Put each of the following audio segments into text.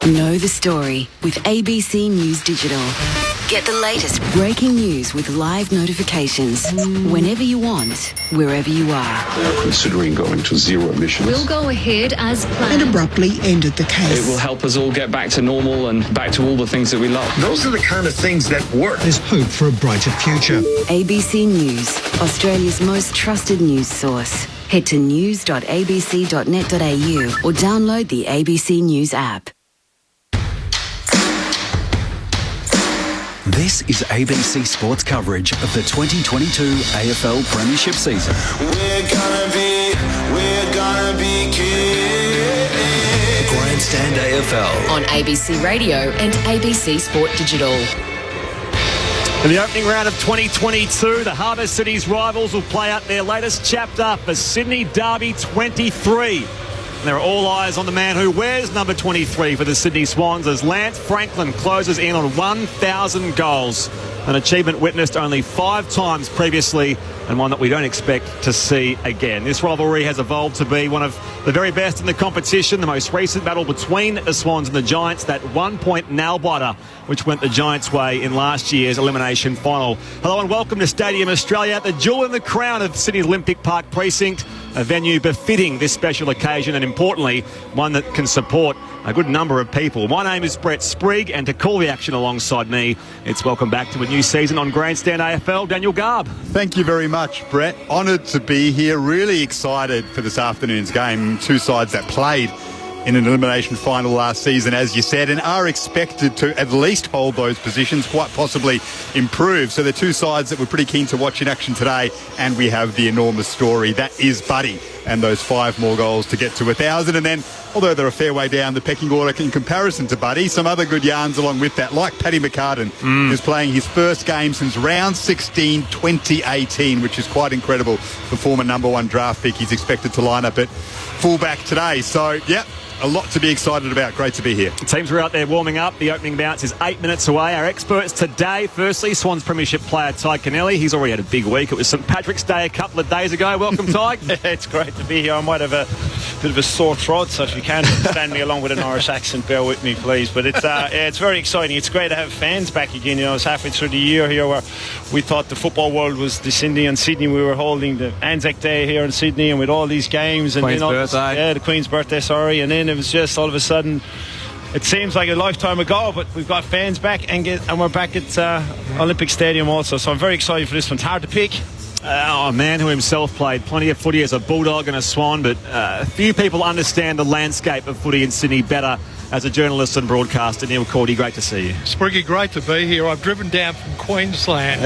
Know the story with ABC News Digital. Get the latest breaking news with live notifications whenever you want, wherever you are. They are considering going to zero emissions. We'll go ahead as planned. And abruptly ended the case. It will help us all get back to normal and back to all the things that we love. Those are the kind of things that work. There's hope for a brighter future. ABC News, Australia's most trusted news source. Head to news.abc.net.au or download the ABC News app. This is ABC Sports coverage of the 2022 AFL Premiership season. We're gonna be kids. Grandstand AFL On ABC Radio and ABC Sport Digital. In the opening round of 2022, the Harbour City's rivals will play out their latest chapter for Sydney Derby 23. And there are all eyes on the man who wears number 23 for the Sydney Swans as Lance Franklin closes in on 1,000 goals. An achievement witnessed only 5 times previously and one that we don't expect to see again. This rivalry has evolved to be one of the very best in the competition. The most recent battle between the Swans and the Giants, that 1-point nail-biter which went the Giants' way in last year's elimination final. Hello and welcome to Stadium Australia, the jewel in the crown of Sydney Olympic Park Precinct, a venue befitting this special occasion and importantly one that can support a good number of people. My name is Brett Sprigg, and to call the action alongside me, it's welcome back to a new season on Grandstand AFL, Daniel Garb. Thank you very much, Brett. Honoured to be here. Really excited for this afternoon's game. Two sides that played in an elimination final last season, as you said, and are expected to at least hold those positions, quite possibly improve. So they're two sides that we're pretty keen to watch in action today, and we have the enormous story. That is Buddy and those 5 more goals to get to 1,000. And then, although they're a fair way down the pecking order in comparison to Buddy, some other good yarns along with that, like Paddy McCartan, who's playing his first game since round 16, 2018, which is quite incredible. The former number 1 draft pick, he's expected to line up at fullback today. So, yep. A lot to be excited about. Great to be here. Teams are out there warming up. The opening bounce is 8 minutes away. Our experts today, firstly, Swans Premiership player Ty Kennelly. He's already had a big week. It was St Patrick's Day a couple of days ago. Welcome, Ty. It's great to be here. I might have a bit of a sore throat, so if you can't understand me along with an Irish accent, bear with me, please. But it's it's very exciting. It's great to have fans back again. You know, it's halfway through the year here where we thought the football world was the Sydney and Sydney. We were holding the Anzac Day here in Sydney, and with all these games and Queen's birthday. The Queen's birthday, sorry, and then it was just all of a sudden. It seems like a lifetime ago, but we've got fans back and we're back at Olympic Stadium also. So I'm very excited for this one. It's hard to pick. A man who himself played plenty of footy as a Bulldog and a Swan, but few people understand the landscape of footy in Sydney better as a journalist and broadcaster. Neil Cordy, great to see you. Spriggy, great to be here. I've driven down from Queensland,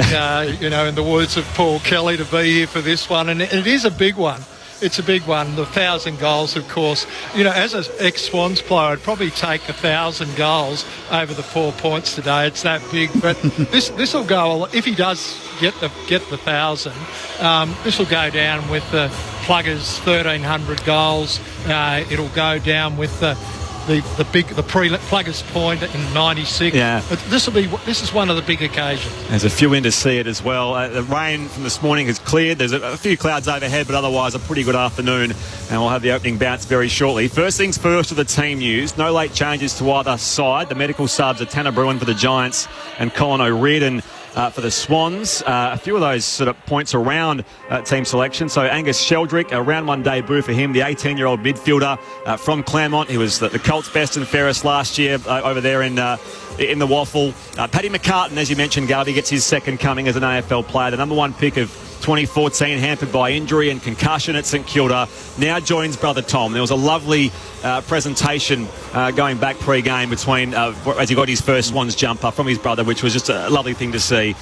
in the words of Paul Kelly, to be here for this one, and it is a big one. It's a big one. The 1,000 goals, of course. You know, as an ex-Swans player, I'd probably take 1,000 goals over the 4 points today. It's that big. But this will go, if he does get the 1,000, this will go down with the Pluggers' 1,300 goals. It'll go down with the Pluggers point in 96. Yeah. This is one of the big occasions. There's a few in to see it as well. The rain from this morning has cleared. There's a few clouds overhead, but otherwise a pretty good afternoon. And we'll have the opening bounce very shortly. First things first with the team news. No late changes to either side. The medical subs are Tanner Bruin for the Giants and Colin O'Riordan for the Swans. A few of those sort of points around team selection. So Angus Sheldrick, a round 1 debut for him, the 18-year-old midfielder from Claremont. He was the Colts' best and fairest last year over there in the Waffle. Paddy McCartan, as you mentioned, Garvey, gets his second coming as an AFL player. The number 1 pick of 2014, hampered by injury and concussion at St Kilda, now joins brother Tom. There was a lovely presentation going back pre-game between as he got his first Swans jumper from his brother, which was just a lovely thing to see.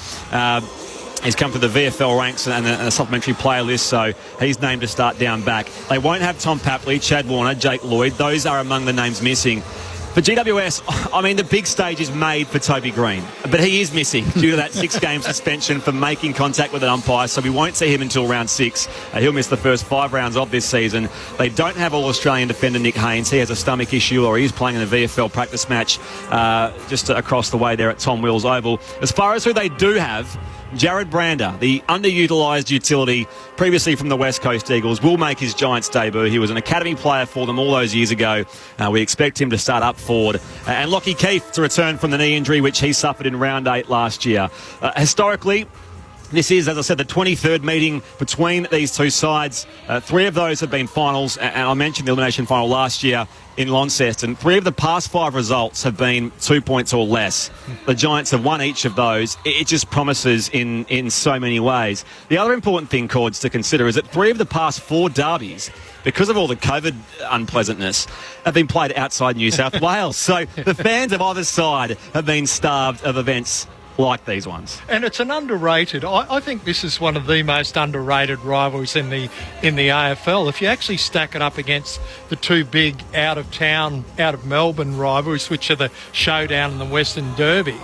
He's come to the VFL ranks and a supplementary player list, so he's named to start down back. They won't have Tom Papley, Chad Warner, Jake Lloyd. Those are among the names missing. For GWS, I mean, the big stage is made for Toby Green, but he is missing due to that 6-game suspension for making contact with an umpire, so we won't see him until round 6. He'll miss the first 5 rounds of this season. They don't have All-Australian defender Nick Haynes. He has a stomach issue, or he's playing in a VFL practice match just across the way there at Tom Wills Oval. As far as who they do have, Jared Brander, the underutilised utility previously from the West Coast Eagles, will make his Giants debut. He was an academy player for them all those years ago. We expect him to start up forward. And Lockie Keith to return from the knee injury, which he suffered in round 8 last year. Historically, this is, as I said, the 23rd meeting between these two sides. 3 of those have been finals, and I mentioned the elimination final last year in Launceston. 3 of the past 5 results have been 2 points or less. The Giants have won each of those. It just promises in so many ways. The other important thing, Cords, to consider is that 3 of the past 4 derbies, because of all the COVID unpleasantness, have been played outside New South Wales. So the fans of either side have been starved of events like these ones. And it's an underrated, I think this is one of the most underrated rivalries in the AFL. If you actually stack it up against the 2 big out of Melbourne rivalries, which are the Showdown and the Western Derby,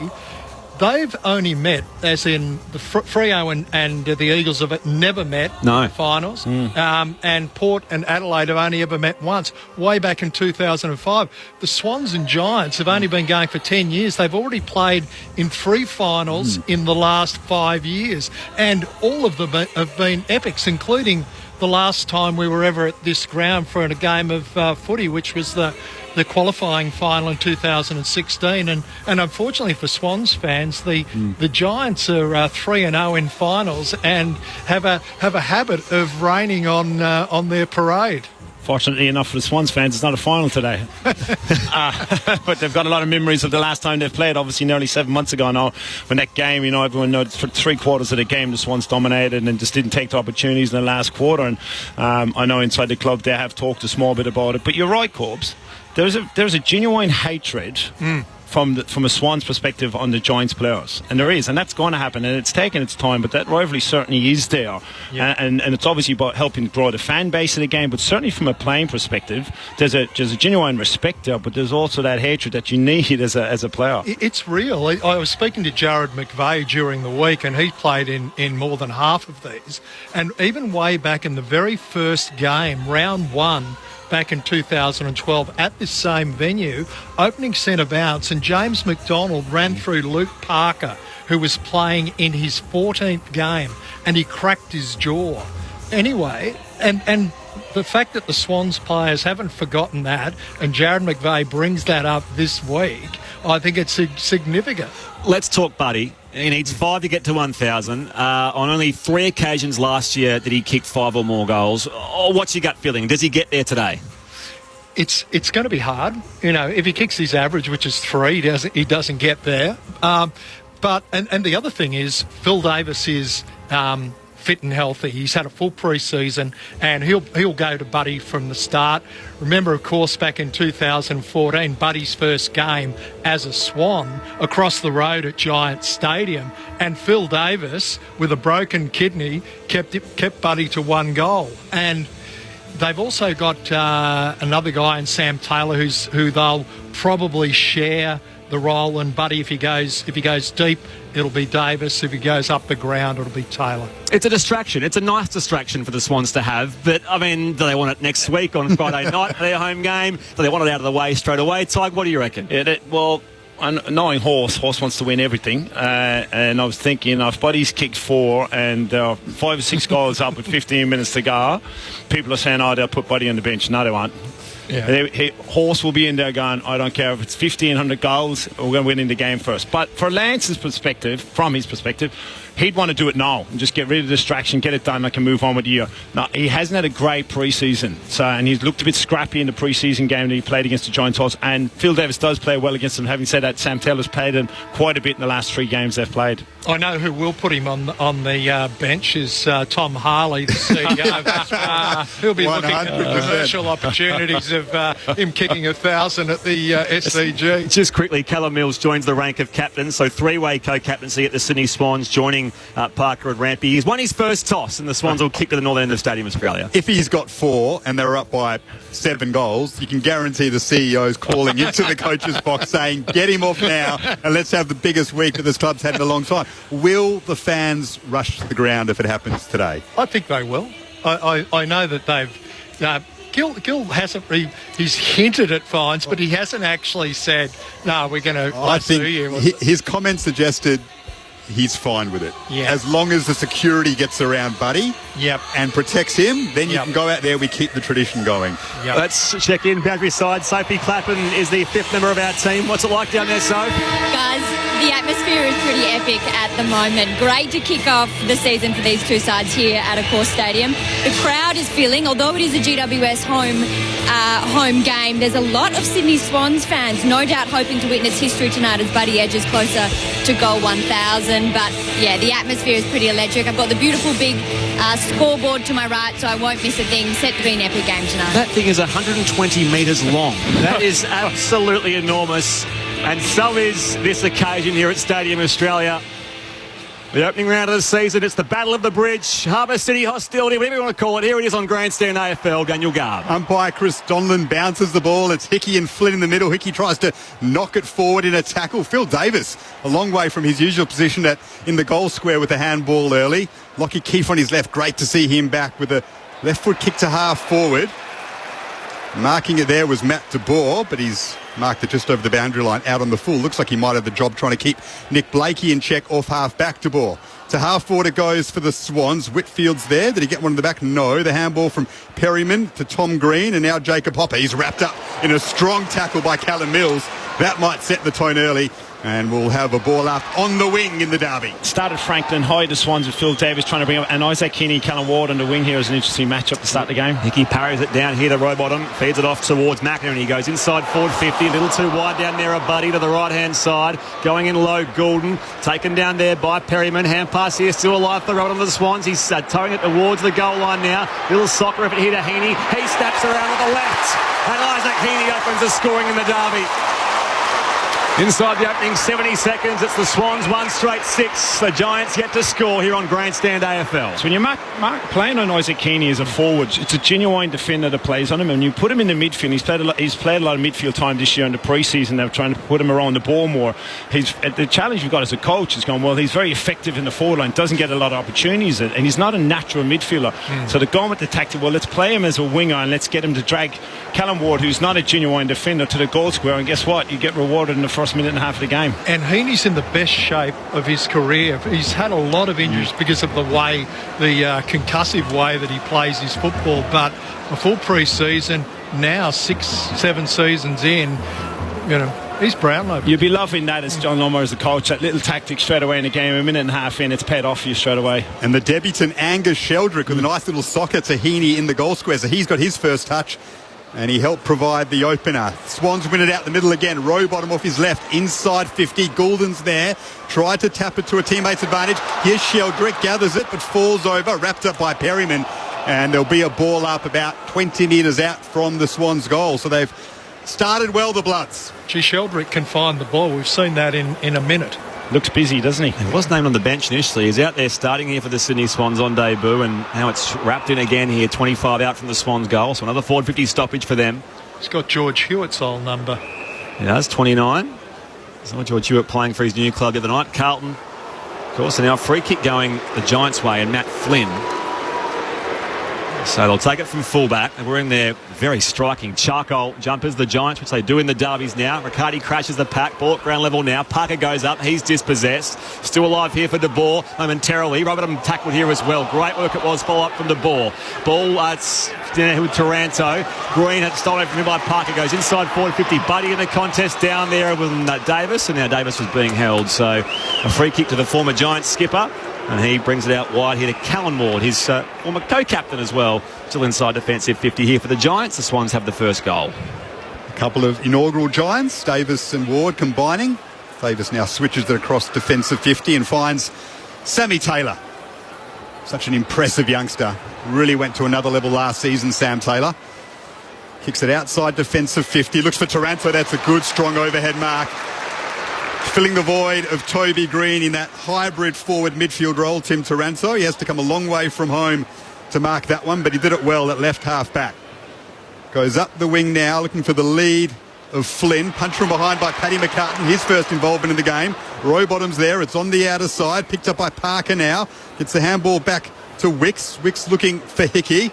they've only met, as in the Freo and the Eagles have never met in the finals. And Port and Adelaide have only ever met once, way back in 2005. The Swans and Giants have only been going for 10 years. They've already played in 3 finals in the last 5 years. And all of them have been epics, including the last time we were ever at this ground for a game of footy, which was the qualifying final in 2016, and unfortunately for Swans fans, the Giants are 3-0 in finals and have a habit of raining on their parade. Fortunately enough for the Swans fans, it's not a final today. But they've got a lot of memories of the last time they've played, obviously nearly 7 months ago now, when that game, everyone knows for 3/4 of the game the Swans dominated and just didn't take the opportunities in the last quarter. And I know inside the club they have talked a small bit about it. But you're right, Corbs. There's a genuine hatred from a Swans perspective on the Giants players, and there is, and that's going to happen, and it's taken its time, but that rivalry certainly is there. And it's obviously about helping grow the fan base of the game, but certainly from a playing perspective, there's a genuine respect there, but there's also that hatred that you need as a player. It's real. I was speaking to Jared McVeigh during the week, and he played in more than half of these, and even way back in the very first game, round 1, back in 2012 at this same venue, opening centre bounce, and James McDonald ran through Luke Parker, who was playing in his 14th game, and he cracked his jaw. Anyway, and the fact that the Swans players haven't forgotten that, and Jared McVeigh brings that up this week, I think it's significant. Let's talk Buddy. He needs 5 to get to 1,000. On only 3 occasions last year did he kick 5 or more goals. What's your gut feeling? Does he get there today? It's going to be hard. If he kicks his average, which is 3, he doesn't get there. But the other thing is, Phil Davis is fit and healthy. He's had a full pre-season, and he'll go to Buddy from the start. Remember, of course, back in 2014, Buddy's first game as a Swan across the road at Giants Stadium, and Phil Davis, with a broken kidney, kept Buddy to 1 goal. And they've also got another guy in Sam Taylor who they'll probably share the role, and Buddy, if he goes deep, it'll be Davis. If he goes up the ground, it'll be Taylor. It's a distraction. It's a nice distraction for the Swans to have. But, do they want it next week on Friday night for their home game? Do they want it out of the way straight away? Tig, what do you reckon? Knowing Horse wants to win everything. And I was thinking, if Buddy's kicked 4 and 5 or 6 goals up with 15 minutes to go, people are saying, they'll put Buddy on the bench. No, they won't. Yeah. Horse will be in there going, I don't care if it's 1,500 goals, we're going to win in the game first. But from his perspective, he'd want to do it now and just get rid of the distraction, get it done, I can move on with the year. No, he hasn't had a great pre-season, and he's looked a bit scrappy in the pre-season game that he played against the Giants Horse, and Phil Davis does play well against him. Having said that, Sam Taylor's played him quite a bit in the last 3 games they've played. I know who will put him on the bench is Tom Harley, the CEO. He'll be looking at commercial opportunities of him kicking 1,000 at the SCG. Just quickly, Callum Mills joins the rank of captains, so 3-way co-captaincy at the Sydney Swans, joining Parker and Rampy. He's won his first toss, and the Swans will kick to the northern end of Stadium Australia. If he's got 4 and they're up by 7 goals, you can guarantee the CEO's calling into the coach's box saying, get him off now and let's have the biggest week that this club's had in a long time. Will the fans rush to the ground if it happens today? I think they will. I know that they've... Gill hasn't... He's hinted at fines, but he hasn't actually said, no, we're going to... I think his comments suggested he's fine with it. Yeah. As long as the security gets around Buddy and protects him, then you can go out there. We keep the tradition going. Let's check in. Boundary side, Sophie Clappen is the 5th member of our team. What's it like down there, Soph? Guys, the atmosphere is pretty epic at the moment. Great to kick off the season for these two sides here at Accor Stadium. The crowd is filling, although it is a GWS home game, there's a lot of Sydney Swans fans, no doubt hoping to witness history tonight as Buddy edges closer to goal 1,000. But yeah, the atmosphere is pretty electric. I've got the beautiful big scoreboard to my right, so I won't miss a thing. Set to be an epic game tonight. That thing is 120 metres long. That is absolutely enormous. And so is this occasion here at Stadium Australia. The opening round of the season, it's the Battle of the Bridge, Harbour City hostility, whatever you want to call it. Here it is on Grandstand AFL, Daniel Garb. Umpire Chris Donlan bounces the ball. It's Hickey and Flynn in the middle. Hickey tries to knock it forward in a tackle. Phil Davis, a long way from his usual position in the goal square with a handball early. Lockie Keefe on his left. Great to see him back with a left foot kick to half forward. Marking it there was Matt de Boer, but he's marked it just over the boundary line out on the full. Looks like he might have the job trying to keep Nick Blakey in check off half back. De Boer. To half forward it goes for the Swans. Whitfield's there. Did he get one in the back? No. The handball from Perryman to Tom Green, and now Jacob Hopper. He's wrapped up in a strong tackle by Callum Mills. That might set the tone early. And we'll have a ball up on the wing in the derby. Started Franklin High, the Swans with Phil Davis trying to bring up, and Isaac Keaney, Callum Ward on the wing here is an interesting matchup to start the game. Hickey parries it down here to Rowbottom, feeds it off towards McInerney. He goes inside forward 50, a little too wide down there, a Buddy to the right-hand side. Going in low, Goulden, taken down there by Perryman. Hand pass here, still alive for Rowbottom to the Swans. He's towing it towards the goal line now. Little soccer effort here to Heaney. He snaps around with the left, and Isaac Heaney opens the scoring in the derby. Inside the opening 70 seconds, it's the Swans 1 straight 6. The Giants yet to score here on Grandstand AFL. So when you're playing on Isaac Keaney as a forward, it's a genuine defender that plays on him. And you put him in the midfield, he's played a lot of midfield time this year in the pre-season. They're trying to put him around the ball more. The challenge you've got as a coach is going, well, he's very effective in the forward line, doesn't get a lot of opportunities, and he's not a natural midfielder. So they're going with the tactic, well, let's play him as a winger and let's get him to drag Callum Ward, who's not a genuine defender, to the goal square. And guess what? You get rewarded in the first minute and a half of the game. And Heaney's in the best shape of his career. He's had a lot of injuries because of the concussive way that he plays his football. But a full pre-season, now 6-7 seasons in, he's Brownlow. You'll be loving that as John Lomer as the coach. That little tactic straight away in the game, a minute and a half in, it's paid off for you straight away. And the debutant Angus Sheldrick with a nice little socker to Heaney in the goal square. So he's got his first touch. And he helped provide the opener. Swans win it out the middle again. Rowbottom off his left, inside 50. Goulden's there. Tried to tap it to a teammate's advantage. Here's Sheldrick, gathers it, but falls over, wrapped up by Perryman. And there'll be a ball up about 20 metres out from the Swans' goal. So they've started well, the Bloods. Gee, Sheldrick can find the ball. We've seen that in a minute. Looks busy, doesn't he? He was named on the bench initially. He's out there starting here for the Sydney Swans on debut, and now it's wrapped in again here, 25 out from the Swans goal, so another 450 stoppage for them. He's got George Hewitt's old number. He does, 29. Saw George Hewitt playing for his new club the other night. Carlton, of course, and now a free kick going the Giants' way, and Matt Flynn. So they'll take it from fullback. They're wearing their very striking charcoal jumpers, the Giants, which they do in the derbies now. Riccardi crashes the pack, ball at ground level now. Parker goes up, he's dispossessed. Still alive here for De Boer momentarily. Rowbottom tackled here as well. Great work it was, follow up from De Boer. Ball, it's with Taranto. Green had stolen from him by Parker, goes inside forward 50. Buddy in the contest down there with Davis, and now Davis was being held. So a free kick to the former Giants skipper. And he brings it out wide here to Callum Ward, his former co-captain as well. Still inside defensive 50 here for the Giants. The Swans have the first goal. A couple of inaugural Giants, Davis and Ward combining. Davis now switches it across defensive 50 and finds Sammy Taylor. Such an impressive youngster. Really went to another level last season, Sam Taylor. Kicks it outside defensive 50. Looks for Taranto. That's a good, strong overhead mark. Filling the void of Toby Green in that hybrid forward midfield role, Tim Taranto. He has to come a long way from home to mark that one, but he did it well at left half back. Goes up the wing now, looking for the lead of Flynn. Punch from behind by Paddy McCartan, his first involvement in the game. Rowbottom's there, it's on the outer side, picked up by Parker now. Gets the handball back to Wicks. Wicks looking for Hickey.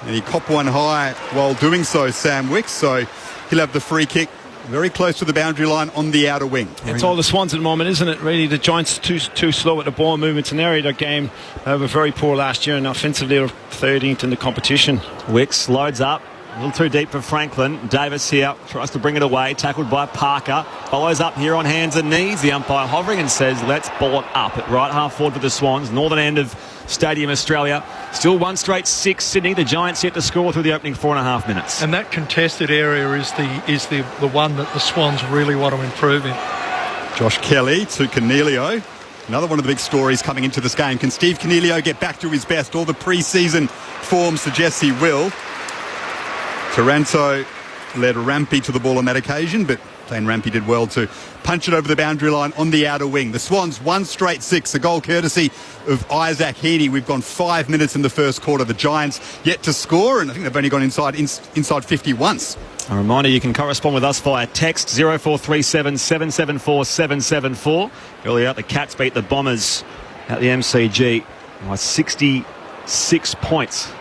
And he copped one high while doing so, Sam Wicks, so he'll have the free kick very close to the boundary line on the outer wing. It's all the Swans at the moment, isn't it? Really, the Giants too slow at the ball movements in their area. Their game were very poor last year, and offensively they're 13th in the competition. Wicks loads up. A little too deep for Franklin. Davis here tries to bring it away. Tackled by Parker. Follows up here on hands and knees. The umpire hovering and says, let's ball it up. At right half forward for the Swans. Northern end of Stadium Australia. Still 1 straight 6 Sydney. The Giants yet to score through the opening 4.5 minutes. And that contested area is the one that the Swans really want to improve in. Josh Kelly to Cornelio. Another one of the big stories coming into this game. Can Steve Cornelio get back to his best? All the pre-season form suggests he will. Taranto led Rampy to the ball on that occasion, but Dane Rampy did well to punch it over the boundary line on the outer wing. The Swans 1 straight 6, a goal courtesy of Isaac Heaney. We've gone 5 minutes in the first quarter. The Giants yet to score, and I think they've only gone inside 50 once. A reminder, you can correspond with us via text 0437 774 774. Earlier out, the Cats beat the Bombers at the MCG by 66 points.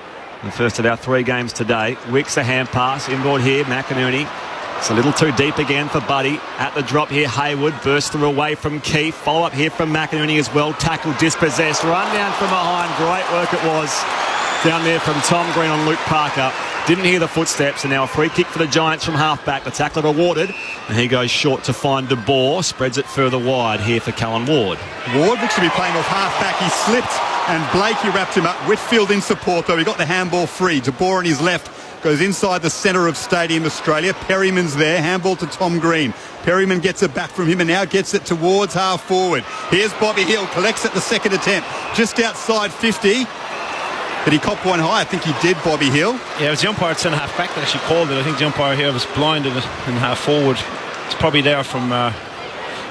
In the first of our 3 games today. Wicks a hand pass, inboard here, McInerney. It's a little too deep again for Buddy. At the drop here, Hayward bursts through away from Keefe. Follow up here from McInerney as well. Tackle dispossessed. Run down from behind. Great work it was down there from Tom Green on Luke Parker. Didn't hear the footsteps, and now a free kick for the Giants from half-back. The tackler awarded, and he goes short to find De Boer. Spreads it further wide here for Callan Ward. Ward looks to be playing off half-back. He slipped, and Blakey wrapped him up. Whitfield in support, though. He got the handball free. De Boer on his left goes inside the centre of Stadium Australia. Perryman's there. Handball to Tom Green. Perryman gets it back from him and now gets it towards half-forward. Here's Bobby Hill. Collects at the second attempt. Just outside 50. Did he cop one high? I think he did, Bobby Hill. Yeah, it was the umpire at centre half back that actually called it. I think the umpire here was blinded in half forward. It's probably there from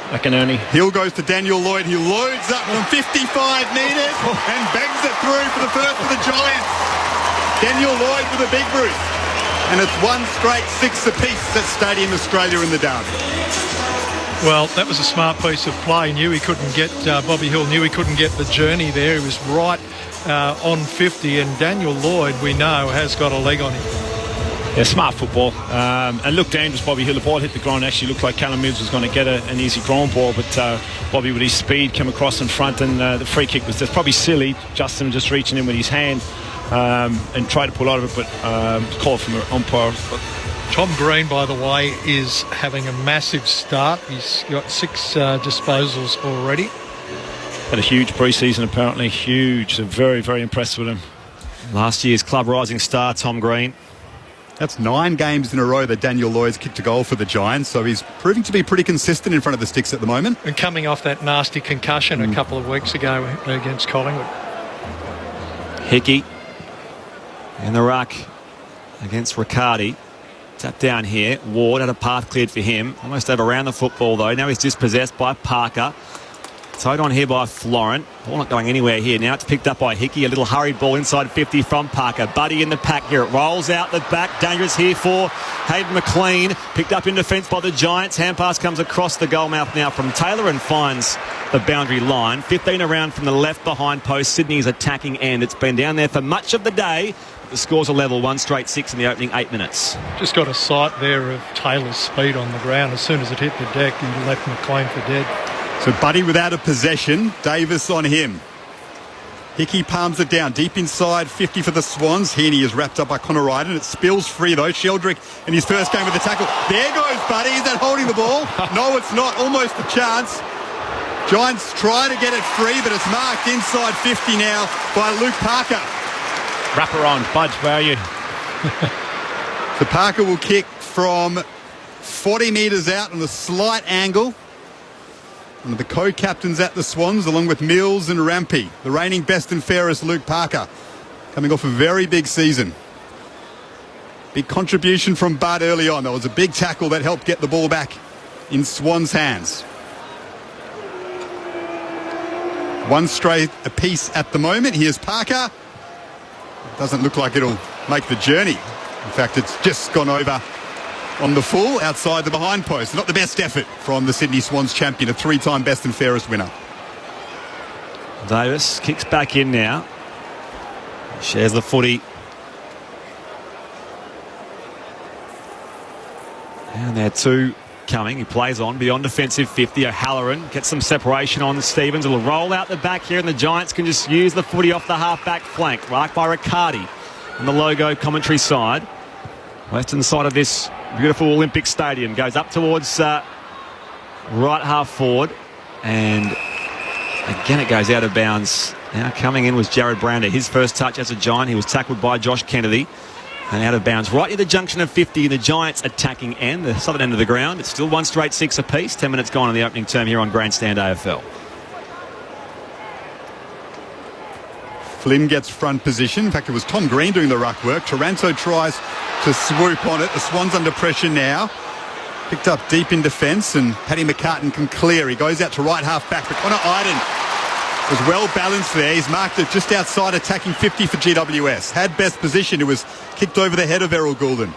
McInerney. Hill goes to Daniel Lloyd. He loads up from 55 metres and bangs it through for the first for the Giants. Daniel Lloyd with a big roost. And it's 1 straight 6 apiece at Stadium Australia in the derby. Well, that was a smart piece of play. Knew he couldn't get, Bobby Hill knew he couldn't get the journey there. He was right on 50, and Daniel Lloyd, we know, has got a leg on him. Yeah, smart football. And looked dangerous, Bobby Hill. The ball hit the ground. Actually looked like Callum Mills was going to get an easy ground ball, but Bobby with his speed came across in front, and the free kick was just probably silly. Justin just reaching in with his hand and tried to pull out of it, but called from an umpire. Tom Green, by the way, is having a massive start. He's got 6 disposals already. Had a huge pre-season, apparently. Huge. They're very, very impressed with him. Last year's club rising star, Tom Green. That's 9 games in a row that Daniel Lloyd's kicked a goal for the Giants, so he's proving to be pretty consistent in front of the sticks at the moment. And coming off that nasty concussion a couple of weeks ago against Collingwood. Hickey in the ruck against Riccardi. Tap down here. Ward had a path cleared for him. Almost overran the football, though. Now he's dispossessed by Parker. Towed on here by Florent. Ball not going anywhere here. Now it's picked up by Hickey. A little hurried ball inside 50 from Parker. Buddy in the pack here. It rolls out the back. Dangerous here for Hayden McLean. Picked up in defence by the Giants. Hand pass comes across the goal mouth now from Taylor and finds the boundary line. 15 around from the left behind post. Sydney's attacking end. It's been down there for much of the day. The scores are level, 1 straight 6 in the opening 8 minutes. Just got a sight there of Taylor's speed on the ground. As soon as it hit the deck, he left McLean for dead. So Buddy without a possession. Davis on him. Hickey palms it down deep inside 50 for the Swans. Heaney is wrapped up by Connor Ryden. It spills free though. Sheldrick in his first game with the tackle. There goes Buddy. Is that holding the ball? No, it's not. Almost a chance. Giants try to get it free, but it's marked inside 50 now by Luke Parker. Wrap around, Bud. Where are you? So Parker will kick from 40 metres out on a slight angle. One of the co-captains at the Swans, along with Mills and Rampy. The reigning best and fairest Luke Parker, coming off a very big season. Big contribution from Bud early on. There was a big tackle that helped get the ball back in Swans' hands. 1 straight apiece at the moment. Here's Parker. Doesn't look like it'll make the journey. In fact, it's just gone over on the full outside the behind post. Not the best effort from the Sydney Swans champion, a 3-time best and fairest winner. Davis kicks back in now. Shares the footy. And there to coming. He plays on beyond defensive 50. O'Halloran gets some separation on Stevens. It'll roll out the back here, and the Giants can just use the footy off the half-back flank. Marked by Riccardi on the logo commentary side. Western side of this beautiful Olympic Stadium. Goes up towards right half forward. And again, it goes out of bounds. Now coming in was Jared Brander. His first touch as a Giant. He was tackled by Josh Kennedy. And out of bounds right near the junction of 50, the Giants attacking end, the southern end of the ground. It's still 1 straight 6 apiece. 10 minutes gone in the opening term here on Grandstand AFL. Flynn gets front position. In fact, it was Tom Green doing the ruck work. Taranto tries to swoop on it. The Swans under pressure now. Picked up deep in defence, and Paddy McCartan can clear. He goes out to right half back. But Connor Iden was well balanced there. He's marked it just outside attacking 50 for GWS. Had best position. It was kicked over the head of Errol Goulden.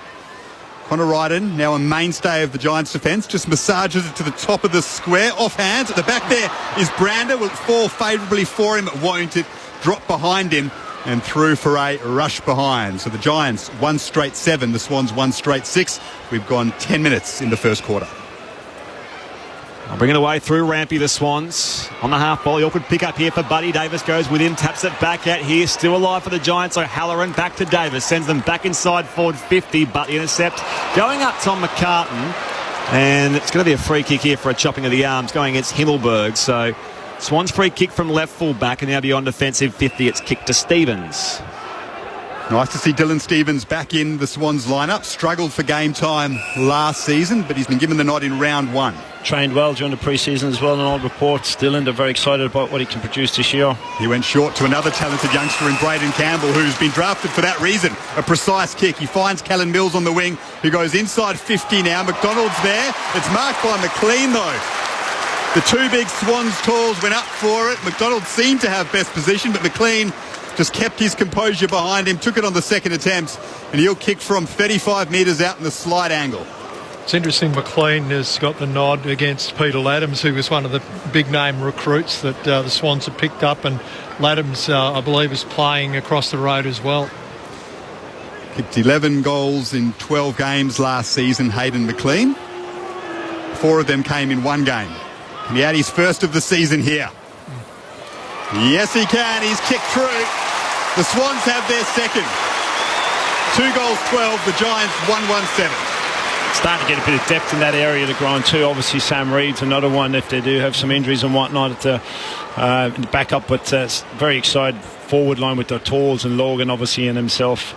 Connor Iden, now a mainstay of the Giants' defence, just massages it to the top of the square. Off hands. At the back there is Brander. Will it fall favourably for him? It won't. It drop behind him and through for a rush behind. So the Giants 1 straight 7. The Swans 1 straight 6. We've gone 10 minutes in the first quarter. I'll bring it away through Rampy, the Swans. On the half ball, awkward pick up here for Buddy. Davis goes with him, taps it back out here. Still alive for the Giants. O'Halloran back to Davis. Sends them back inside forward 50. But the intercept going up Tom McCartan. And it's going to be a free kick here for a chopping of the arms going against Himmelberg. So Swans free kick from left full back, and now beyond defensive 50. It's kicked to Stevens. Nice to see Dylan Stevens back in the Swans lineup. Struggled for game time last season, but he's been given the nod in round 1. Trained well during the pre-season as well in all reports. Dylan, they're very excited about what he can produce this year. He went short to another talented youngster in Braden Campbell, who's been drafted for that reason. A precise kick. He finds Callan Mills on the wing, who goes inside 50 now. McDonald's there. It's marked by McLean, though. The two big Swans talls went up for it. McDonald seemed to have best position, but McLean just kept his composure behind him, took it on the second attempt, and he'll kick from 35 metres out in the slide angle. It's interesting, McLean has got the nod against Peter Laddams, who was one of the big-name recruits that the Swans have picked up, and Laddams, I believe, is playing across the road as well. Kicked 11 goals in 12 games last season, Hayden McLean. 4 of them came in 1 game. And he had his first of the season here. Yes, he can. He's kicked through. The Swans have their second. 2 goals, 12. The Giants 1-1-7. Starting to get a bit of depth in that area of the ground too. Obviously Sam Reed's another one if they do have some injuries and whatnot at the backup, but very excited forward line with their tools, and Logan obviously in himself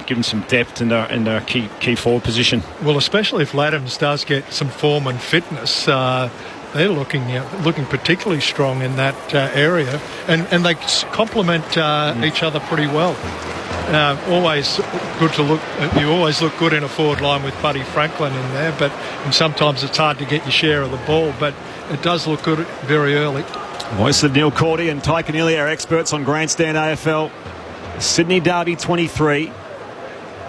giving some depth in their key forward position. Well, especially if Laddams does get some form and fitness, they're looking particularly strong in that area, and they complement each other pretty well. Always good to look. You always look good in a forward line with Buddy Franklin in there, and sometimes it's hard to get your share of the ball, but it does look good very early. Voice of Neil Cordy and Ty Keneally, our experts on Grandstand AFL. Sydney Derby 23.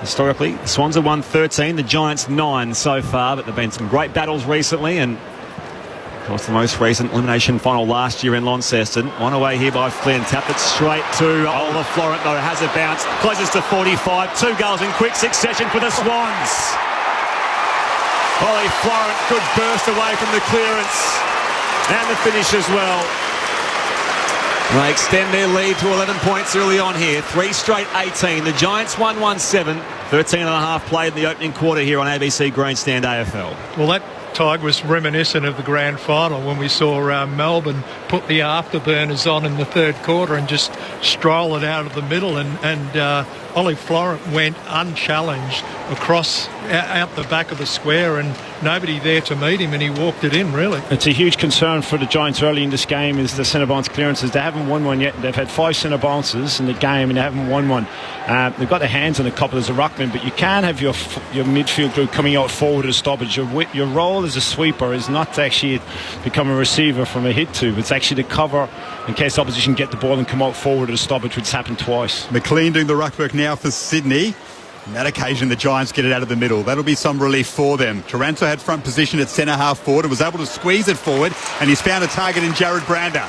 Historically, the Swans have won 13, the Giants 9 so far, but there have been some great battles recently, and of course the most recent elimination final last year in Launceston. One away here by Flynn, tapped it straight to Oliver Florent, though has it bounced, closes to 45, 2 goals in quick succession for the Swans. Ollie Florent, good burst away from the clearance, and the finish as well. They extend their lead to 11 points early on here. 3 straight 18. The Giants 1-1-7. 13 and a half played in the opening quarter here on ABC Grandstand AFL. Well, that Tig was reminiscent of the grand final when we saw Melbourne put the afterburners on in the third quarter and just stroll it out of the middle, and Ollie Florent went unchallenged across out the back of the square, and nobody there to meet him, and he walked it in, really. It's a huge concern for the Giants early in this game is the centre bounce clearances. They haven't won one yet. They've had 5 centre bounces in the game and they haven't won one. They've got their hands on a couple as a ruckman, but you can't have your midfield group coming out forward at a stoppage. Your role as a sweeper is not to actually become a receiver from a hit to, it's actually to cover in case the opposition get the ball and come out forward at a stoppage, which has happened twice. McLean doing the ruck work now for Sydney. On that occasion, the Giants get it out of the middle. That'll be some relief for them. Taranto had front position at centre half forward and was able to squeeze it forward, and he's found a target in Jared Brander.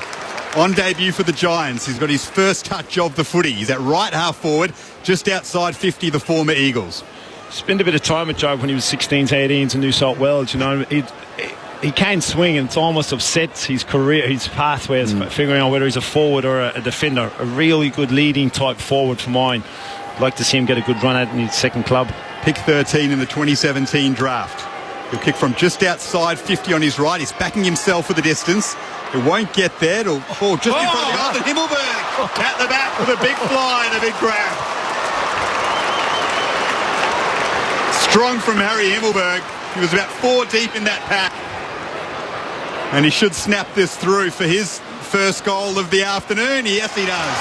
On debut for the Giants, he's got his first touch of the footy. He's at right half forward, just outside 50, the former Eagles. spent a bit of time with Joe when he was 16s, 18s in New South Wales. You know, he can swing, and it's almost upset his career, his pathways, figuring out whether he's a forward or a defender. A really good leading type forward for mine. I'd like to see him get a good run at it in his second club. Pick 13 in the 2017 draft. He'll kick from just outside 50 on his right. He's backing himself for the distance. It won't get there. It'll fall just in front of the goal. And Himmelberg at the back with a big fly and a big grab. Strong from Harry Himmelberg. He was about 4 deep in that pack. And he should snap this through for his first goal of the afternoon. Yes, he does.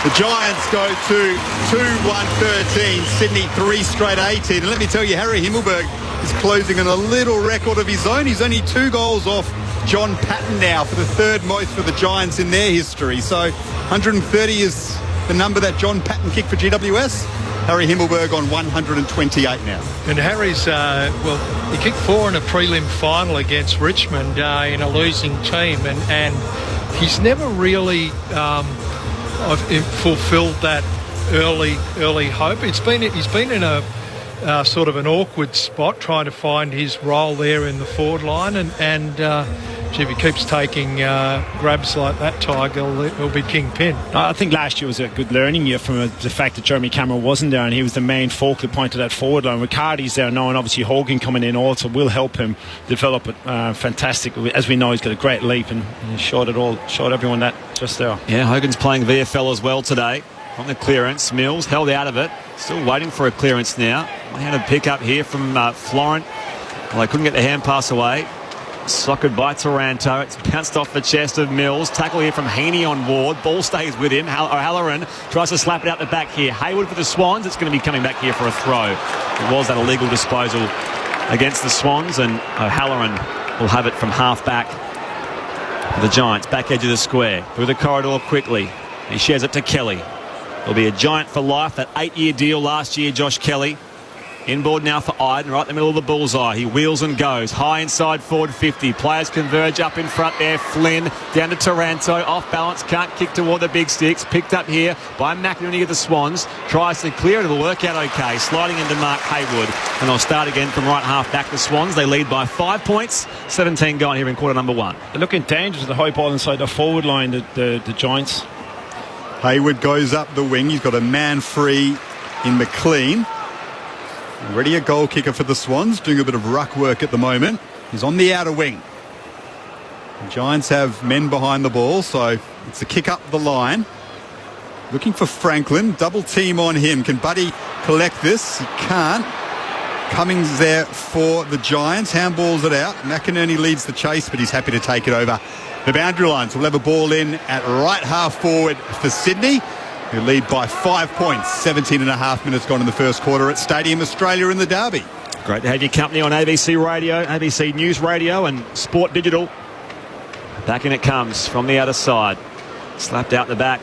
The Giants go to 2-1-13. Sydney 3 straight 18. And let me tell you, Harry Himmelberg is closing on a little record of his own. He's only 2 goals off John Patton now for the 3rd most for the Giants in their history. So 130 is the number that John Patton kicked for GWS. Harry Himmelberg on 128 now. And Harry's, he kicked 4 in a prelim final against Richmond in a losing team, and he's never really fulfilled that early hope. He's been in a sort of an awkward spot trying to find his role there in the forward line, and if he keeps taking grabs like that, Tiger, he'll be kingpin. I think last year was a good learning year from the fact that Jeremy Cameron wasn't there, and he was the main focal point of that forward line. Riccardi's there now, and obviously Hogan coming in also will help him develop it fantastic. As we know, he's got a great leap, and he showed everyone that just there. Yeah, Hogan's playing VFL as well today. On the clearance, Mills held out of it. Still waiting for a clearance now. Hand a pick up here from Florent. Well, they couldn't get the hand pass away. Sockered by Taranto. It's bounced off the chest of Mills. Tackle here from Heaney on Ward. Ball stays with him. O'Halloran tries to slap it out the back here. Hayward for the Swans. It's going to be coming back here for a throw. It was that illegal disposal against the Swans, and O'Halloran will have it from half back. The Giants, back edge of the square. Through the corridor quickly. He shares it to Kelly. He'll be a Giant for life. That 8-year deal last year, Josh Kelly. Inboard now for Iden, right in the middle of the bullseye. He wheels and goes. High inside forward 50. Players converge up in front there. Flynn down to Taranto. Off balance. Can't kick toward the big sticks. Picked up here by McInerney of the Swans. Tries to clear it. It'll work out okay. Sliding into Mark Haywood. And they'll start again from right half back. The Swans, they lead by 5 points. 17 gone here in quarter number 1. They're looking dangerous with the high ball inside the forward line, the Giants. Hayward goes up the wing. He's got a man free in McLean. Already a goal kicker for the Swans, doing a bit of ruck work at the moment. He's on the outer wing. The Giants have men behind the ball, so it's a kick up the line. Looking for Franklin, double team on him. Can Buddy collect this? He can't. Cummings there for the Giants, handballs it out. McInerney leads the chase, but he's happy to take it over the boundary line. So we'll have a ball in at right half forward for Sydney, who lead by 5 points. 17 and a half minutes gone in the first quarter at Stadium Australia in the Derby. Great to have your company on ABC Radio, ABC News Radio and Sport Digital. Back in it comes from the outer side. Slapped out the back.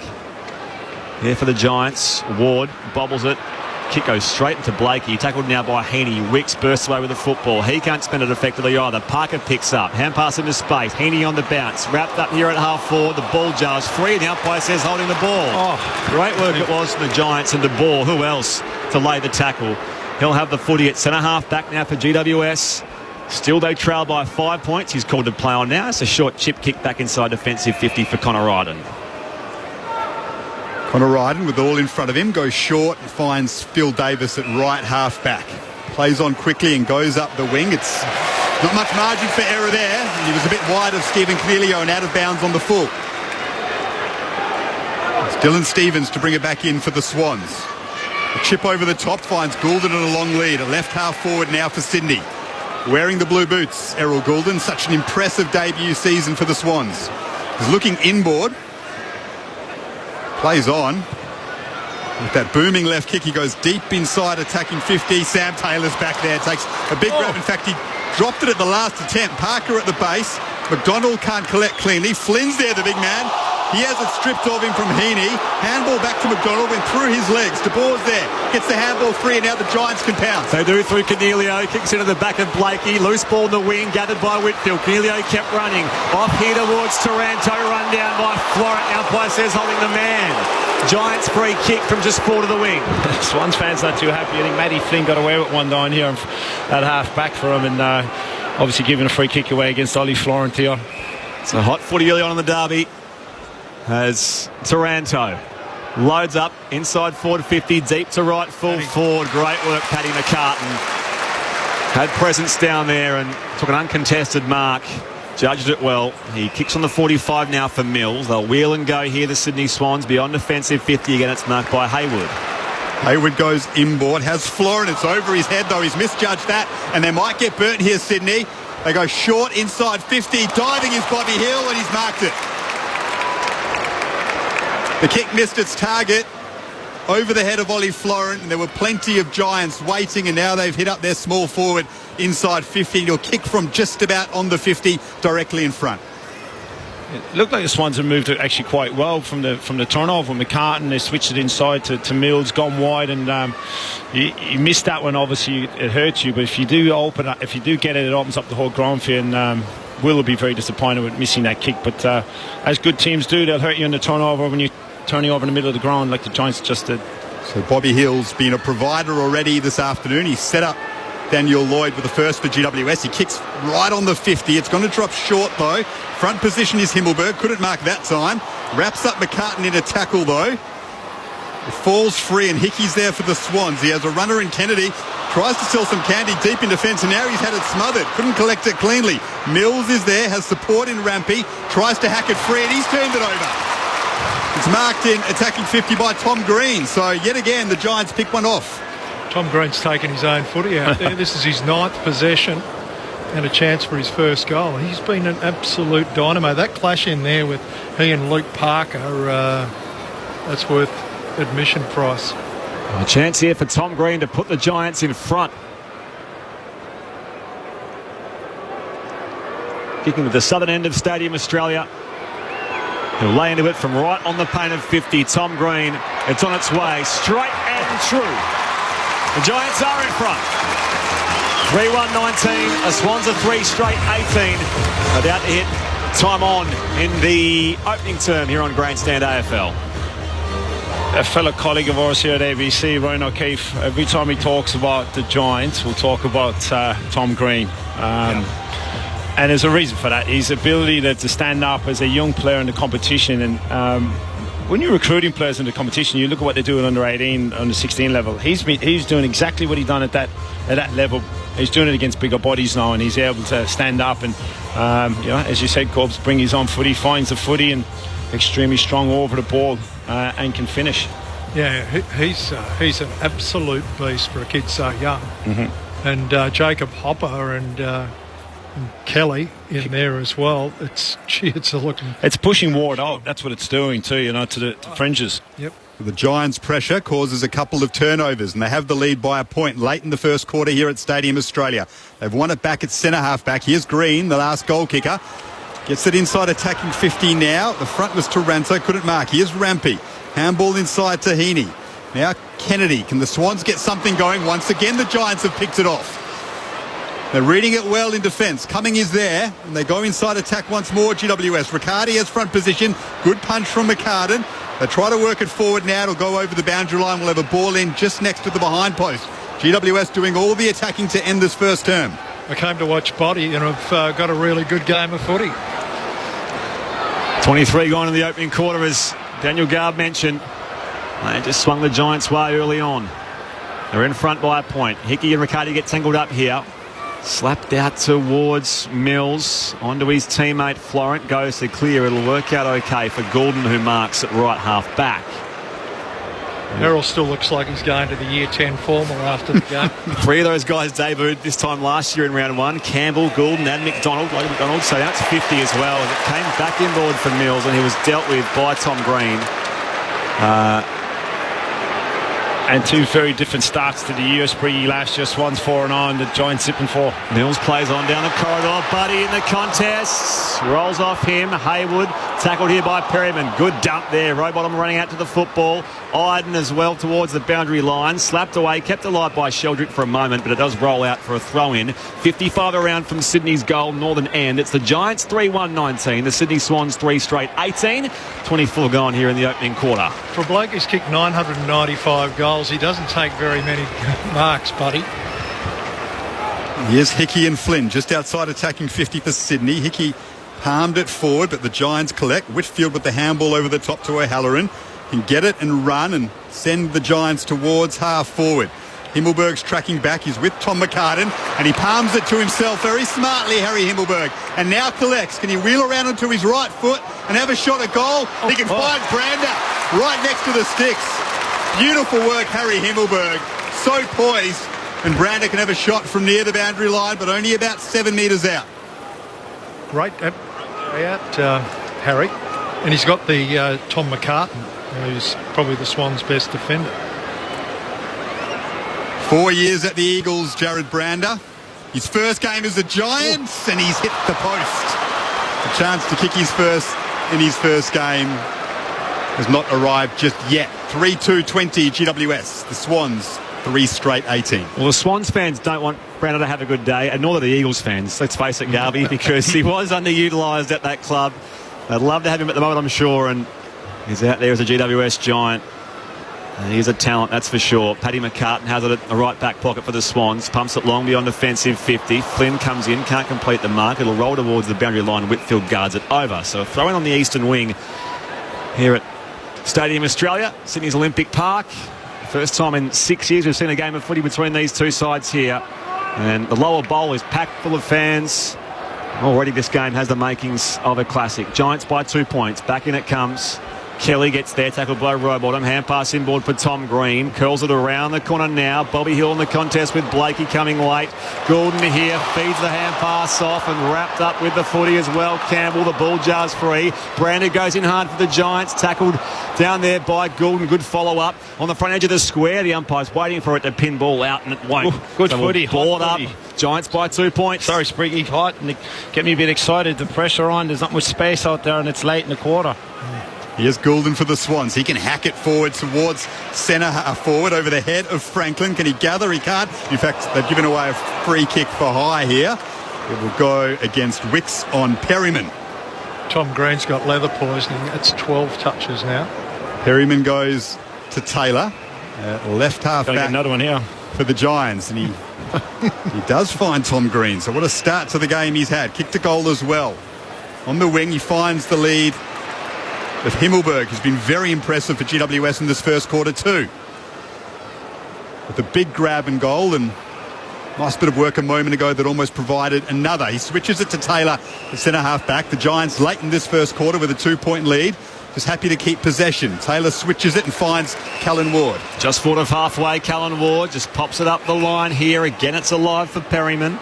Here for the Giants. Ward bobbles it. Kick goes straight into Blakey. Tackled now by Heaney. Wicks bursts away with the football. He can't spin it effectively either. Parker picks up. Hand pass into space. Heaney on the bounce. Wrapped up here at half forward. The ball jars free. The umpire says holding the ball. Oh, great work it was from the Giants and the ball. Who else to lay the tackle? He'll have the footy at centre half back now for GWS. Still they trail by 5 points. He's called to play on now. It's a short chip kick back inside defensive 50 for Connor Ryden. Connor Ryden with all in front of him goes short and finds Phil Davis at right half back. Plays on quickly and goes up the wing. It's not much margin for error there. And he was a bit wide of Stephen Cornelio and out of bounds on the full. It's Dylan Stevens to bring it back in for the Swans. A chip over the top finds Goulden in a long lead. A left half forward now for Sydney. Wearing the blue boots, Errol Goulden. Such an impressive debut season for the Swans. He's looking inboard. Plays on. With that booming left kick, he goes deep inside, attacking 50. Sam Taylor's back there, takes a big grab. In fact, he dropped it at the last attempt. Parker at the base. McDonald can't collect cleanly. Flynn's there, the big man. He has it stripped of him from Heaney. Handball back to McDonald, went through his legs. De Boer's there. Gets the handball free, and now the Giants can pounce. They do through Cornelio. Kicks into the back of Blakey. Loose ball in the wing, gathered by Whitfield. Cornelio kept running. Off here towards Taranto. Run down by Florent. Umpire says holding the man. Giants free kick from just 4 to the wing. Swans fans not too happy. I think Matty Flynn got away with one down here at half back for him, and obviously giving a free kick away against Ollie Florent here. So hot footy early on in the derby as Taranto loads up inside forward 50, deep to right, full forward. Great work, Paddy McCartan. Had presence down there and took an uncontested mark. Judged it well. He kicks on the 45 now for Mills. They'll wheel and go here, the Sydney Swans, beyond defensive 50. Again, it's marked by Hayward. Hayward goes inboard, has Florent. It's over his head, though. He's misjudged that, and they might get burnt here, Sydney. They go short inside 50. Diving is Bobby Hill, and he's marked it. The kick missed its target over the head of Ollie Florent, and there were plenty of Giants waiting, and now they've hit up their small forward inside 50. He'll kick from just about on the 50 directly in front. It looked like the Swans have moved it actually quite well from the turnover. McCartan, they switched it inside to Mills, gone wide, and you missed that one. Obviously, it hurts you, but if you do get it, it opens up the whole ground for you. And Will be very disappointed with missing that kick. But as good teams do, they'll hurt you in the turnover when you're turning over in the middle of the ground, like the Giants just did. So Bobby Hill's been a provider already this afternoon. He set up Daniel Lloyd with the first for GWS. He kicks right on the 50. It's going to drop short, though. Front position is Himmelberg. Couldn't mark that time. Wraps up McCartan in a tackle, though. It falls free, and Hickey's there for the Swans. He has a runner in Kennedy. Tries to sell some candy deep in defence, and now he's had it smothered. Couldn't collect it cleanly. Mills is there, has support in Rampy. Tries to hack it free, and he's turned it over. It's marked in attacking 50 by Tom Green. So yet again, the Giants pick one off. Tom Green's taken his own footy out there. This is his 9th possession and a chance for his first goal. He's been an absolute dynamo. That clash in there with he and Luke Parker, that's worth admission price. A chance here for Tom Green to put the Giants in front. Kicking with the southern end of Stadium Australia. He'll lay into it from right on the paint of 50. Tom Green, it's on its way, straight and true. The Giants are in front. 3-1-19. The Swans are 3 straight 18. About to hit time on in the opening term here on Grandstand AFL. A fellow colleague of ours here at ABC, Ryan O'Keefe, every time he talks about the Giants, we'll talk about Tom Green. And there's a reason for that. His ability to stand up as a young player in the competition. And when you're recruiting players in the competition, you look at what they're doing under 18, under 16 level. He's doing exactly what he done at that level. He's doing it against bigger bodies now, and he's able to stand up and, as you said, Cobbs, bring his own footy, finds the footy, and extremely strong over the ball and can finish. Yeah, he's an absolute beast for a kid so young. Mm-hmm. And Jacob Hopper and Kelly in there as well. It's pushing Ward out. That's what it's doing too, to the fringes. Yep. The Giants' pressure causes a couple of turnovers, and they have the lead by a point late in the first quarter here at Stadium Australia. They've won it back at centre half back. Here's Green, the last goal kicker. Gets it inside attacking 50 now. The front was Taranto, couldn't mark. Here's Rampy. Handball inside to Heaney. Now Kennedy. Can the Swans get something going? Once again, the Giants have picked it off. They're reading it well in defence. Cumming is there, and they go inside attack once more, GWS. Riccardi has front position. Good punch from McCartan. They try to work it forward now. It'll go over the boundary line. We'll have a ball in just next to the behind post. GWS doing all the attacking to end this first term. I came to watch Body, and I've got a really good game of footy. 23 gone in the opening quarter, as Daniel Garb mentioned. They just swung the Giants' way early on. They're in front by a point. Hickey and Riccardi get tangled up here. Slapped out towards Mills. Onto his teammate Florent. Goes to clear. It'll work out okay for Goulden, who marks at right half back. Errol still looks like he's going to the year 10 formal after the game. 3 of those guys debuted this time last year in round 1. Campbell, Goulden and McDonald. So that's 50 as well. As it came back inboard for Mills, and he was dealt with by Tom Green. And two very different starts to the year. Spriggy last year, Swans 4-0, the Giants zipping 4. Mills plays on down the corridor. Buddy in the contest. Rolls off him. Hayward tackled here by Perryman. Good dump there. Rowbottom running out to the football. Iden as well towards the boundary line. Slapped away. Kept alive by Sheldrick for a moment, but it does roll out for a throw-in. 55 around from Sydney's goal, northern end. It's the Giants 3-1-19. The Sydney Swans 3 straight 18. 24 gone here in the opening quarter. For a bloke who's kicked 995 goals, he doesn't take very many marks, buddy. Here's Hickey and Flynn just outside attacking 50 for Sydney. Hickey palmed it forward, but the Giants collect. Whitfield with the handball over the top to O'Halloran. Can get it and run and send the Giants towards half forward. Himmelberg's tracking back. He's with Tom McCartan, and he palms it to himself very smartly, Harry Himmelberg. And now collects. Can he wheel around onto his right foot and have a shot at goal? He can find Brander right next to the sticks. Beautiful work, Harry Himmelberg. So poised. And Brander can have a shot from near the boundary line, but only about 7 metres out. Great out, Harry. And he's got the Tom McCartan, who's probably the Swans' best defender. 4 years at the Eagles, Jared Brander. His first game as a Giants, and he's hit the post. A chance to kick his first in his first game has not arrived just yet. 3-2-20 GWS. The Swans 3 straight 18. Well, the Swans fans don't want Brander to have a good day, and nor do the Eagles fans. Let's face it, Garby, because he was underutilised at that club. I'd love to have him at the moment, I'm sure, and he's out there as a GWS Giant. He's a talent, that's for sure. Paddy McCartan has it at the right back pocket for the Swans. Pumps it long beyond defensive 50. Flynn comes in, can't complete the mark. It'll roll towards the boundary line. Whitfield guards it over. So throwing on the eastern wing here at Stadium Australia, Sydney's Olympic Park. First time in 6 years we've seen a game of footy between these two sides here. And the lower bowl is packed full of fans. Already this game has the makings of a classic. Giants by 2 points. Back in it comes. Kelly gets there, tackled by Rowbottom. Hand pass inboard for Tom Green. Curls it around the corner now. Bobby Hill in the contest with Blakey coming late. Goulden here, feeds the hand pass off and wrapped up with the footy as well. Campbell, the ball jar's free. Brander goes in hard for the Giants. Tackled down there by Goulden. Good follow-up on the front edge of the square. The umpire's waiting for it to pin ball out and it won't. Ooh, good so footy. Ball up. Giants by 2 points. Sorry, Spriggy. Hot. And get me a bit excited. The pressure on. There's not much space out there and it's late in the quarter. Here's Goulden for the Swans. He can hack it forward towards centre forward over the head of Franklin. Can he gather? He can't. In fact, they've given away a free kick for high here. It will go against Wicks on Perryman. Tom Green's got leather poisoning. It's 12 touches now. Perryman goes to Taylor. Left half Gotta back. get another one here For the Giants. And he does find Tom Green. So what a start to the game he's had. Kicked a goal as well. On the wing, he finds the lead of Himmelberg, who's been very impressive for GWS in this first quarter too. With a big grab and goal, and nice bit of work a moment ago that almost provided another. He switches it to Taylor, the centre half back. The Giants late in this first quarter with a 2-point lead. Just happy to keep possession. Taylor switches it and finds Callan Ward. Just thought of halfway, Callan Ward just pops it up the line here. Again, it's alive for Perryman.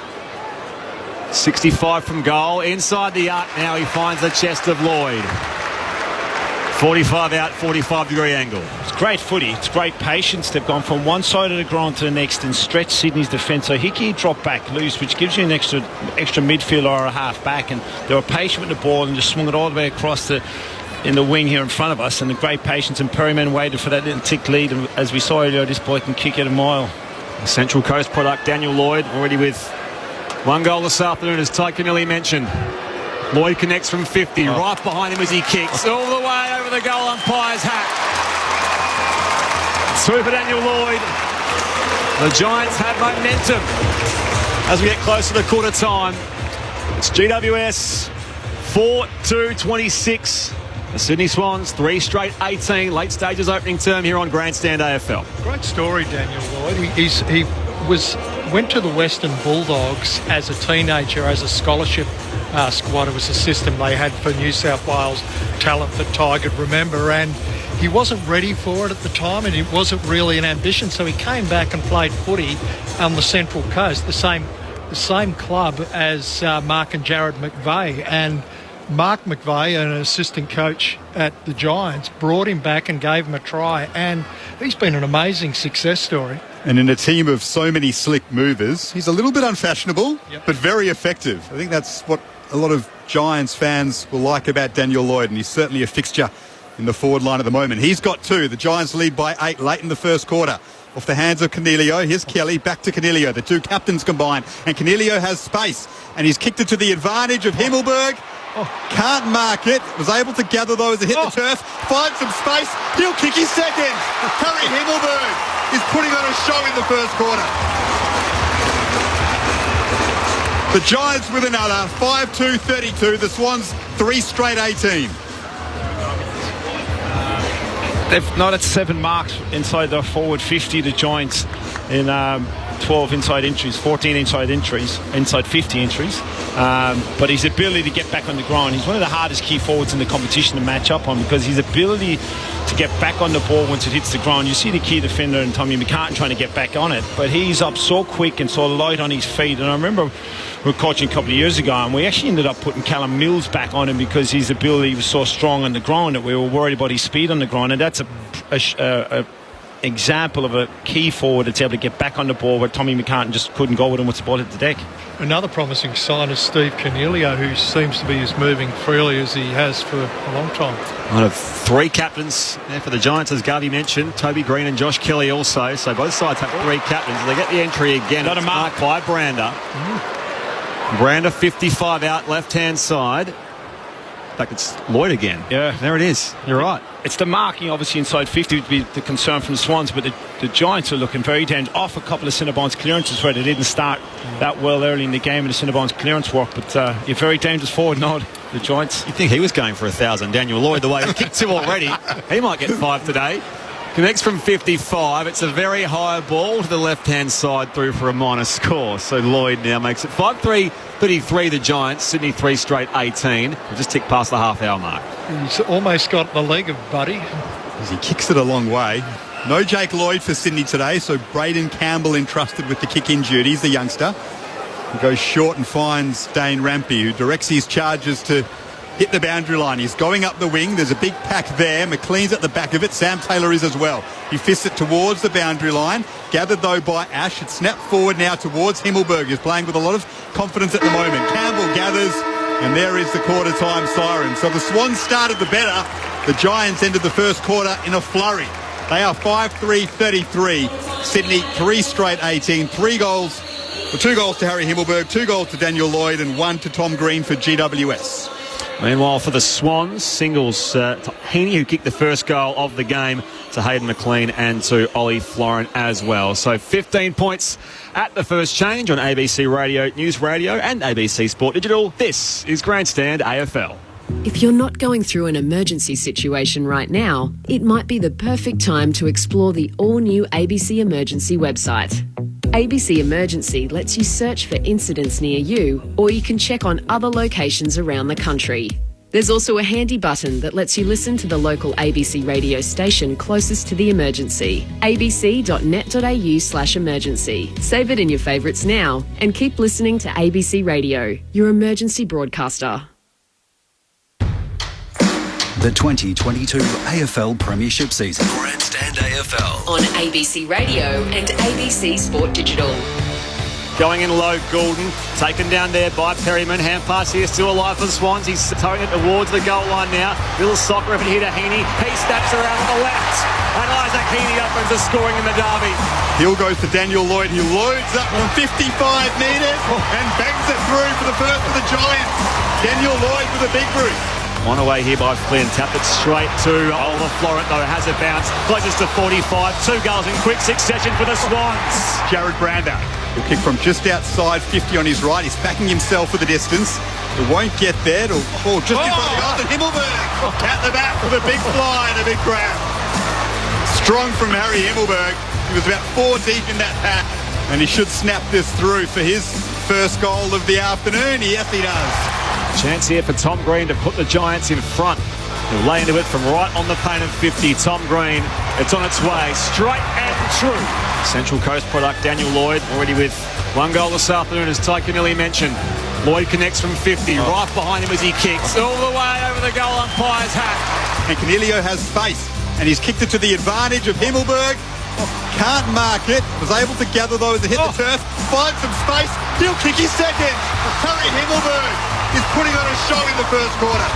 65 from goal. Inside the arc now, he finds the chest of Lloyd. 45 out, 45-degree angle. It's great footy. It's great patience. They've gone from one side of the ground to the next and stretched Sydney's defence. So Hickey dropped back loose, which gives you an extra midfielder or a half back. And they were patient with the ball and just swung it all the way across in the wing here in front of us. And the great patience. And Perryman waited for that little tick lead. And as we saw earlier, this boy can kick it a mile. The Central Coast product, Daniel Lloyd, already with one goal this afternoon, as Ty Canelli mentioned. Lloyd connects from 50, right behind him as he kicks, all the way over the goal umpire's hat. Through for Daniel Lloyd. The Giants have momentum as we get closer to quarter time. It's GWS 4-2-26. The Sydney Swans 3 straight 18. Late stages opening term here on Grandstand AFL. Great story, Daniel Lloyd. He went to the Western Bulldogs as a teenager as a scholarship squad. It was a system they had for New South Wales talent that Ty could remember, and he wasn't ready for it at the time, and it wasn't really an ambition, so he came back and played footy on the Central Coast, the same club as Mark and Jared McVeigh, and Mark McVeigh, an assistant coach at the Giants, brought him back and gave him a try, and he's been an amazing success story. And in a team of so many slick movers, he's a little bit unfashionable, but very effective. I think that's what a lot of Giants fans will like about Daniel Lloyd, and he's certainly a fixture in the forward line at the moment. He's got 2. The Giants lead by 8 late in the first quarter. Off the hands of Canelio. Here's Kelly, back to Canelio. The 2 captains combine, and Canelio has space, and he's kicked it to the advantage of Himmelberg. Can't mark it. Was able to gather though as it hit the turf. Finds some space. He'll kick his second. Harry Himmelberg is putting on a show in the first quarter. The Giants with another 5-2-32. The Swans 3 straight 18. They've not had 7 marks inside their forward 50, the Giants, in 12 inside entries, 14 inside entries, inside 50 entries. But his ability to get back on the ground, he's one of the hardest key forwards in the competition to match up on, because his ability to get back on the ball once it hits the ground. You see the key defender in Tommy McCartan trying to get back on it, but he's up so quick and so light on his feet. And I remember we were coaching a couple of years ago, and we actually ended up putting Callum Mills back on him because his ability was so strong on the ground that we were worried about his speed on the ground. And that's a example of a key forward that's able to get back on the ball where Tommy McCartan just couldn't go with him once the ball hit the deck. Another promising sign is Steve Canelio, who seems to be as moving freely as he has for a long time. One of 3 captains there for the Giants, as Garvey mentioned. Toby Green and Josh Kelly also. So both sides have 3 captains. They get the entry again. Not a mark by Brander. Brander 55 out, left-hand side. In fact, it's Lloyd again. Yeah. There it is. You're right. It's the marking, obviously, inside 50 would be the concern from the Swans, but the Giants are looking very dangerous. Off a couple of centre-bounce clearances where they didn't start that well early in the game in the centre-bounce clearance work, but you're very dangerous forward now, the Giants. You'd think he was going for 1,000, Daniel Lloyd, the way he kicked 2 already. He might get 5 today. Connects from 55. It's a very high ball to the left-hand side through for a minor score. So Lloyd now makes it 5-3-33, the Giants. Sydney 3 straight 18. We've just ticked past the half-hour mark. He's almost got the leg of Buddy. As he kicks it a long way. No Jake Lloyd for Sydney today, so Braden Campbell entrusted with the kick-in duties, the youngster. He goes short and finds Dane Rampy, who directs his charges to hit the boundary line. He's going up the wing. There's a big pack there. McLean's at the back of it. Sam Taylor is as well. He fists it towards the boundary line. Gathered, though, by Ash. It's snapped forward now towards Himmelberg, who's playing with a lot of confidence at the moment. Campbell gathers, and there is the quarter-time siren. So the Swans started the better. The Giants ended the first quarter in a flurry. They are 5-3-33. Sydney 3 straight 18. 2 goals to Harry Himmelberg, 2 goals to Daniel Lloyd, and 1 to Tom Green for GWS. Meanwhile, for the Swans, singles to Heaney, who kicked the first goal of the game, to Hayden McLean and to Ollie Florin as well. So 15 points at the first change on ABC Radio, News Radio and ABC Sport Digital. This is Grandstand AFL. If you're not going through an emergency situation right now, it might be the perfect time to explore the all-new ABC Emergency website. ABC Emergency lets you search for incidents near you, or you can check on other locations around the country. There's also a handy button that lets you listen to the local ABC radio station closest to the emergency. abc.net.au/emergency. Save it in your favourites now and keep listening to ABC Radio, your emergency broadcaster. The 2022 AFL Premiership season. Grandstand AFL. On ABC Radio and ABC Sport Digital. Going in low, Goulden, taken down there by Perryman. Hand pass here, still alive for the Swans. He's throwing it towards the goal line now. Little soccer effort here to Heaney. He snaps around on the left. And Isaac Heaney opens the scoring in the derby. Hill goes to Daniel Lloyd. He loads up from 55 metres and bangs it through for the first of the Giants. Daniel Lloyd with a big boot. One away here by Flynn. Tapped it straight to Oliver Florent, though. Has a bounce. Closest to 45. 2 goals in quick succession for the Swans. Jared Brander. He'll kick from just outside 50 on his right. He's backing himself for the distance. It won't get there. It'll fall just in front of the goal. And Himmelberg at the back with a big fly and a big grab. Strong from Harry Himmelberg. He was about 4 deep in that pack. And he should snap this through for his first goal of the afternoon. Yes, he does. Chance here for Tom Green to put the Giants in front. He'll lay into it from right on the paint of 50. Tom Green, it's on its way. Straight and true. Central Coast product Daniel Lloyd already with 1 goal this afternoon, as Ty Canelli mentioned. Lloyd connects from 50, right behind him as he kicks, all the way over the goal umpire's hat. And Canelio has space, and he's kicked it to the advantage of Himmelberg. Can't mark it. Was able to gather those that hit the turf, find some space. He'll kick his second. Harry Himmelberg is putting on a show in the first quarter.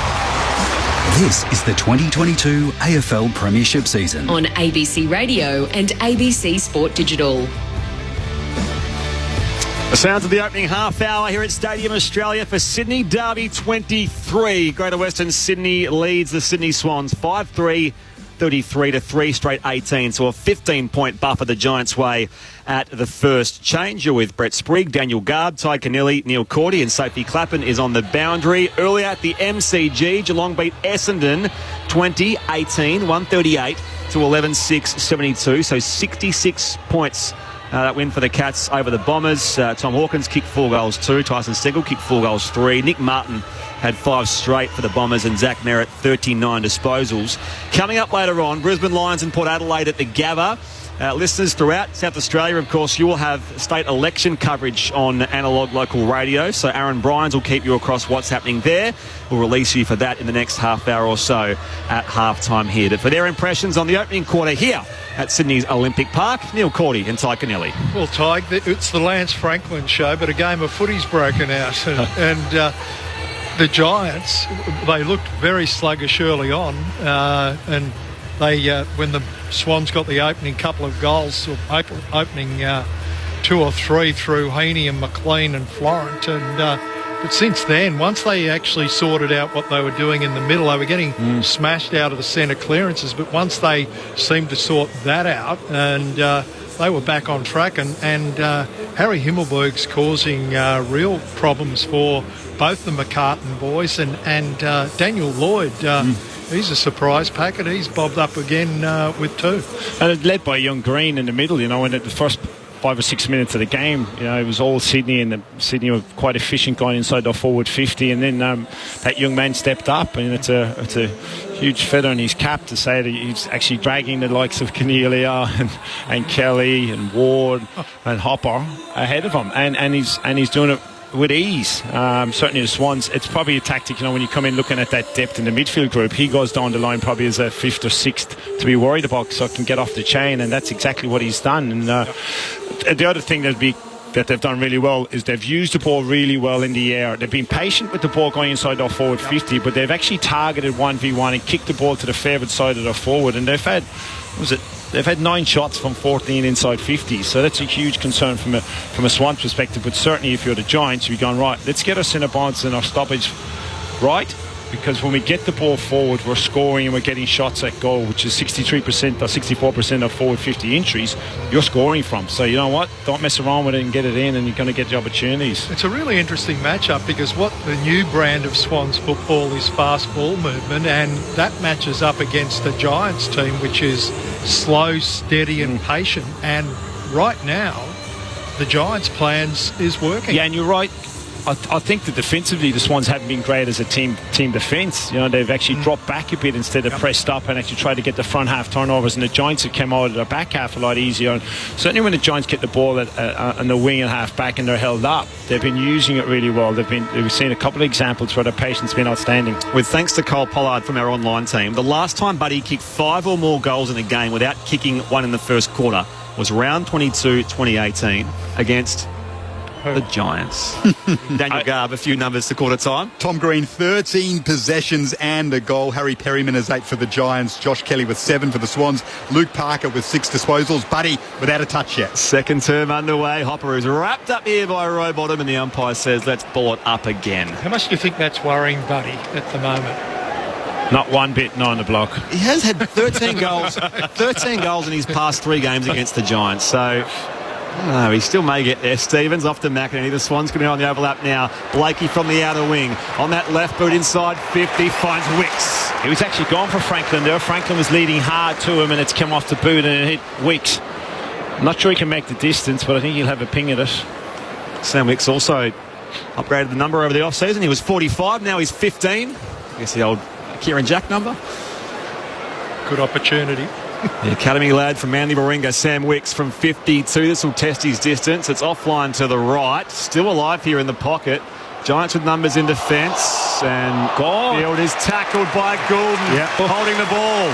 This is the 2022 AFL Premiership season on ABC Radio and ABC Sport Digital. The sounds of the opening half hour here at Stadium Australia for Sydney Derby 23. Greater Western Sydney leads the Sydney Swans 5-3. 33-3, straight 18. So a 15-point buffer the Giants' way at the first change. You're with Brett Sprigg, Daniel Garb, Ty Kennelly, Neil Cordy, and Sophie Clappin is on the boundary. Earlier at the MCG, Geelong beat Essendon 20-18, 138 to 11-6, 72. So 66 points. That win for the Cats over the Bombers. Tom Hawkins kicked 4 goals, 2. Tyson Stengel kicked 4 goals, 3. Nick Martin had 5 straight for the Bombers, and Zach Merritt 39 disposals. Coming up later on, Brisbane Lions and Port Adelaide at the Gabba. Listeners throughout South Australia, of course, you will have state election coverage on analogue local radio. So Aaron Bryans will keep you across what's happening there. We'll release you for that in the next half hour or so at halftime here. But for their impressions on the opening quarter here at Sydney's Olympic Park, Neil Cordy and Ty Kennelly. Well, Ty, it's the Lance Franklin show, but a game of footy's broken out. And the Giants, they looked very sluggish early on. And they, when the Swans got the opening couple of goals, or opening 2 or 3 through Heaney and McLean and Florent, and but since then, once they actually sorted out what they were doing in the middle, they were getting smashed out of the centre clearances. But once they seemed to sort that out, and they were back on track, and Harry Himmelberg's causing real problems for both the McCartan boys and Daniel Lloyd. He's a surprise packet. He's bobbed up again with 2. And led by young Green in the middle, you know, and at the first 5 or 6 minutes of the game, you know, it was all Sydney, and Sydney were quite efficient going inside their forward 50, and then that young man stepped up, and it's a huge feather in his cap to say that he's actually dragging the likes of Cornelia and Kelly and Ward and Hopper ahead of him, and he's doing it with ease. Certainly the Swans, it's probably a tactic, you know, when you come in looking at that depth in the midfield group, he goes down the line probably as a 5th or 6th to be worried about, so it can get off the chain, and that's exactly what he's done. And the other thing that they've done really well is they've used the ball really well in the air. They've been patient with the ball going inside their forward 50, but they've actually targeted 1v1 and kicked the ball to the favoured side of their forward, and they've had 9 shots from 14 inside 50, so that's a huge concern from a Swans perspective. But certainly if you're the Giants, you're going, right, let's get our centre bounce and our stoppage right, because when we get the ball forward, we're scoring and we're getting shots at goal, which is 63% or 64% of forward 50 entries you're scoring from. So you know what, don't mess around with it and get it in, and you're going to get the opportunities. It's a really interesting matchup, because what the new brand of Swans football is fast ball movement, and that matches up against the Giants team, which is slow, steady and patient. And right now the Giants' plans is working. Yeah, and you're right. I think that defensively the Swans haven't been great as a team defence. You know, they've actually dropped back a bit instead of pressed up and actually tried to get the front half turnovers, and the Giants have come out of their back half a lot easier. And certainly when the Giants get the ball on the wing and half back and they're held up, they've been using it really well. We've seen a couple of examples where their patience has been outstanding. With thanks to Cole Pollard from our online team, the last time Buddy kicked 5 or more goals in a game without kicking one in the first quarter was round 22 2018 against the Giants. Daniel Garb, a few numbers to quarter time. Tom Green, 13 possessions and a goal. Harry Perryman has 8 for the Giants. Josh Kelly with 7 for the Swans. Luke Parker with 6 disposals. Buddy without a touch yet. Second term underway. Hopper is wrapped up here by Rowbottom, and the umpire says let's ball it up again. How much do you think that's worrying Buddy at the moment? Not one bit, not on the block. He has had 13 goals 13 goals in his past 3 games against the Giants, so he still may get there. Stevens off to McInerney. The Swans going to be on the overlap now. Blakey from the outer wing. On that left boot inside 50, finds Wicks. He was actually gone for Franklin there. Franklin was leading hard to him, and it's come off the boot and it hit Wicks. I'm not sure he can make the distance, but I think he'll have a ping at it. Sam Wicks also upgraded the number over the off-season. He was 45, now he's 15. I guess the old Kieran Jack number. Good opportunity. The academy lad from Manly Warringah, Sam Wicks from 52. This will test his distance. It's offline to the right. Still alive here in the pocket. Giants with numbers in defence, and Field is tackled by Goulden, holding the ball.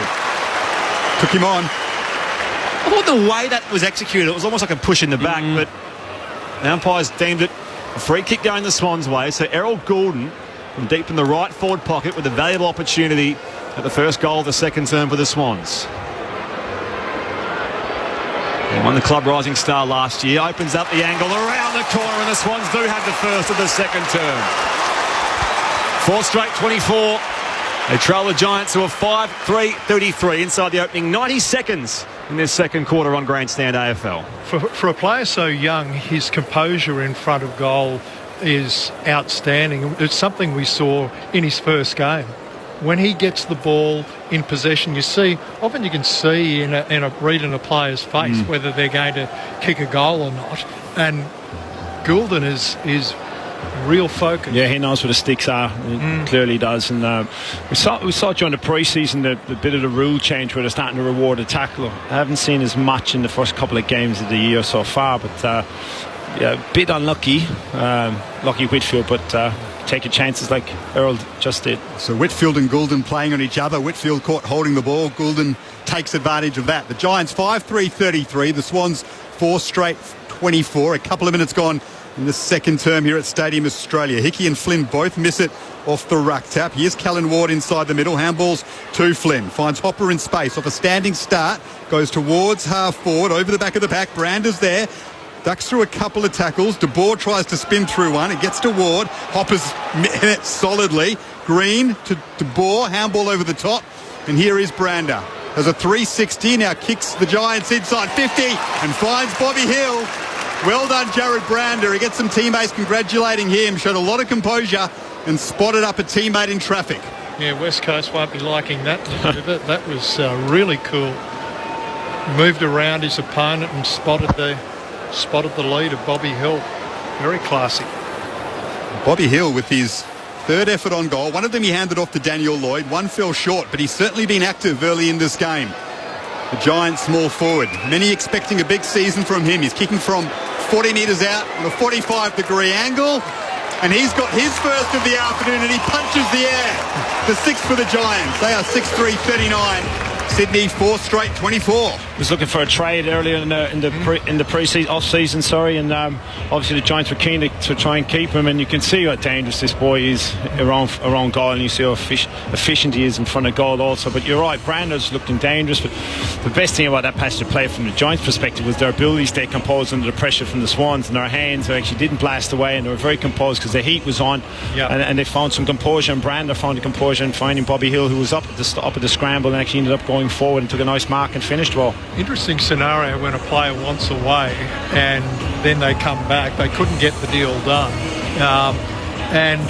Took him on. I thought the way that was executed, it was almost like a push in the back, but the umpires deemed it a free kick going the Swans' way. So Errol Goulden from deep in the right forward pocket with a valuable opportunity at the first goal of the second term for the Swans. He won the club Rising Star last year, opens up the angle around the corner, and the Swans do have the first of the second term. 4 straight 24. They trail the Giants to a 5-3-33 inside the opening 90 seconds in this second quarter on Grandstand AFL. For a player so young, his composure in front of goal is outstanding. It's something we saw in his first game. When he gets the ball in possession, often you can see in a read in a player's face whether they're going to kick a goal or not. And Goulden is real focus. Yeah, he knows where the sticks are. He clearly does. And we saw during the pre-season the bit of the rule change where they're starting to reward a tackler. I haven't seen as much in the first couple of games of the year so far, but a bit unlucky. Lucky Whitfield, but taking chances like Earl just did. So Whitfield and Goulden playing on each other. Whitfield caught holding the ball. Goulden takes advantage of that. The Giants 5-3-33. The Swans 4 straight 24. A couple of minutes gone in the second term here at Stadium Australia. Hickey and Flynn both miss it off the ruck tap. Here's Callan Ward inside the middle. Handballs to Flynn. Finds Hopper in space off a standing start. Goes towards half forward over the back of the pack. Brander's there. Ducks through a couple of tackles. De Boer tries to spin through one. It gets to Ward. Hopper's in it solidly. Green to De Boer. Handball over the top. And here is Brander. Has a 360. Now kicks the Giants inside 50 and finds Bobby Hill. Well done, Jared Brander. He gets some teammates congratulating him. Showed a lot of composure and spotted up a teammate in traffic. Yeah, West Coast won't be liking that. That was really cool. Moved around his opponent and spotted the lead of Bobby Hill. Very classy. Bobby Hill with his third effort on goal. One of them he handed off to Daniel Lloyd. One fell short, but he's certainly been active early in this game. The Giants small forward. Many expecting a big season from him. He's kicking from 40 metres out on a 45-degree angle. And he's got his first of the afternoon and he punches the air. The sixth for the Giants. They are 6-3-39. Sydney 4 straight 24. Was looking for a trade earlier in the pre-season, off-season, and obviously the Giants were keen to try and keep him, and you can see how dangerous this boy is around goal, and you see how efficient he is in front of goal also. But you're right, Brander's looking dangerous, but the best thing about that passage of play from the Giants' perspective was their ability to stay composed under the pressure from the Swans, and their hands actually didn't blast away, and they were very composed because the heat was on, and they found some composure, and Brander found the composure in finding Bobby Hill, who was up at the scramble, and actually ended up going forward and took a nice mark and finished well. Interesting scenario when a player wants away and then they come back. They couldn't get the deal done, and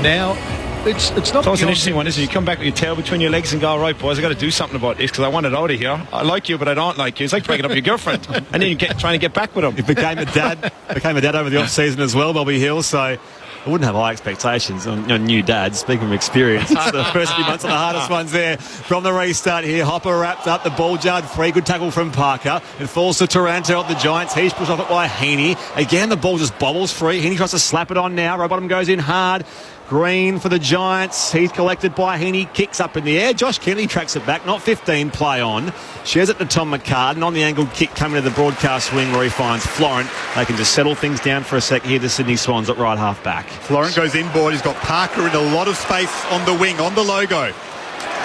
now it's not. So it's an interesting one, isn't it? You come back with your tail between your legs and go, right, boys, I've got to do something about this because I want it out of here. I like you, but I don't like you. It's like breaking up your girlfriend, and then you trying to get back with him. He became a dad over the off season as well, Bobby Hill. So I wouldn't have high expectations on new dads. Speaking of experience, it's the first few months are the hardest ones there. From the restart here, Hopper wrapped up the ball jar. Free good tackle from Parker. It falls to Taranto of the Giants. He's pushed off it by Heaney. Again, the ball just bobbles free. Heaney tries to slap it on now. Rowbottom goes in hard. Green for the Giants. He's collected by Heaney. Kicks up in the air. Josh Kennedy tracks it back. Not 15. Play on. Shares it to Tom McCartan. On the angled kick coming to the broadcast wing where he finds Florent. They can just settle things down for a sec here. The Sydney Swans at right half back. Florent goes inboard. He's got Parker in a lot of space on the wing, on the logo.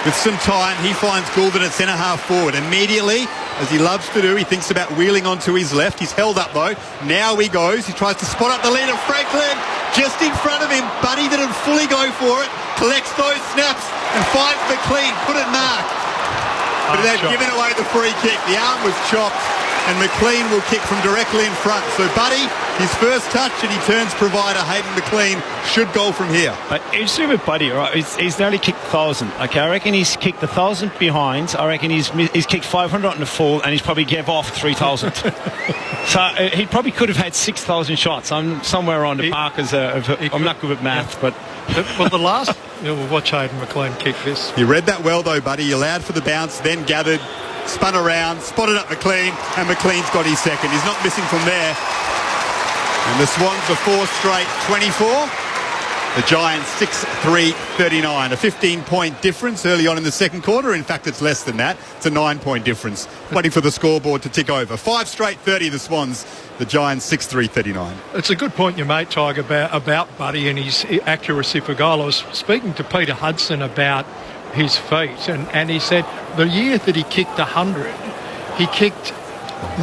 With some time, he finds Goulden at centre half forward. Immediately, as he loves to do, he thinks about wheeling onto his left. He's held up though. Now he goes. He tries to spot up the leader, Franklin, just in front of him. Buddy didn't fully go for it. Collects those snaps and finds McLean. Couldn't mark. But they've given away the free kick. The arm was chopped. And McLean will kick from directly in front. So Buddy, his first touch, and he turns provider Hayden McLean, should goal from here. Interesting with Buddy, right? He's nearly kicked 1,000. Okay, I reckon he's kicked 1,000 behind. I reckon he's kicked 500 on the full, and he's probably gave off 3,000. So he probably could have had 6,000 shots. I'm somewhere on the park I'm not good at math, but. Well, the last, we'll watch Hayden McLean kick this. He read that well though, Buddy. He allowed for the bounce, then gathered, spun around, spotted up McLean, and McLean's got his second. He's not missing from there. And the Swans are 4 straight 24. The Giants 6-3-39. A 15-point difference early on in the second quarter. In fact, it's less than that. It's a 9-point difference. Waiting for the scoreboard to tick over. 5 straight 30, the Swans. The Giants 6-3-39. It's a good point you made, Tiger, about Buddy and his accuracy for goal. I was speaking to Peter Hudson about his feet, and he said the year that he kicked 100, he kicked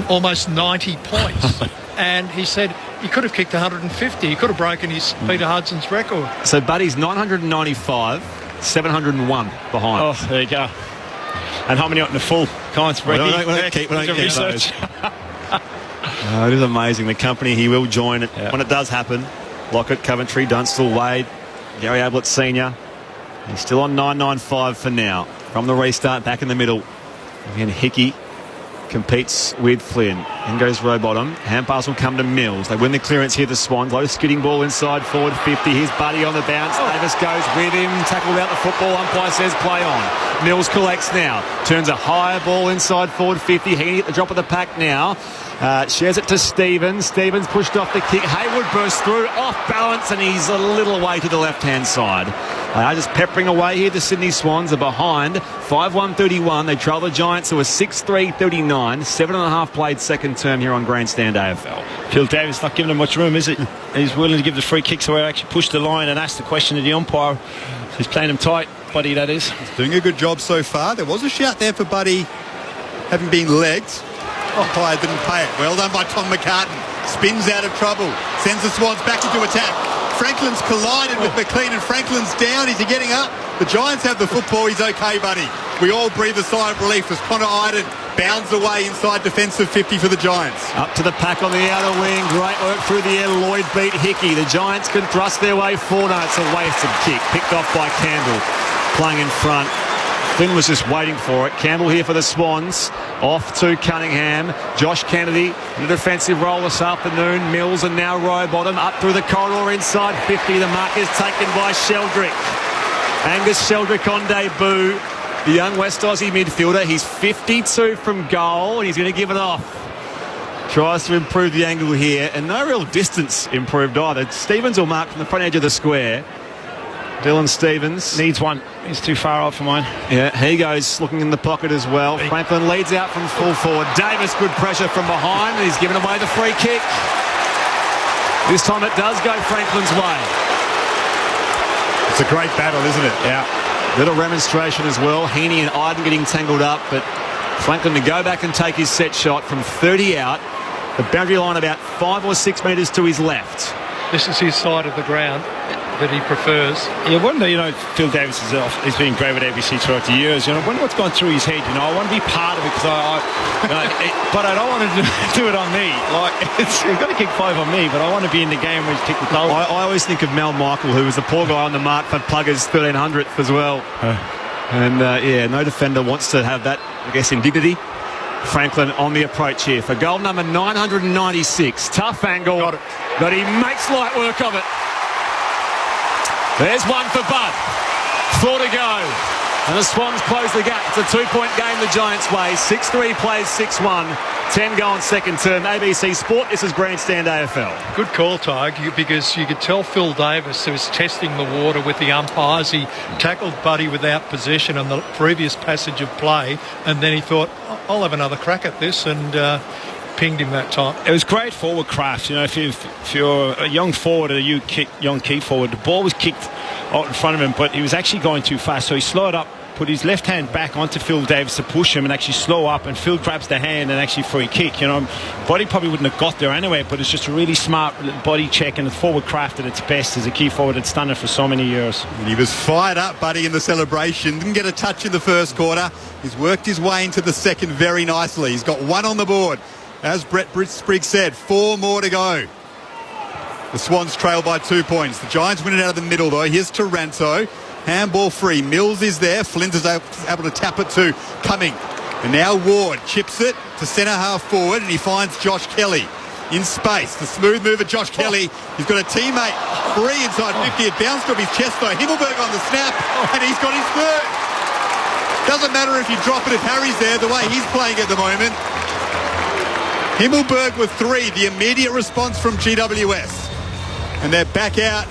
almost 90 points. And he said he could have kicked 150. He could have broken his Peter Hudson's record. So Buddy's 995, 701 behind. Oh, there you go. And how many out in the full? Can't spread. We don't keep research. It is amazing. The company he will join it when it does happen. Lockett, Coventry, Dunstall, Wade, Gary Ablett Senior. He's still on 995 for now. From the restart, back in the middle. Again, Hickey competes with Flynn. In goes Rowbottom. Hand pass will come to Mills. They win the clearance here, the Swans. Low skidding ball inside, forward 50. Here's Buddy on the bounce. Davis goes with him. Tackled out the football. Umpire says play on. Mills collects now. Turns a higher ball inside, forward 50. Heaney at the drop of the pack now. Shares it to Stevens. Stevens pushed off the kick. Hayward bursts through, off balance, and he's a little way to the left-hand side. They are just peppering away here. The Sydney Swans are behind 5-1-31. They trail the Giants who are 6-3-39. 7.5 played second term here on Grandstand AFL. Phil Davis not giving him much room, is it? He's willing to give the free kicks away, actually push the line and ask the question of the umpire. He's playing him tight, Buddy, that is. He's doing a good job so far. There was a shout there for Buddy having been legged. Umpire didn't pay it. Well done by Tom McCartan. Spins out of trouble. Sends the Swans back into attack. Franklin's collided with McLean and Franklin's down. Is he getting up? The Giants have the football. He's okay, Buddy. We all breathe a sigh of relief as Connor Iden bounds away inside defensive 50 for the Giants. Up to the pack on the outer wing. Great work through the air. Lloyd beat Hickey. The Giants can thrust their way forward. No, it's a wasted kick. Picked off by Campbell. Playing in front. Flynn was just waiting for it. Campbell here for the Swans. Off to Cunningham. Josh Kennedy in a defensive role this afternoon. Mills and now Rowbottom up through the corridor inside 50. The mark is taken by Sheldrick. Angus Sheldrick on debut. The young West Aussie midfielder. He's 52 from goal and he's going to give it off. Tries to improve the angle here and no real distance improved either. Stevens will mark from the front edge of the square. Dylan Stevens needs one. He's too far off for mine. Yeah, he goes looking in the pocket as well. Franklin leads out from full forward. Davis, good pressure from behind, and he's given away the free kick. This time it does go Franklin's way. It's a great battle, isn't it? Yeah. Little remonstration as well. Heaney and Iden getting tangled up, but Franklin to go back and take his set shot from 30 out. The boundary line about 5 or 6 metres to his left. This is his side of the ground that he prefers. You wonder, Phil Davis he's been great with ABC throughout the years. I wonder what's gone through his head. I want to be part of it because but I don't want to do it on me. You've got to kick 5 on me, but I want to be in the game where he's kicked the goal. I always think of Mel Michael, who was the poor guy on the mark for Plugger's 1300th as well. And no defender wants to have that, I guess, indignity. Franklin on the approach here for goal number 996. Tough angle, but he makes light work of it. There's one for Bud. 4 to go. And the Swans close the gap. It's a 2-point game the Giants' way. 6-3 plays 6-1. 10 go on second term. ABC Sport, this is Grandstand AFL. Good call, Tig, because you could tell Phil Davis was testing the water with the umpires. He tackled Buddy without possession on the previous passage of play, and then he thought, I'll have another crack at this, and pinged him that time. It was great forward craft. If you're a young forward or young key forward, the ball was kicked out in front of him, but he was actually going too fast, so he slowed up, put his left hand back onto Phil Davis to push him and actually slow up, and Phil grabs the hand and actually free kick. Buddy probably wouldn't have got there anyway, but it's just a really smart body check and the forward craft at its best as a key forward that's done it for so many years. And he was fired up, Buddy, in the celebration. Didn't get a touch in the first quarter. He's worked his way into the second very nicely. He's got 1 on the board. As Brett Spriggs said, 4 more to go. The Swans trail by 2 points. The Giants win it out of the middle, though. Here's Taranto. Handball free. Mills is there. Flint is able to tap it to Cumming. And now Ward chips it to centre half forward, and he finds Josh Kelly in space. The smooth move of Josh Kelly. He's got a teammate free inside 50. It bounced off his chest, though. Himmelberg on the snap, and he's got his third. Doesn't matter if you drop it if Harry's there, the way he's playing at the moment. Himmelberg with 3, the immediate response from GWS. And they're back out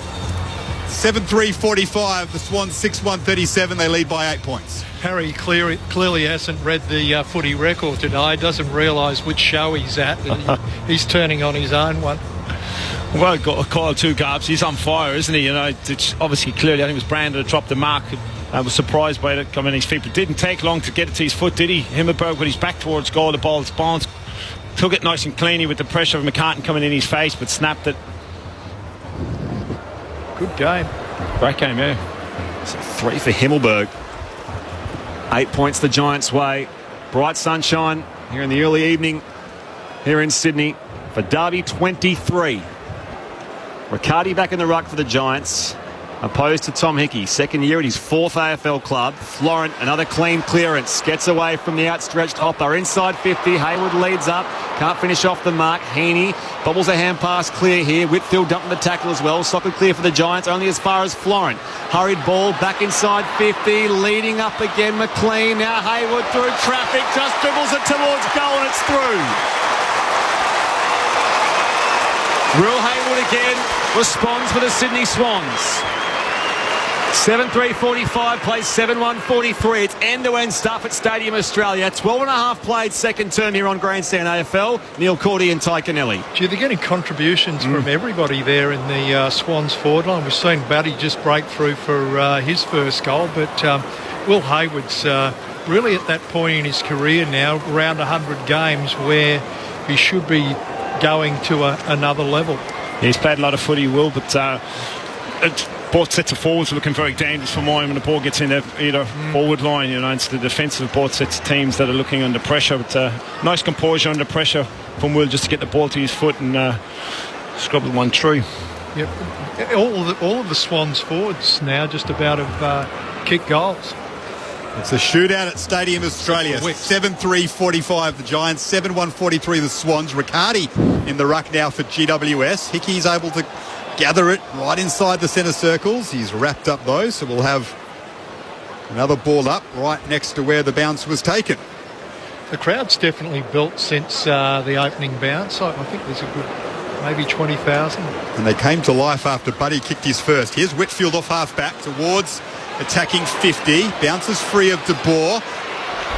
7-3-45. The Swans 6-1-37. They lead by 8 points. Harry clearly hasn't read the footy record today. Doesn't realise which show he's at. He's turning on his own one. Well, got a call 2 gaps. He's on fire, isn't he? You know, it's obviously clearly, I think it was Brandon that dropped the mark. I was surprised by it coming in his feet, but didn't take long to get it to his foot, did he? Himmelberg with his back towards goal, the ball's bounced, took it nice and cleanly with the pressure of McCartan coming in his face, but snapped it. Good game. Great game, yeah. So 3 for Himmelberg. 8 points the Giants' way. Bright sunshine here in the early evening here in Sydney for Derby 23. Riccardi back in the ruck for the Giants, opposed to Tom Hickey. Second year at his 4th AFL club. Florent, another clean clearance. Gets away from the outstretched hopper. Inside 50. Hayward leads up. Can't finish off the mark. Heaney bobbles a hand pass clear here. Whitfield dumping the tackle as well. Socket clear for the Giants, only as far as Florent. Hurried ball back inside 50. Leading up again, McLean. Now Hayward through traffic. Just dribbles it towards goal and it's through. Will Hayward again responds for the Sydney Swans. 7-3-45 plays 7-1-43. It's end-to-end stuff at Stadium Australia. 12.5 played second term here on Grandstand AFL. Neil Cordy and Ty Cannelli. Gee, they're getting contributions from everybody there in the Swans forward line. We've seen Batty just break through for his first goal, but Will Hayward's really at that point in his career now, around 100 games, where he should be going to another level. He's played a lot of footy, Will, but both sets of forwards are looking very dangerous for mine when the ball gets in either forward line. You know, it's the defensive both sets of teams that are looking under pressure. But nice composure under pressure from Will just to get the ball to his foot and scrub one through. Yep. All of the Swans forwards now just about have kicked goals. It's a shootout at Stadium Australia. 7-3-45 the Giants, 7-1-43 the Swans. Riccardi in the ruck now for GWS. Hickey's able to gather it right inside the centre circles. He's wrapped up though, so we'll have another ball up right next to where the bounce was taken. The crowd's definitely built since the opening bounce. I think there's a good maybe 20,000. And they came to life after Buddy kicked his first. Here's Whitfield off half-back towards attacking 50. Bounces free of De Boer.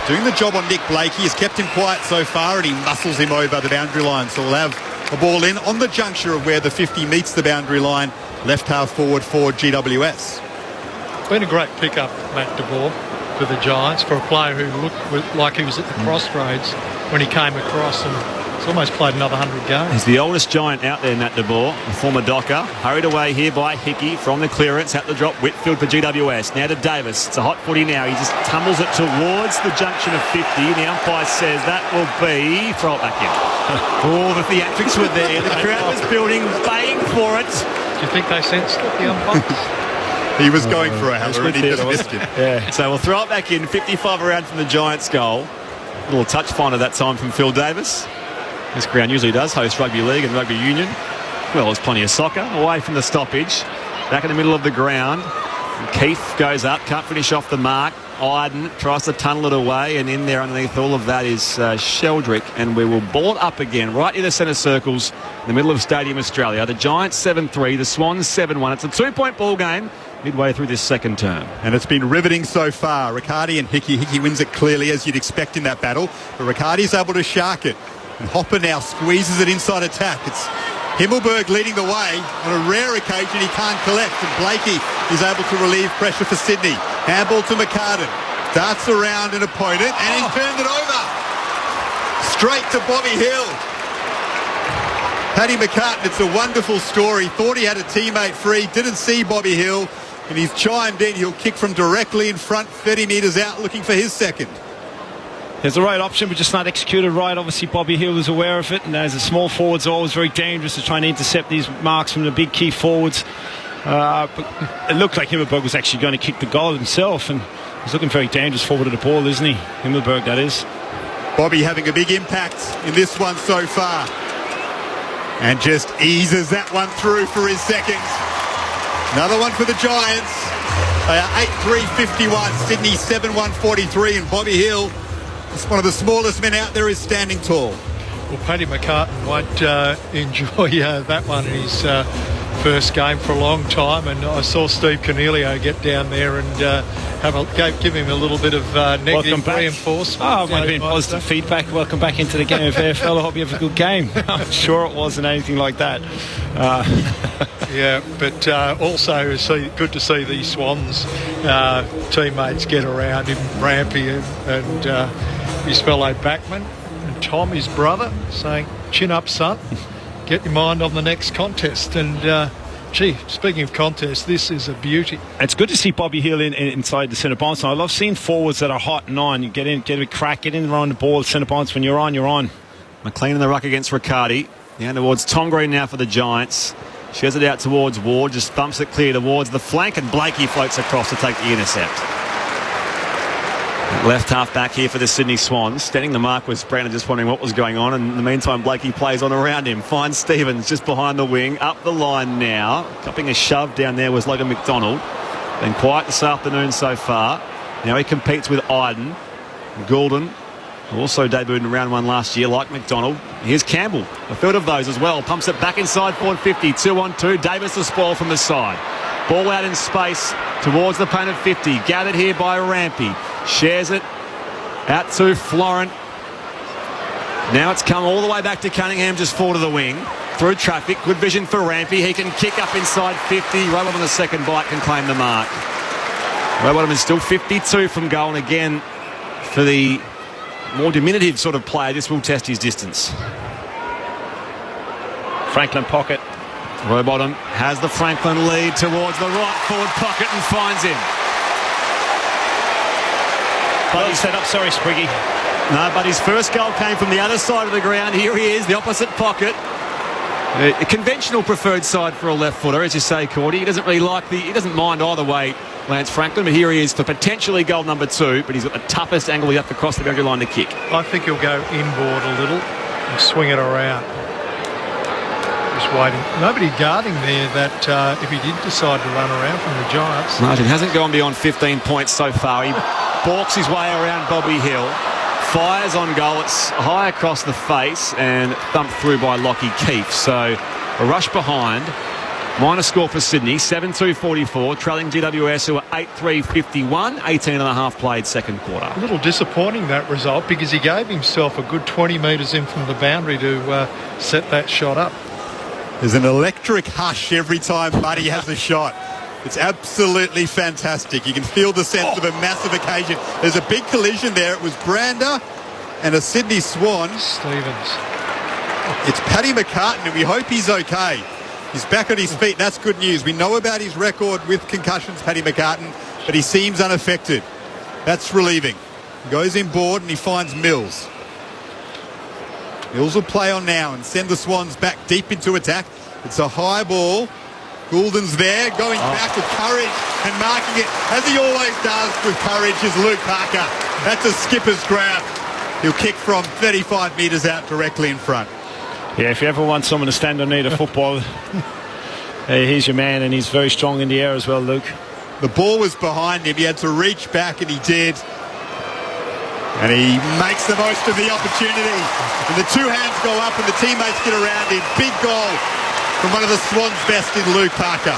Doing the job on Nick Blakey. He's kept him quiet so far and he muscles him over the boundary line. So we'll have a ball in on the juncture of where the 50 meets the boundary line. Left half forward for GWS. Been a great pickup, Matt De Boer, for the Giants, for a player who looked like he was at the crossroads when he came across, and he's almost played another 100 games. He's the oldest Giant out there, Matt De Boer, the former Docker. Hurried away here by Hickey from the clearance. At the drop, Whitfield for GWS. Now to Davis. It's a hot footy now. He just tumbles it towards the junction of 50. The umpire says that will be throw it back in. Oh, the theatrics were there. The crowd was building, baying for it. Do you think they sensed it, the umpires? He was going for a hammer and he just missed it. Yeah. So we'll throw it back in. 55 around from the Giants' goal. A little touch finder that time from Phil Davis. This ground usually does host rugby league and rugby union. Well, there's plenty of soccer. Away from the stoppage. Back in the middle of the ground. And Keith goes up. Can't finish off the mark. Iden tries to tunnel it away. And in there underneath all of that is Sheldrick. And we will ball it up again. Right in the centre circles. In the middle of Stadium Australia. The Giants 7-3. The Swans 7-1. It's a 2-point ball game midway through this second term. And it's been riveting so far. Riccardi and Hickey. Hickey wins it clearly as you'd expect in that battle. But Riccardi's able to shark it. And Hopper now squeezes it inside attack. It's Himmelberg leading the way. On a rare occasion, he can't collect. And Blakey is able to relieve pressure for Sydney. Handball to McCartan. Darts around an opponent and he's turned it over. Straight to Bobby Hill. Paddy McCartan, it's a wonderful story. Thought he had a teammate free. Didn't see Bobby Hill. And he's chimed in. He'll kick from directly in front, 30 metres out, looking for his second. There's the right option, but just not executed right. Obviously, Bobby Hill is aware of it, and as a small forward, it's always very dangerous to try and intercept these marks from the big key forwards. But it looked like Himmelberg was actually going to kick the goal himself, and he's looking very dangerous forward of the ball, isn't he? Himmelberg, that is. Bobby having a big impact in this one so far. And just eases that one through for his second. Another one for the Giants. They are 8-3-51. Sydney 7-1-43. And Bobby Hill, one of the smallest men out there, is standing tall. Well, Paddy McCartan won't enjoy that one in his first game for a long time, and I saw Steve Cornelio get down there and give him a little bit of negative reinforcement. Oh, might have been positive feedback. Welcome back into the game of AFL. I hope you have a good game. I'm sure it wasn't anything like that. Yeah, but also it's good to see these Swans teammates get around him, Rampy and his fellow backman, and Tom, his brother, saying, "Chin up, son. Get your mind on the next contest." And speaking of contests, this is a beauty. It's good to see Bobby Hill inside the centre bounce. I love seeing forwards that are hot and on. You get in, get a crack, get in around the ball, centre bounce. When you're on, you're on. McLean in the ruck against Riccardi. Down towards Tom Green now for the Giants. She has it out towards Ward, just bumps it clear towards the flank, and Blakey floats across to take the intercept. Left half back here for the Sydney Swans. Standing the mark was Brandon, just wondering what was going on, and in the meantime Blakey plays on around him. Finds Stevens just behind the wing, up the line now. Cupping a shove down there was Logan McDonald. Been quiet this afternoon so far. Now he competes with Iden. Goulden, who also debuted in round one last year, like McDonald. Here's Campbell, a third of those as well. Pumps it back inside forward 50, 2-on-2. Davis the spoil from the side. Ball out in space towards the painted 50. Gathered here by Rampy. Shares it out to Florent. Now it's come all the way back to Cunningham, just forward of the wing. Through traffic, good vision for Rampy. He can kick up inside 50. Rowbottom on the second bite can claim the mark. Rowbottom is still 52 from goal, and again, for the more diminutive sort of player, this will test his distance. Franklin pocket. Rowbottom has the Franklin lead towards the right forward pocket and finds him. Well set up, sorry Spriggy. No, but his first goal came from the other side of the ground. Here he is, the opposite pocket. A conventional preferred side for a left footer, as you say, Cordy. He doesn't really he doesn't mind either way, Lance Franklin, but here he is for potentially goal number 2, but he's got the toughest angle he has to cross the boundary line to kick. I think he'll go inboard a little and swing it around. Just waiting. Nobody guarding there that if he did decide to run around from the Giants. No, it hasn't gone beyond 15 points so far. He balks his way around Bobby Hill. Fires on goal. It's high across the face and thumped through by Lockie Keefe. So a rush behind. Minor score for Sydney, 7-2-44, trailing GWS, who are 8-3-51, 18 and a half played second quarter. A little disappointing, that result, because he gave himself a good 20 metres in from the boundary to set that shot up. There's an electric hush every time Buddy has a shot. It's absolutely fantastic. You can feel the sense of a massive occasion. There's a big collision there. It was Brander and a Sydney Swan. Stevens. It's Paddy McCartan, and we hope he's okay. He's back on his feet. That's good news. We know about his record with concussions, Paddy McCartan, but he seems unaffected. That's relieving. He goes inboard and he finds Mills. Mills will play on now and send the Swans back deep into attack. It's a high ball. Goulden's there, going back with courage and marking it, as he always does with courage, is Luke Parker. That's a skipper's grab. He'll kick from 35 metres out directly in front. Yeah, if you ever want someone to stand underneath a football, he's your man, and he's very strong in the air as well, Luke. The ball was behind him. He had to reach back, and he did. And he makes the most of the opportunity. And the two hands go up, and the teammates get around him. Big goal from one of the Swans' best in Luke Parker.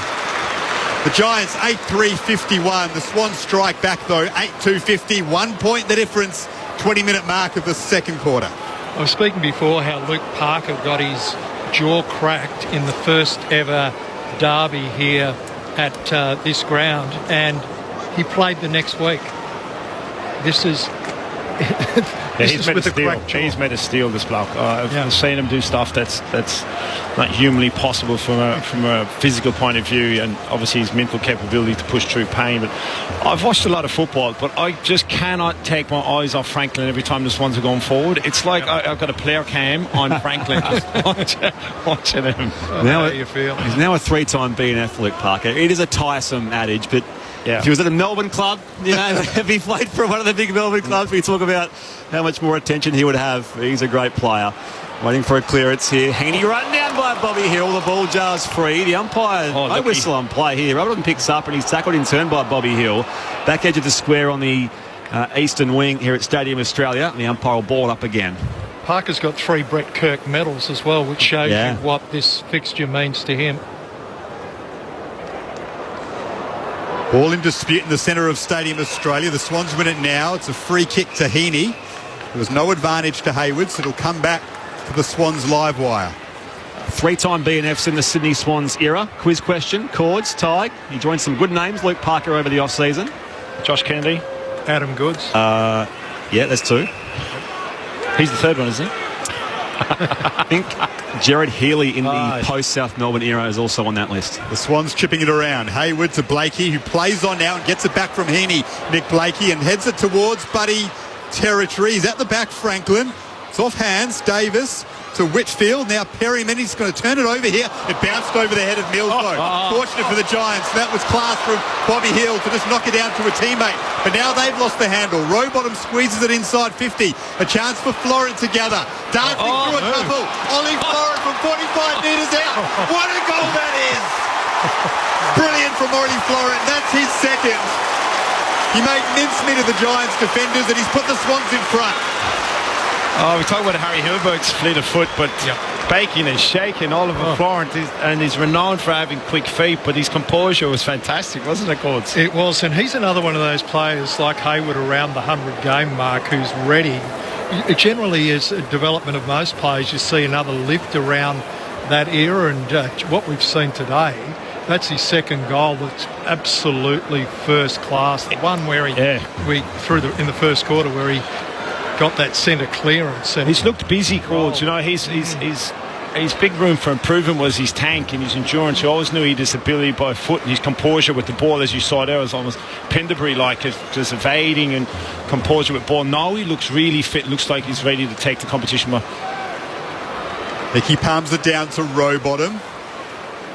The Giants 8-3-51. The Swans strike back, though, 8-2-50. 1 point the difference, 20-minute mark of the second quarter. I was speaking before how Luke Parker got his jaw cracked in the first ever derby here at this ground, and he played the next week. This is... he's made a steal, this bloke. I've seen him do stuff that's not humanly possible from a physical point of view, and obviously his mental capability to push through pain. But I've watched a lot of football, but I just cannot take my eyes off Franklin every time the Swans are going forward. It's like I've got a player cam on Franklin, just watching him. Now how you feel? He's now a 3-time BNF, Luke Parker. It is a tiresome adage, but if he was at a Melbourne club, if he played for one of the big Melbourne clubs, we talk about how much more attention he would have. He's a great player. Waiting for a clearance here. Haney run down by Bobby Hill. The ball jars free. The umpire, no whistle on play here. Rowbottom picks up and he's tackled in turn by Bobby Hill. Back edge of the square on the eastern wing here at Stadium Australia. And the umpire will ball up again. Parker's got 3 Brett Kirk medals as well, which shows you what this fixture means to him. Ball in dispute in the centre of Stadium Australia. The Swans win it now. It's a free kick to Heaney. There was no advantage to Hayward, so it'll come back to the Swans live wire. 3-time BNFs in the Sydney Swans era. Quiz question. Cords, Tig. He joined some good names. Luke Parker over the off-season. Josh Kennedy. Adam Goods. Yeah, that's 2. He's the third one, isn't he? I think Jared Healy in the post-South Melbourne era is also on that list. The Swans chipping it around. Hayward to Blakey, who plays on now and gets it back from Heaney. Nick Blakey, and heads it towards Buddy territory. He's at the back, Franklin. It's off hands. Davis to Whitfield. Now Perryman, he's going to turn it over here. It bounced over the head of Mills, though. Fortunate for the Giants. That was class from Bobby Hill to just knock it down to a teammate. But now they've lost the handle. Rowbottom squeezes it inside 50. A chance for Florent to gather. Dancing through a couple. Ollie Florent from 45 metres out. What a goal that is! Brilliant from Ollie Florent. That's his second. He made mincemeat of the Giants defenders and he's put the Swans in front. Oh, we talk about Harry Hilberg's fleet of foot, but baking and shaking Oliver Florent, and he's renowned for having quick feet, but his composure was fantastic, wasn't it, Gordon? It was, and he's another one of those players like Hayward around the 100-game mark who's ready. It generally is a development of most players. You see another lift around that era, and what we've seen today, that's his second goal. That's absolutely first class. The one where in the first quarter where he got that centre clearance. And he's looked busy, Cords. You know, his big room for improvement was his tank and his endurance. You always knew he had this ability by foot, and his composure with the ball, as you saw there, was almost Penderbury-like, just evading and composure with ball. Now he looks really fit. Looks like he's ready to take the competition well. Hickey palms it down to Rowbottom.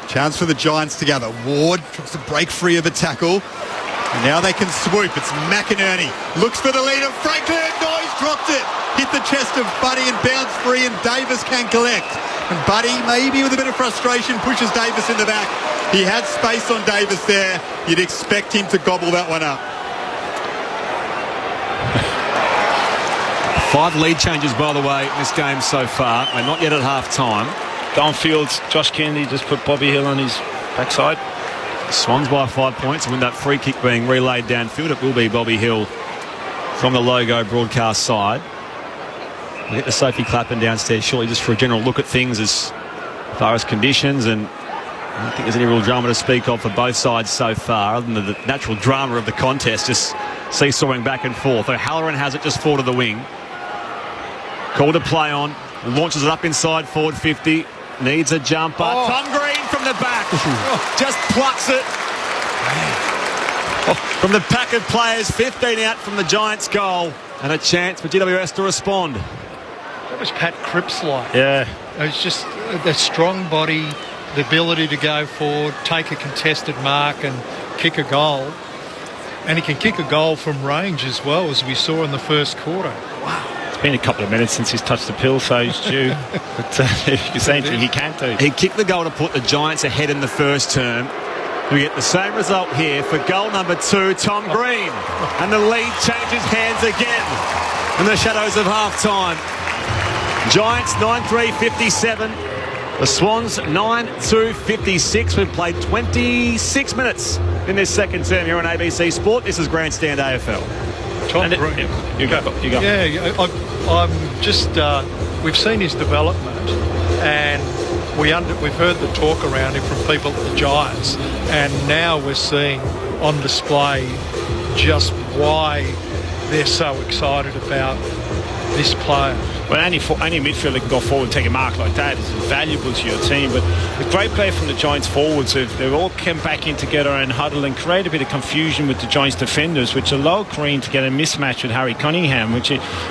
Chance for the Giants to gather. Ward tries to break free of a tackle. And now they can swoop. It's McInerney. Looks for the leader. Franklin. No, he's dropped it. Hit the chest of Buddy and bounced free, and Davis can collect. And Buddy, maybe with a bit of frustration, pushes Davis in the back. He had space on Davis there. You'd expect him to gobble that one up. 5 lead changes, by the way, in this game so far. We're not yet at half-time. Downfield, Josh Kennedy just put Bobby Hill on his backside. Swans by 5 points, and with that free kick being relayed downfield, it will be Bobby Hill from the logo broadcast side. We'll get to Sophie Clapham downstairs shortly just for a general look at things as far as conditions, and I don't think there's any real drama to speak of for both sides so far, other than the natural drama of the contest, just seesawing back and forth. O'Halloran has it just forward of the wing. Call to play on, launches it up inside forward 50. Needs a jumper. Tom Green from the back. Just plucks it. From the pack of players, 15 out from the Giants' goal. And a chance for GWS to respond. That was Pat Cripps like. Yeah. It was just the strong body, the ability to go forward, take a contested mark and kick a goal. And he can kick a goal from range as well, as we saw in the first quarter. Wow. Been a couple of minutes since he's touched the pill, so he's due. But if you're saying he can't do. He kicked the goal to put the Giants ahead in the first term. We get the same result here for goal number 2, Tom Green. And the lead changes hands again in the shadows of half-time. Giants 9-3-57. The Swans 9-2-56. We've played 26 minutes in this second term here on ABC Sport. This is Grandstand AFL. You go. Yeah, I'm just. We've seen his development, and we've heard the talk around him from people at the Giants, and now we're seeing on display just why they're so excited about this player. Well, any midfielder can go forward and take a mark like that is invaluable to your team. But with great play from the Giants forwards, they've all come back in together and huddle and create a bit of confusion with the Giants defenders, which allowed Green to get a mismatch with Harry Cunningham, which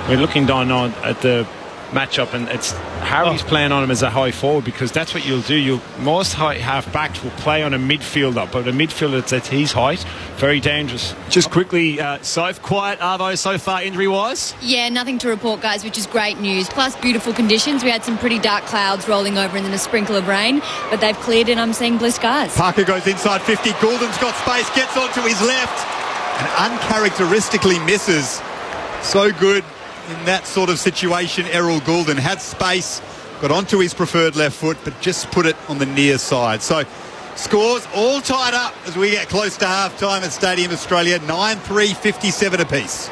we're looking down on at the matchup, and it's Harry's playing on him as a high forward, because that's what you'll do. Most half backs will play on a midfielder, but a midfielder that's at his height, very dangerous. Just quickly, Soph, quiet Arvo so far injury wise? Yeah, nothing to report, guys, which is great news. Plus beautiful conditions. We had some pretty dark clouds rolling over and then a sprinkle of rain, but they've cleared and I'm seeing blue skies. Parker goes inside 50. Goulden's got space, gets onto his left and uncharacteristically misses. So good in that sort of situation. Errol Goulden had space, got onto his preferred left foot, but just put it on the near side. So Scores all tied up as we get close to half-time at Stadium Australia. 9-3, 57 apiece.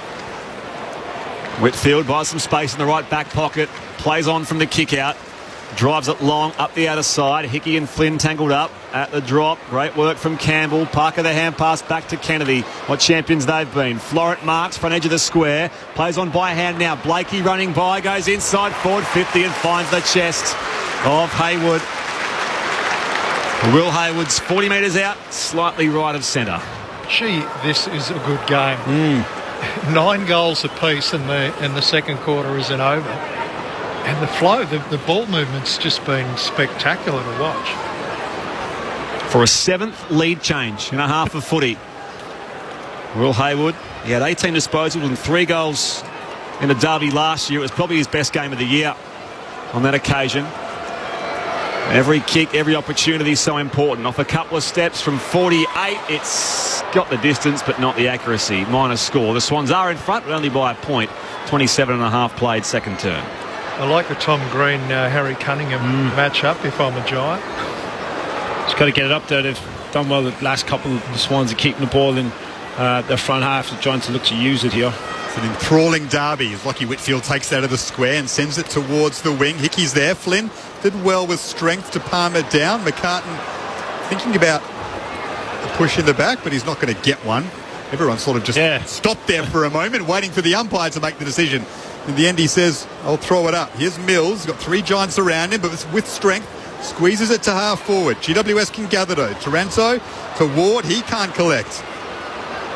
Whitfield buys some space in the right back pocket. Plays on from the kick-out. Drives it long up the outer side. Hickey and Flynn tangled up at the drop. Great work from Campbell. Parker the hand pass back to Kennedy. What champions they've been. Florent marks front edge of the square. Plays on by hand now. Blakey running by. Goes inside forward 50 and finds the chest of Hayward. Will Hayward's 40 metres out. Slightly right of centre. Gee, this is a good game. 9 goals apiece and the second quarter isn't over. And the flow, the ball movement's just been spectacular to watch. For a 7th lead change in a half of footy. Will Hayward, he had 18 disposals and 3 goals in the derby last year. It was probably his best game of the year on that occasion. Every kick, every opportunity is so important. Off a couple of steps from 48, it's got the distance but not the accuracy. Minus score. The Swans are in front, but only by a point. 27.5 played second turn. I like the Tom Green, Harry Cunningham match up if I'm a Giant. Just got to get it up there. They've done well the last couple. The Swans are keeping the ball in their front half. The Giants look to use it here. It's an enthralling derby as Lockie Whitfield takes it out of the square and sends it towards the wing. Hickey's there. Flynn did well with strength to palm it down. McCartan thinking about the push in the back, but he's not going to get one. Everyone sort of just stopped there for a moment, waiting for the umpire to make the decision. In the end, he says, I'll throw it up. Here's Mills. He's got 3 Giants around him, but with strength. Squeezes it to half forward. GWS can gather though. Taranto to Ward. He can't collect.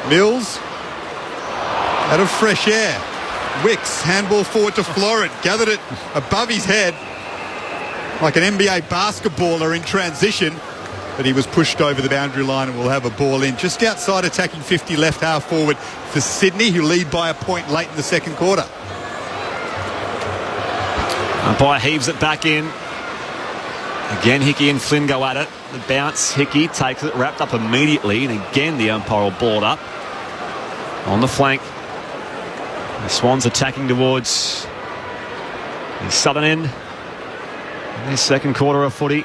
Mills out of fresh air. Wicks, handball forward to Florent. Gathered it above his head like an NBA basketballer in transition. But he was pushed over the boundary line and will have a ball in just outside attacking 50 left half forward for Sydney, who lead by a point late in the second quarter. Umpire heaves it back in. Again, Hickey and Flynn go at it. The bounce, Hickey takes it, wrapped up immediately, and again the umpire will ball it up. On the flank. The Swans attacking towards the southern end. In their second quarter of footy.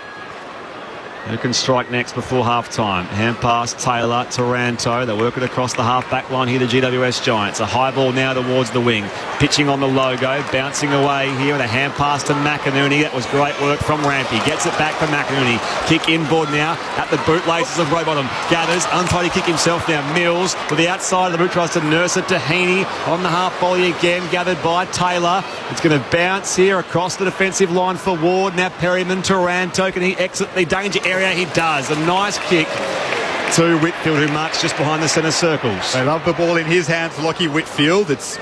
Who can strike next before half-time? Hand pass, Taylor, Taranto. They work it across the half-back line here, the GWS Giants. A high ball now towards the wing. Pitching on the logo, bouncing away here with a hand pass to McInerney. That was great work from Rampy. Gets it back for McInerney. Kick inboard now at the bootlaces of Rowbottom. Gathers, untidy kick himself now. Mills with the outside of the boot, tries to nurse it to Heaney. On the half volley again, gathered by Taylor. It's going to bounce here across the defensive line for Ward. Now Perryman, Taranto. Can he exit the danger area? He does. A nice kick to Whitfield, who marks just behind the centre circles. They love the ball in his hands, Lockie Whitfield. It's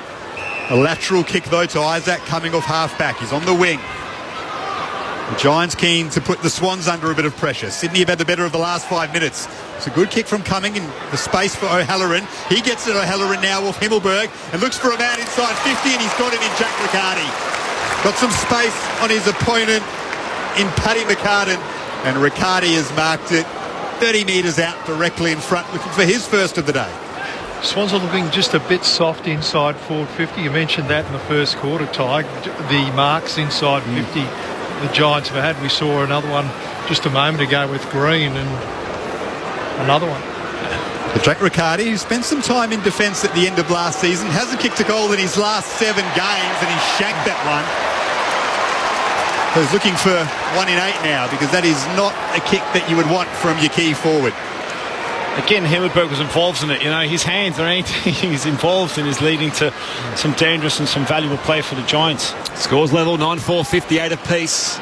a lateral kick, though, to Isaac coming off half-back. He's on the wing. The Giants keen to put the Swans under a bit of pressure. Sydney have had the better of the last 5 minutes. It's a good kick from Cumming in the space for O'Halloran. He gets it O'Halloran now off Himmelberg and looks for a man inside 50, and he's got it in Jack Riccardi. Got some space on his opponent in Paddy McCartan. And Riccardi has marked it 30 metres out directly in front, looking for his first of the day. Swans are looking just a bit soft inside forward 50. You mentioned that in the first quarter, Ty. The marks inside 50 the Giants have had. We saw another one just a moment ago with Green and another one. Jack Riccardi, who spent some time in defence at the end of last season, hasn't kicked a goal in his last 7 games, and he shanked that one. So he's looking for 1 in 8 now, because that is not a kick that you would want from your key forward. Again, Himmelberg was involved in it. You know, his hands or anything he's involved in is leading to some dangerous and some valuable play for the Giants. Scores level, 9-4, 58 apiece.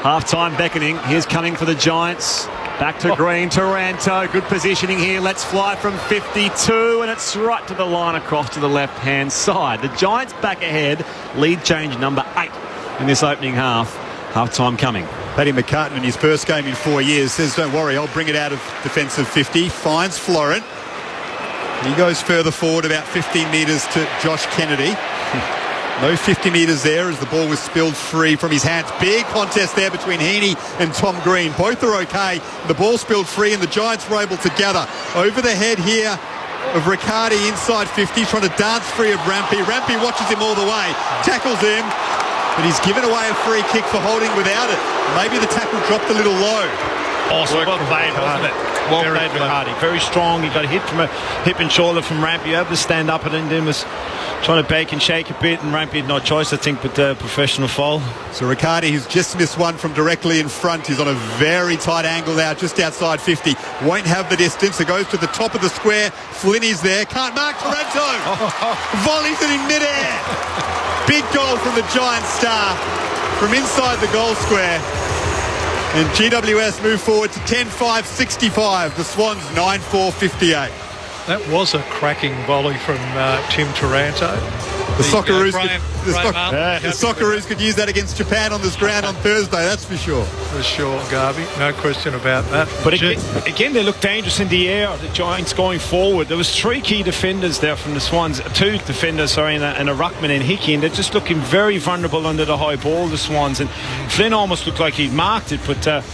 Half-time beckoning. Here's coming for the Giants. Back to Green, Taranto. Good positioning here. Let's fly from 52, and it's right to the line across to the left-hand side. The Giants back ahead. Lead change number 8 in this opening half. Half-time coming. Paddy McCartan in his first game in 4 years says, don't worry, I'll bring it out of defensive 50. Finds Florent. He goes further forward about 15 metres to Josh Kennedy. No 50 metres there as the ball was spilled free from his hands. Big contest there between Heaney and Tom Green. Both are okay. The ball spilled free and the Giants were able to gather. Over the head here of Riccardi inside 50, trying to dance free of Rampy. Rampy watches him all the way, tackles him, but he's given away a free kick for holding without it. Maybe the tackle dropped a little low. Awesome. Well played, wasn't it? Well played, Riccardi. Very strong. He got hit from a hip and shoulder from Rampy. Able to stand up and then was trying to bake and shake a bit, and Rampy had no choice, I think, but the professional foul. So Riccardi, who's just missed one from directly in front, is on a very tight angle now, just outside 50. Won't have the distance. It goes to the top of the square. Flynn is there. Can't mark Taranto. Volleys it in midair. Big goal from the Giants star from inside the goal square. And GWS move forward to 10-5-65. The Swans 9-4-58. That was a cracking volley from Tim Taranto. The Socceroos could use that against Japan on this ground on Thursday, that's for sure. For sure, Garvey. No question about that. But again, they look dangerous in the air, the Giants going forward. There was 3 key defenders there from the Swans, 2 defenders, and a ruckman in Hickey, and they're just looking very vulnerable under the high ball, the Swans. And Flynn almost looked like he'd marked it, but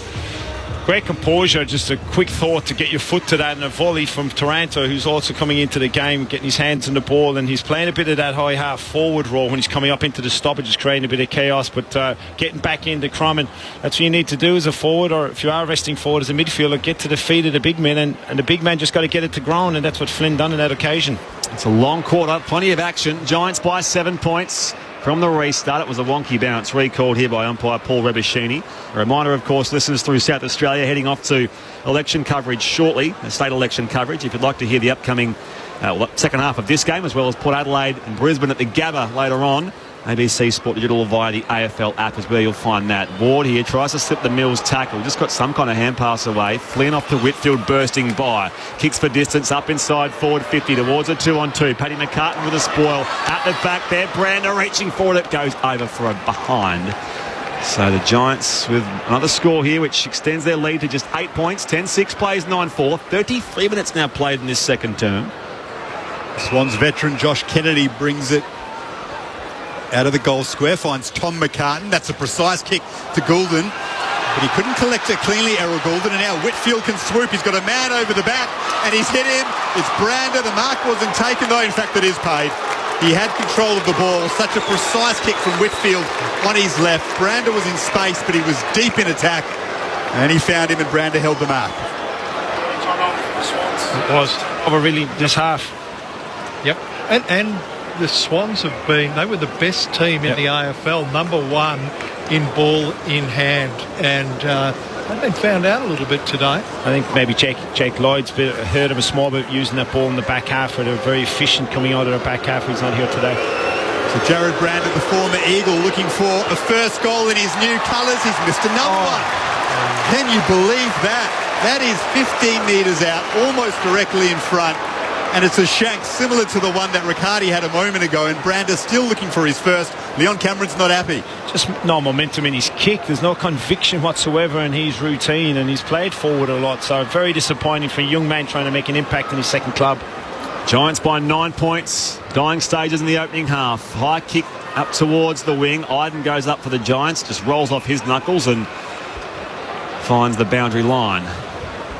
great composure, just a quick thought to get your foot to that, and a volley from Taranto, who's also coming into the game, getting his hands on the ball, and he's playing a bit of that high half forward role when he's coming up into the stoppages, creating a bit of chaos, but getting back into Crumman. That's what you need to do as a forward, or if you are resting forward as a midfielder, get to the feet of the big men, and the big man just got to get it to ground, and that's what Flynn done on that occasion. It's a long quarter, plenty of action. Giants by 7 points. From the restart, it was a wonky bounce, recalled here by umpire Paul Rebishini. A reminder, of course, listeners through South Australia heading off to election coverage shortly, state election coverage. If you'd like to hear the upcoming second half of this game, as well as Port Adelaide and Brisbane at the Gabba later on, ABC Sport Digital via the AFL app is where you'll find that. Ward here tries to slip the Mills tackle. Just got some kind of hand pass away. Flynn off to Whitfield, bursting by. Kicks for distance up inside forward 50 towards a 2-on-2. Paddy McCartan with a spoil. At the back there, Brander reaching for it. It goes over for a behind. So the Giants with another score here, which extends their lead to just 8 points. 10-6 plays 9-4. 33 minutes now played in this second term. Swans veteran Josh Kennedy brings it out of the goal square, finds Tom McCartan. That's a precise kick to Goulden, but he couldn't collect it cleanly, Errol Goulden, and now Whitfield can swoop. He's got a man over the back, and he's hit him. It's Brander. The mark wasn't taken, though. In fact, it is paid. He had control of the ball. Such a precise kick from Whitfield on his left. Brander was in space, but he was deep in attack, and he found him, and Brander held the mark. It was over really this half. Yep, and the Swans they were the best team in the AFL, number 1 in ball in hand, and they've been found out a little bit today. I think maybe Jake Lloyd's heard of a small bit using that ball in the back half, where they're very efficient coming out of the back half. He's not here today. So Jared Brander, the former Eagle, looking for the first goal in his new colours. He's missed another one. Can you believe that? That is 15 metres out, almost directly in front. And it's a shank similar to the one that Riccardi had a moment ago, and Brander's still looking for his first. Leon Cameron's not happy. Just no momentum in his kick. There's no conviction whatsoever in his routine, and he's played forward a lot, so very disappointing for a young man trying to make an impact in his second club. Giants by 9 points. Dying stages in the opening half. High kick up towards the wing. Iden goes up for the Giants, just rolls off his knuckles and finds the boundary line.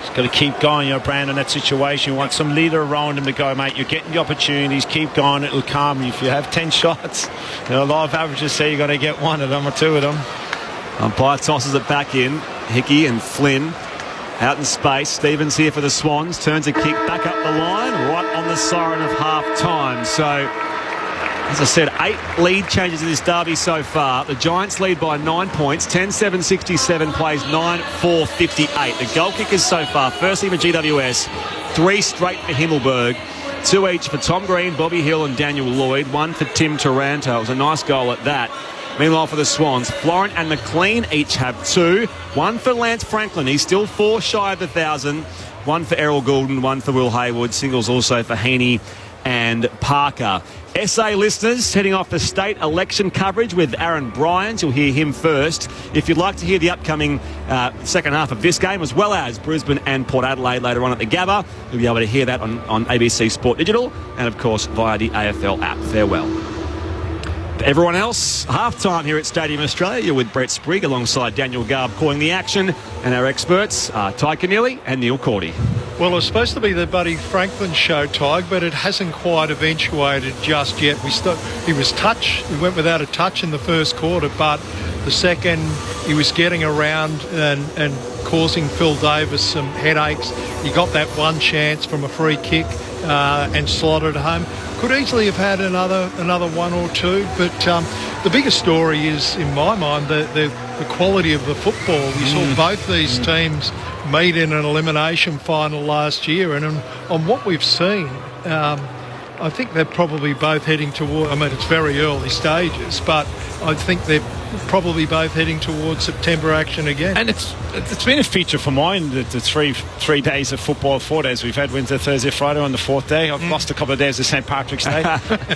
He's got to keep going, Brand, in that situation. You want some leader around him to go, mate. You're getting the opportunities. Keep going. It'll calm you. If you have 10 shots, a lot of averages say you're going to get 1 of them or 2 of them. Umpire tosses it back in. Hickey and Flynn out in space. Stevens here for the Swans. Turns a kick back up the line, right on the siren of half-time. So, as I said, 8 lead changes in this derby so far. The Giants lead by 9 points. 10-7-67 plays 9-4-58. The goal kickers so far, firstly for GWS, 3 straight for Himmelberg, 2 each for Tom Green, Bobby Hill and Daniel Lloyd, 1 for Tim Taranto. It was a nice goal at that. Meanwhile, for the Swans, Florent and McLean each have 2. 1 for Lance Franklin. He's still 4 shy of 1,000. 1 for Errol Goulden, 1 for Will Hayward. Singles also for Heaney and Parker. SA listeners, heading off the state election coverage with Aaron Bryant. You'll hear him first. If you'd like to hear the upcoming second half of this game, as well as Brisbane and Port Adelaide later on at the Gabba, you'll be able to hear that on ABC Sport Digital and, of course, via the AFL app. Farewell. Everyone else, half-time here at Stadium Australia. You're with Brett Sprigg alongside Daniel Garb calling the action, and our experts are Ty Keneally and Neil Cordy. Well, it was supposed to be the Buddy Franklin show, Tig, but it hasn't quite eventuated just yet. He was touch. He went without a touch in the first quarter, but The second, he was getting around and causing Phil Davis some headaches. He got that one chance from a free kick and slotted home. Could easily have had another one or two, but the biggest story is, in my mind, the quality of the football. You saw both these teams meet in an elimination final last year, and on what we've seen, I think they're probably both heading toward, I mean, it's very early stages, but I think they're probably both heading towards September action again. And it's been a feature for mine, the three days of football, 4 days we've had, Wednesday, Thursday, Friday. On the fourth day I've lost a couple of days of St. Patrick's Day.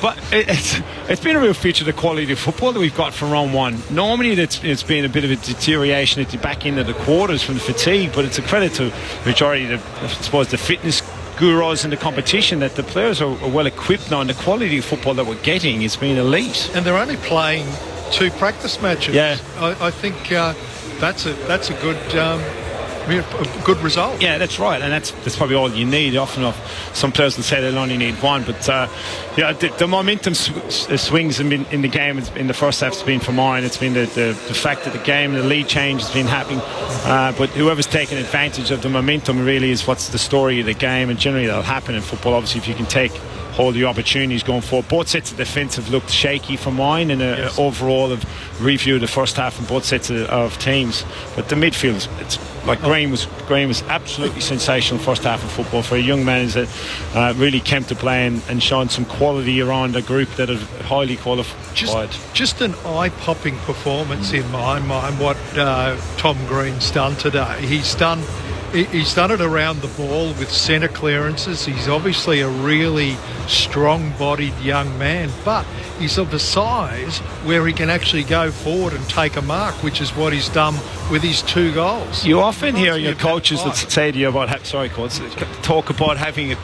But it's been a real feature of the quality of football that we've got from round one. Normally it's been a bit of a deterioration at the back end of the quarters from the fatigue, but it's a credit to the majority of the fitness gurus in the competition that the players are well equipped now, and the quality of football that we're getting has been elite. And they're only playing 2 practice matches. Yeah, I think that's a good result. Yeah, that's right, and that's probably all you need. Often some players will say they'll only need one, but the momentum swings in the game in the first half has been for mine. It's been the fact that the game, the lead change has been happening, but whoever's taking advantage of the momentum really is what's the story of the game, and generally that'll happen in football. Obviously, if you can take hold of your opportunities going forward. Both sets of defence have looked shaky for mine, and overall have reviewed the first half from both sets of teams. But the midfield, it's like Graham was absolutely sensational first half of football for a young man that really came to play and shown some quality around a group that are highly qualified. Just an eye-popping performance in my mind, what Tom Green's done today. He's done it around the ball with centre clearances. He's obviously a really strong-bodied young man, but he's of a size where he can actually go forward and take a mark, which is what he's done with his 2 goals. You often hear your coaches that say to you about talk about having a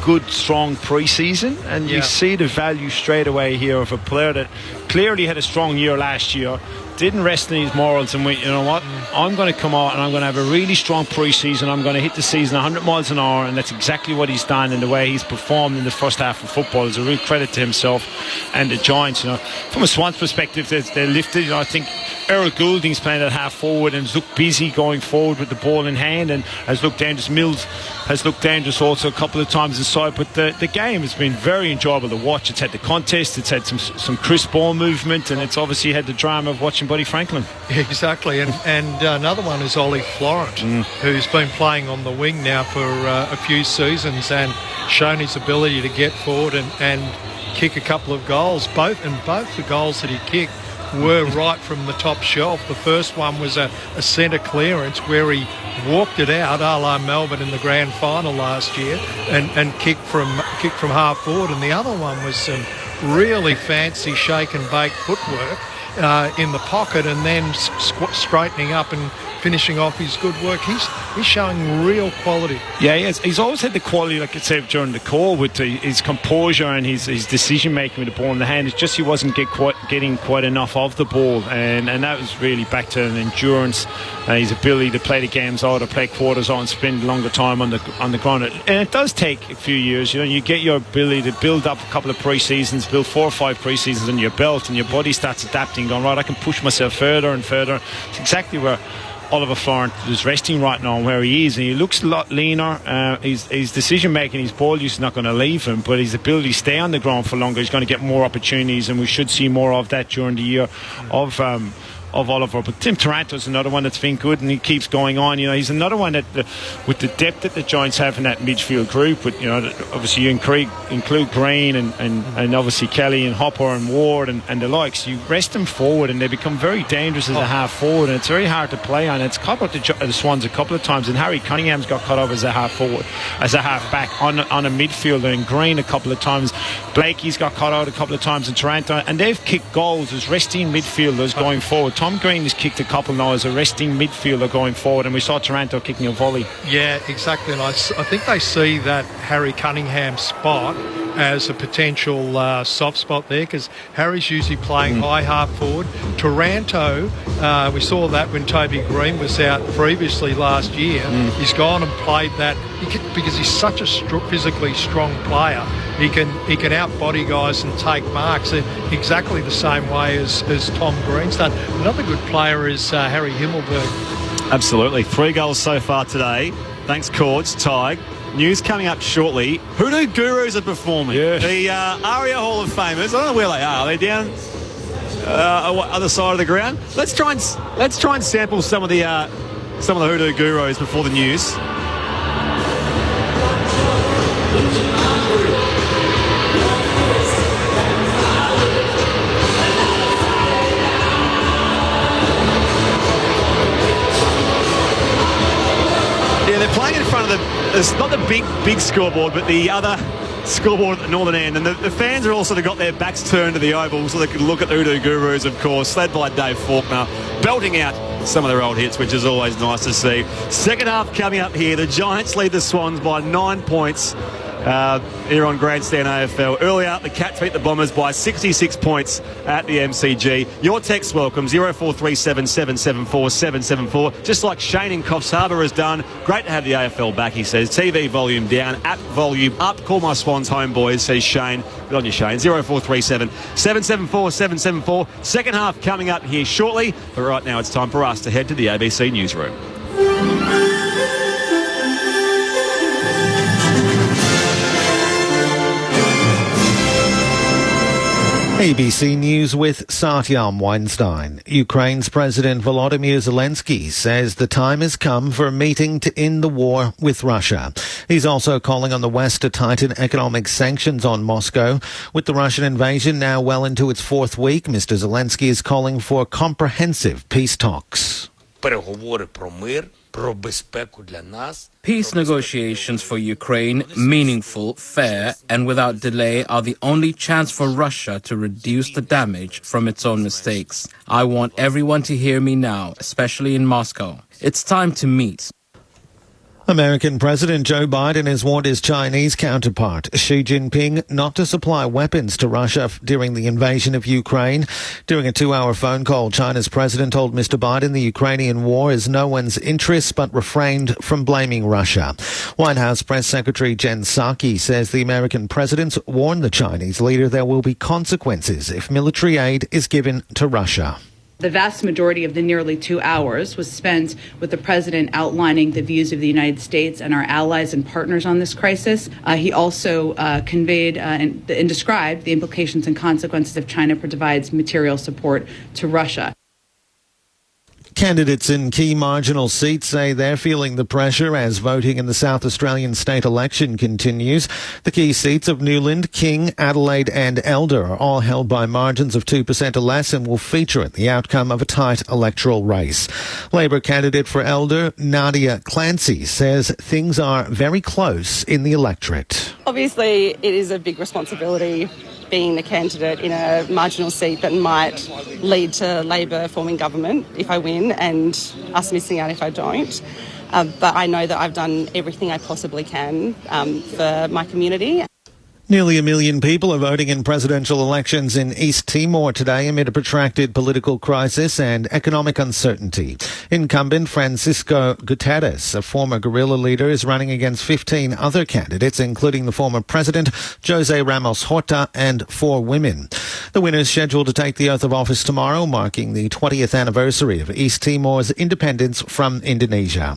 good, strong pre-season, and you see the value straight away here of a player that clearly had a strong year last year, didn't rest in his morals and went, you know what, I'm going to come out and I'm going to have a really strong pre-season. I'm going to hit the season 100 miles an hour, and that's exactly what he's done, and the way he's performed in the first half of football is a real credit to himself and the Giants. From a Swans perspective, they're lifted. I think Errol Goulding's playing at half forward and has looked busy going forward with the ball in hand, and has looked dangerous. Mills has looked dangerous also a couple of times inside, but the game has been very enjoyable to watch. It's had the contest, it's had some crisp ball movement, and it's obviously had the drama of watching Buddy Franklin. Exactly, and another one is Ollie Florent, who's been playing on the wing now for a few seasons and shown his ability to get forward and kick a couple of goals. Both the goals that he kicked were right from the top shelf. The first one was a centre clearance where he walked it out, a la Melbourne in the grand final last year, and kicked from half forward. And the other one was some really fancy shake and bake footwork in the pocket, and then straightening up and finishing off his good work. He's showing real quality. Yeah, he's always had the quality, like I said, during the call, with his composure and his decision making with the ball in the hand. It's just he wasn't getting quite enough of the ball, and that was really back to an endurance, his ability to play the games out, or play quarters out and spend longer time on the ground. And it does take a few years. You get your ability to build up a couple of pre-seasons, build 4 or 5 pre-seasons in your belt, and your body starts adapting, going, right, I can push myself further and further. It's exactly where Oliver Florent is resting right now, and where he is, and he looks a lot leaner. His decision making, his ball use is not going to leave him, but his ability to stay on the ground for longer, he's going to get more opportunities, and we should see more of that during the year of Oliver. But Tim Taranto's another one that's been good, and he keeps going on. He's another one that with the depth that the Giants have in that midfield group, with obviously you include Green and obviously Kelly and Hopper and Ward and the likes. You rest them forward and they become very dangerous as a half forward, and it's very hard to play on. It's caught up the Swans a couple of times, and Harry Cunningham's got caught up as a half forward, as a half back on a midfielder, and Green a couple of times. Blakey's got caught out a couple of times in Taranto, and they've kicked goals as resting midfielders going forward. Tom Green has kicked a couple now as a resting midfielder going forward, and we saw Taranto kicking a volley. Yeah, exactly. And I think they see that Harry Cunningham spot as a potential soft spot there, because Harry's usually playing high half forward. Taranto, we saw that when Toby Green was out previously last year. He's gone and played that because he's such a physically strong player. He can out-body guys and take marks exactly the same way as Tom Green's done. Another good player is Harry Himmelberg. Absolutely. 3 goals so far today. Thanks, Cords. Tig. News coming up shortly. Hoodoo Gurus are performing. Yeah. The ARIA Hall of Famers. I don't know where they are. Are they down other side of the ground? Let's try and sample some of the Hoodoo Gurus before the news. They're playing in front of it's not the big scoreboard, but the other scoreboard at the northern end. And the fans are also got their backs turned to the oval so they can look at the Hoodoo Gurus, of course, led by Dave Faulkner, belting out some of their old hits, which is always nice to see. Second half coming up here. The Giants lead the Swans by 9 points. Here on Grandstand AFL. Earlier, the Cats beat the Bombers by 66 points at the MCG. Your text welcome, 0437 774 774. Just like Shane in Coffs Harbour has done. Great to have the AFL back, he says. TV volume down, app volume up. Call my Swans home, boys, says Shane. Good on you, Shane. 0437 774 774. Second half coming up here shortly. But right now, it's time for us to head to the ABC newsroom. ABC News with Satyam Weinstein. Ukraine's President Volodymyr Zelensky says the time has come for a meeting to end the war with Russia. He's also calling on the West to tighten economic sanctions on Moscow. With the Russian invasion now well into its 4th week, Mr. Zelensky is calling for comprehensive peace talks. Peace negotiations for Ukraine, meaningful, fair, and without delay, are the only chance for Russia to reduce the damage from its own mistakes. I want everyone to hear me now, especially in Moscow. It's time to meet. American President Joe Biden has warned his Chinese counterpart, Xi Jinping, not to supply weapons to Russia during the invasion of Ukraine. During a 2-hour phone call, China's president told Mr. Biden the Ukrainian war is no one's interest, but refrained from blaming Russia. White House Press Secretary Jen Psaki says the American president warned the Chinese leader there will be consequences if military aid is given to Russia. The vast majority of the nearly 2 hours was spent with the president outlining the views of the United States and our allies and partners on this crisis. He also conveyed and described the implications and consequences if China provides material support to Russia. Candidates in key marginal seats say they're feeling the pressure as voting in the South Australian state election continues. The key seats of Newland, King, Adelaide and Elder are all held by margins of 2% or less and will feature in the outcome of a tight electoral race. Labor candidate for Elder, Nadia Clancy, says things are very close in the electorate. Obviously, it is a big responsibility being the candidate in a marginal seat that might lead to Labor forming government if I win and us missing out if I don't. But I know that I've done everything I possibly can for my community. Nearly 1 million people are voting in presidential elections in East Timor today amid a protracted political crisis and economic uncertainty. Incumbent Francisco Guterres, a former guerrilla leader, is running against 15 other candidates, including the former president, Jose Ramos Horta, and 4 women. The winner is scheduled to take the oath of office tomorrow, marking the 20th anniversary of East Timor's independence from Indonesia.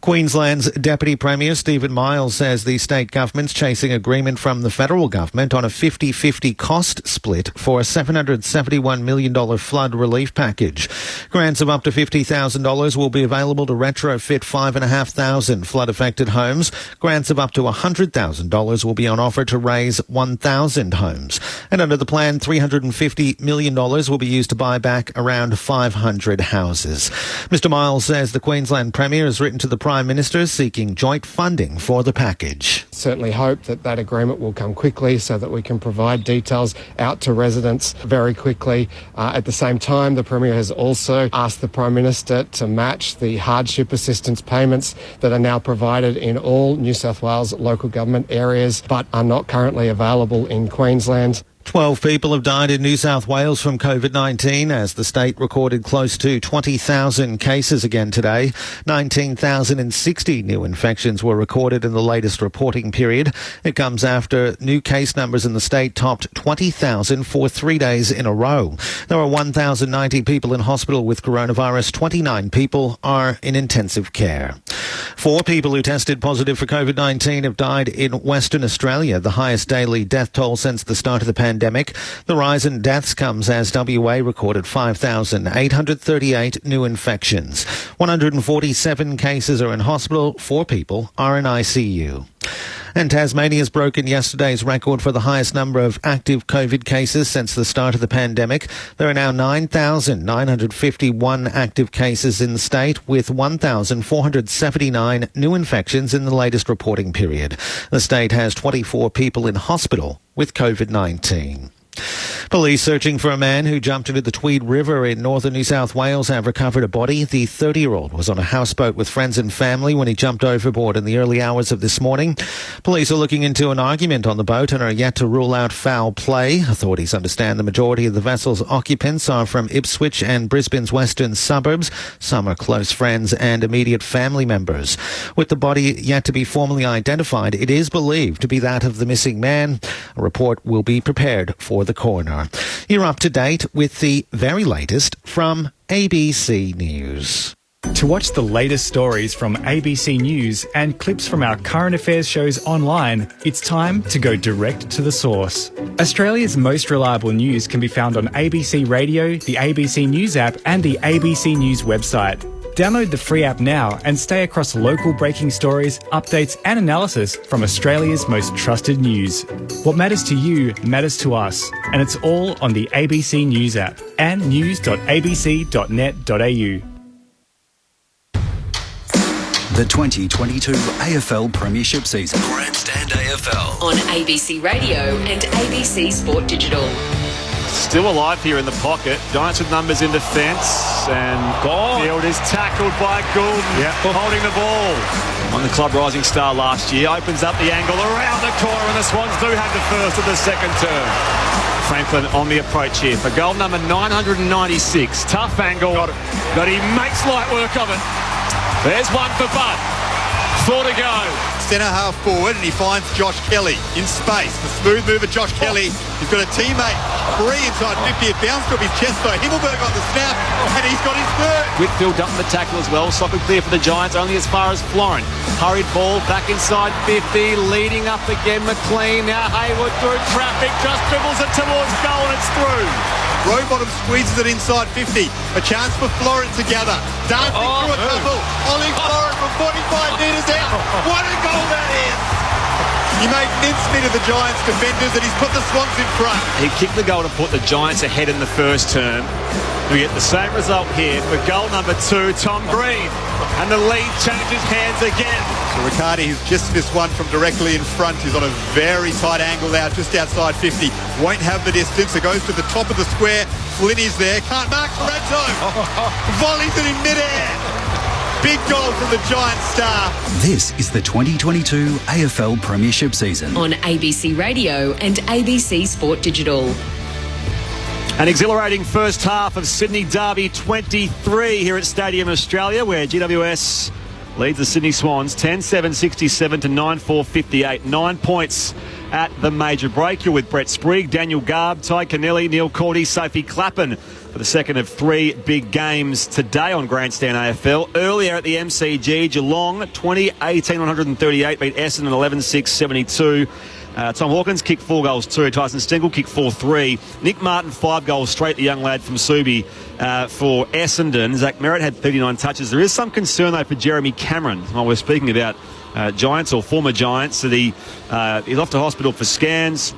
Queensland's Deputy Premier Stephen Miles says the state government's chasing agreement from the federal government on a 50-50 cost split for a $771 million flood relief package. Grants of up to $50,000 will be available to retrofit 5,500 flood-affected homes. Grants of up to $100,000 will be on offer to raise 1,000 homes. And under the plan, $350 million will be used to buy back around 500 houses. Mr. Miles says the Queensland Premier has written to the Prime Minister seeking joint funding for the package. Certainly hope that agreement will come quickly so that we can provide details out to residents very quickly. At the same time, the Premier has also asked the Prime Minister to match the hardship assistance payments that are now provided in all New South Wales local government areas but are not currently available in Queensland. 12 people have died in New South Wales from COVID-19 as the state recorded close to 20,000 cases again today. 19,060 new infections were recorded in the latest reporting period. It comes after new case numbers in the state topped 20,000 for 3 days in a row. There are 1,090 people in hospital with coronavirus. 29 people are in intensive care. 4 people who tested positive for COVID-19 have died in Western Australia, the highest daily death toll since the start of the pandemic. The rise in deaths comes as WA recorded 5,838 new infections. 147 cases are in hospital, 4 people are in ICU. And Tasmania's broken yesterday's record for the highest number of active COVID cases since the start of the pandemic. There are now 9,951 active cases in the state, with 1,479 new infections in the latest reporting period. The state has 24 people in hospital with COVID-19. Police searching for a man who jumped into the Tweed River in northern New South Wales have recovered a body. The 30-year-old was on a houseboat with friends and family when he jumped overboard in the early hours of this morning. Police are looking into an argument on the boat and are yet to rule out foul play. Authorities understand the majority of the vessel's occupants are from Ipswich and Brisbane's western suburbs. Some are close friends and immediate family members. With the body yet to be formally identified, it is believed to be that of the missing man. A report will be prepared for the coroner. You're up to date with the very latest from ABC News. To watch the latest stories from ABC News and clips from our current affairs shows online, it's time to go direct to the source. Australia's most reliable news can be found on ABC Radio, the ABC News app and the ABC News website. Download the free app now and stay across local breaking stories, updates and analysis from Australia's most trusted news. What matters to you matters to us, and it's all on the ABC News app and news.abc.net.au. The 2022 AFL Premiership season. Grandstand AFL on ABC Radio and ABC Sport Digital. Still alive here in the pocket. Giants with numbers in defence, and Field is tackled by Gould, holding the ball. On the club rising star last year, opens up the angle around the corner, and the Swans do have the first of the second term. Franklin on the approach here for goal number 996. Tough angle, but he makes light work of it. There's one for Butt. 4 to go. Centre half forward, and he finds Josh Kelly in space. The smooth mover Josh Kelly. He's got a teammate free inside 50. It bounced off his chest though. Himmelberg on the snap, and he's got his third. Whitfield dumping the tackle as well. Soccer clear for the Giants, only as far as Florent. Hurried ball back inside 50, leading up again McLean. Now Hayward through traffic, just dribbles it towards goal, and it's through. Rowbottom squeezes it inside 50. A chance for Florent to gather. Dancing through a couple. Ollie Florent from 45 metres out. What a goal that is! He made mincemeat of the Giants defenders, and he's put the Swans in front. He kicked the goal to put the Giants ahead in the first term. We get the same result here for goal number 2, Tom Green. And the lead changes hands again. So Riccardi, who's just missed one from directly in front, is on a very tight angle now, just outside 50. Won't have the distance. It goes to the top of the square. Flinney's there. Can't mark Lorenzo. Volleys it in midair. Big goal from the Giant star. This is the 2022 AFL Premiership season. On ABC Radio and ABC Sport Digital. An exhilarating first half of Sydney Derby 23 here at Stadium Australia, where GWS leads the Sydney Swans 10-7-67 to 9-4-58. 9 points at the major break. You're with Brett Sprigg, Daniel Garb, Ty Kennelly, Neil Cordy, Sophie Clappen for the second of 3 big games today on Grandstand AFL. Earlier at the MCG, Geelong 20-18-138 beat Essendon 11-6-72. Tom Hawkins kicked 4 goals too. Tyson Stengel kicked 4-3. Nick Martin 5 goals straight, the young lad from Subi for Essendon. Zach Merritt had 39 touches. There is some concern though for Jeremy Cameron. While we're speaking about Giants or former Giants, that he's off to hospital for scans.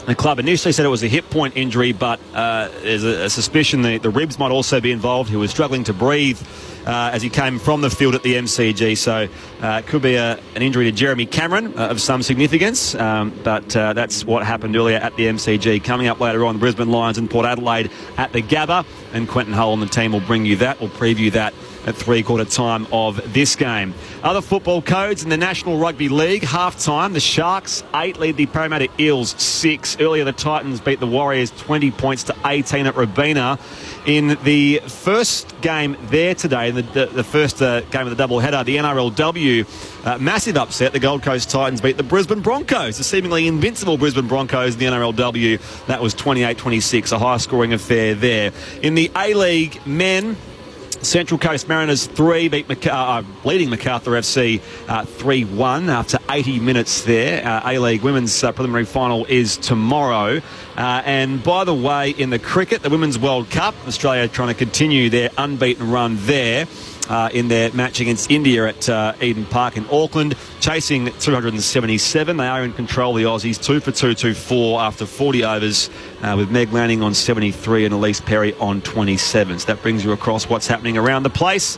The club initially said it was a hip point injury, but there's a suspicion the ribs might also be involved. He was struggling to breathe as he came from the field at the MCG. So it could be an injury to Jeremy Cameron of some significance, but that's what happened earlier at the MCG. Coming up later on, Brisbane Lions and Port Adelaide at the Gabba, and Quentin Hull and the team will bring you that. We'll preview that at three-quarter time of this game. Other football codes in the National Rugby League. Half-time, the Sharks 8 lead the Parramatta Eels 6. Earlier, the Titans beat the Warriors 20 points to 18 at Robina. In the first game there today, the first game of the doubleheader, the NRLW, massive upset. The Gold Coast Titans beat the Brisbane Broncos, the seemingly invincible Brisbane Broncos in the NRLW. That was 28-26, a high-scoring affair there. In the A-League men, Central Coast Mariners 3 leading MacArthur FC 3-1 after 80 minutes there. A-League Women's preliminary final is tomorrow. And by the way, in the cricket, the Women's World Cup, Australia trying to continue their unbeaten run there. In their match against India at Eden Park in Auckland, chasing 277. They are in control, the Aussies, 2 for 224 after 40 overs, with Meg Lanning on 73 and Elise Perry on 27. So that brings you across what's happening around the place.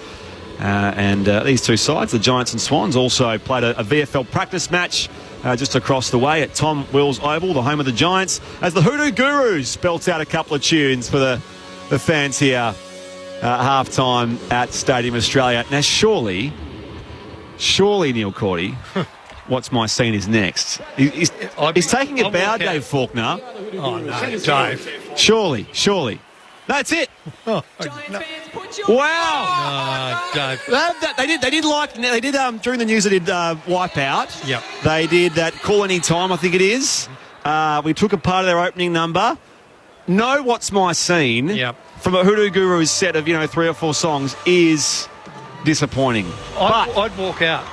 And these two sides, the Giants and Swans, also played a VFL practice match just across the way at Tom Wills Oval, the home of the Giants, as the Hoodoo Gurus belts out a couple of tunes for the fans here. Half-time at Stadium Australia. Now, surely, Neil Cordy, what's my scene is next. He's taking a bow, Dave Faulkner. Oh, no, Dave. Surely. That's it. Oh, no. Wow. No, Dave. They did during the news they did Wipeout. Yep. They did that Call Any Time, I think it is. We took a part of their opening number. Know What's My Scene. Yep. From a Hoodoo Guru's set of 3 or 4 songs is disappointing. I'd walk out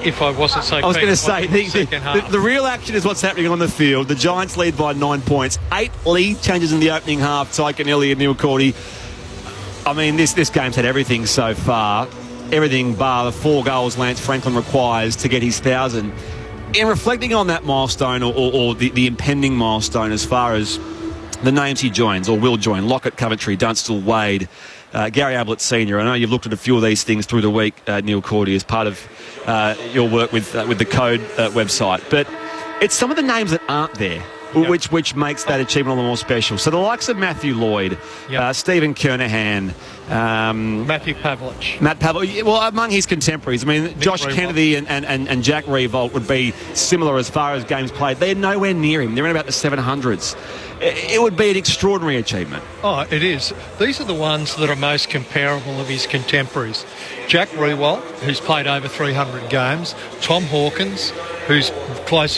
if I wasn't so. I was going to say the real action is what's happening on the field. The Giants lead by 9 points. 8 lead changes in the opening half. Tyke and Elliott, Neil Cordy. I mean, this game's had everything so far. Everything bar the 4 goals Lance Franklin requires to get his 1,000. In reflecting on that milestone or the impending milestone as far as the names he joins or will join: Lockett, Coventry, Dunstall, Wade, Gary Ablett Sr. I know you've looked at a few of these things through the week, Neil Cordy, as part of your work with the Code website. But it's some of the names that aren't there, which makes that achievement all the more special. So the likes of Matthew Lloyd, Stephen Kernahan, Matthew Pavlich. Matt Pavlich. Well, among his contemporaries, I mean, Josh Kennedy and Jack Revolt would be similar as far as games played. They're nowhere near him. They're in about the 700s. It would be an extraordinary achievement. Oh, it is. These are the ones that are most comparable of his contemporaries. Jack Riewoldt, who's played over 300 games, Tom Hawkins, who's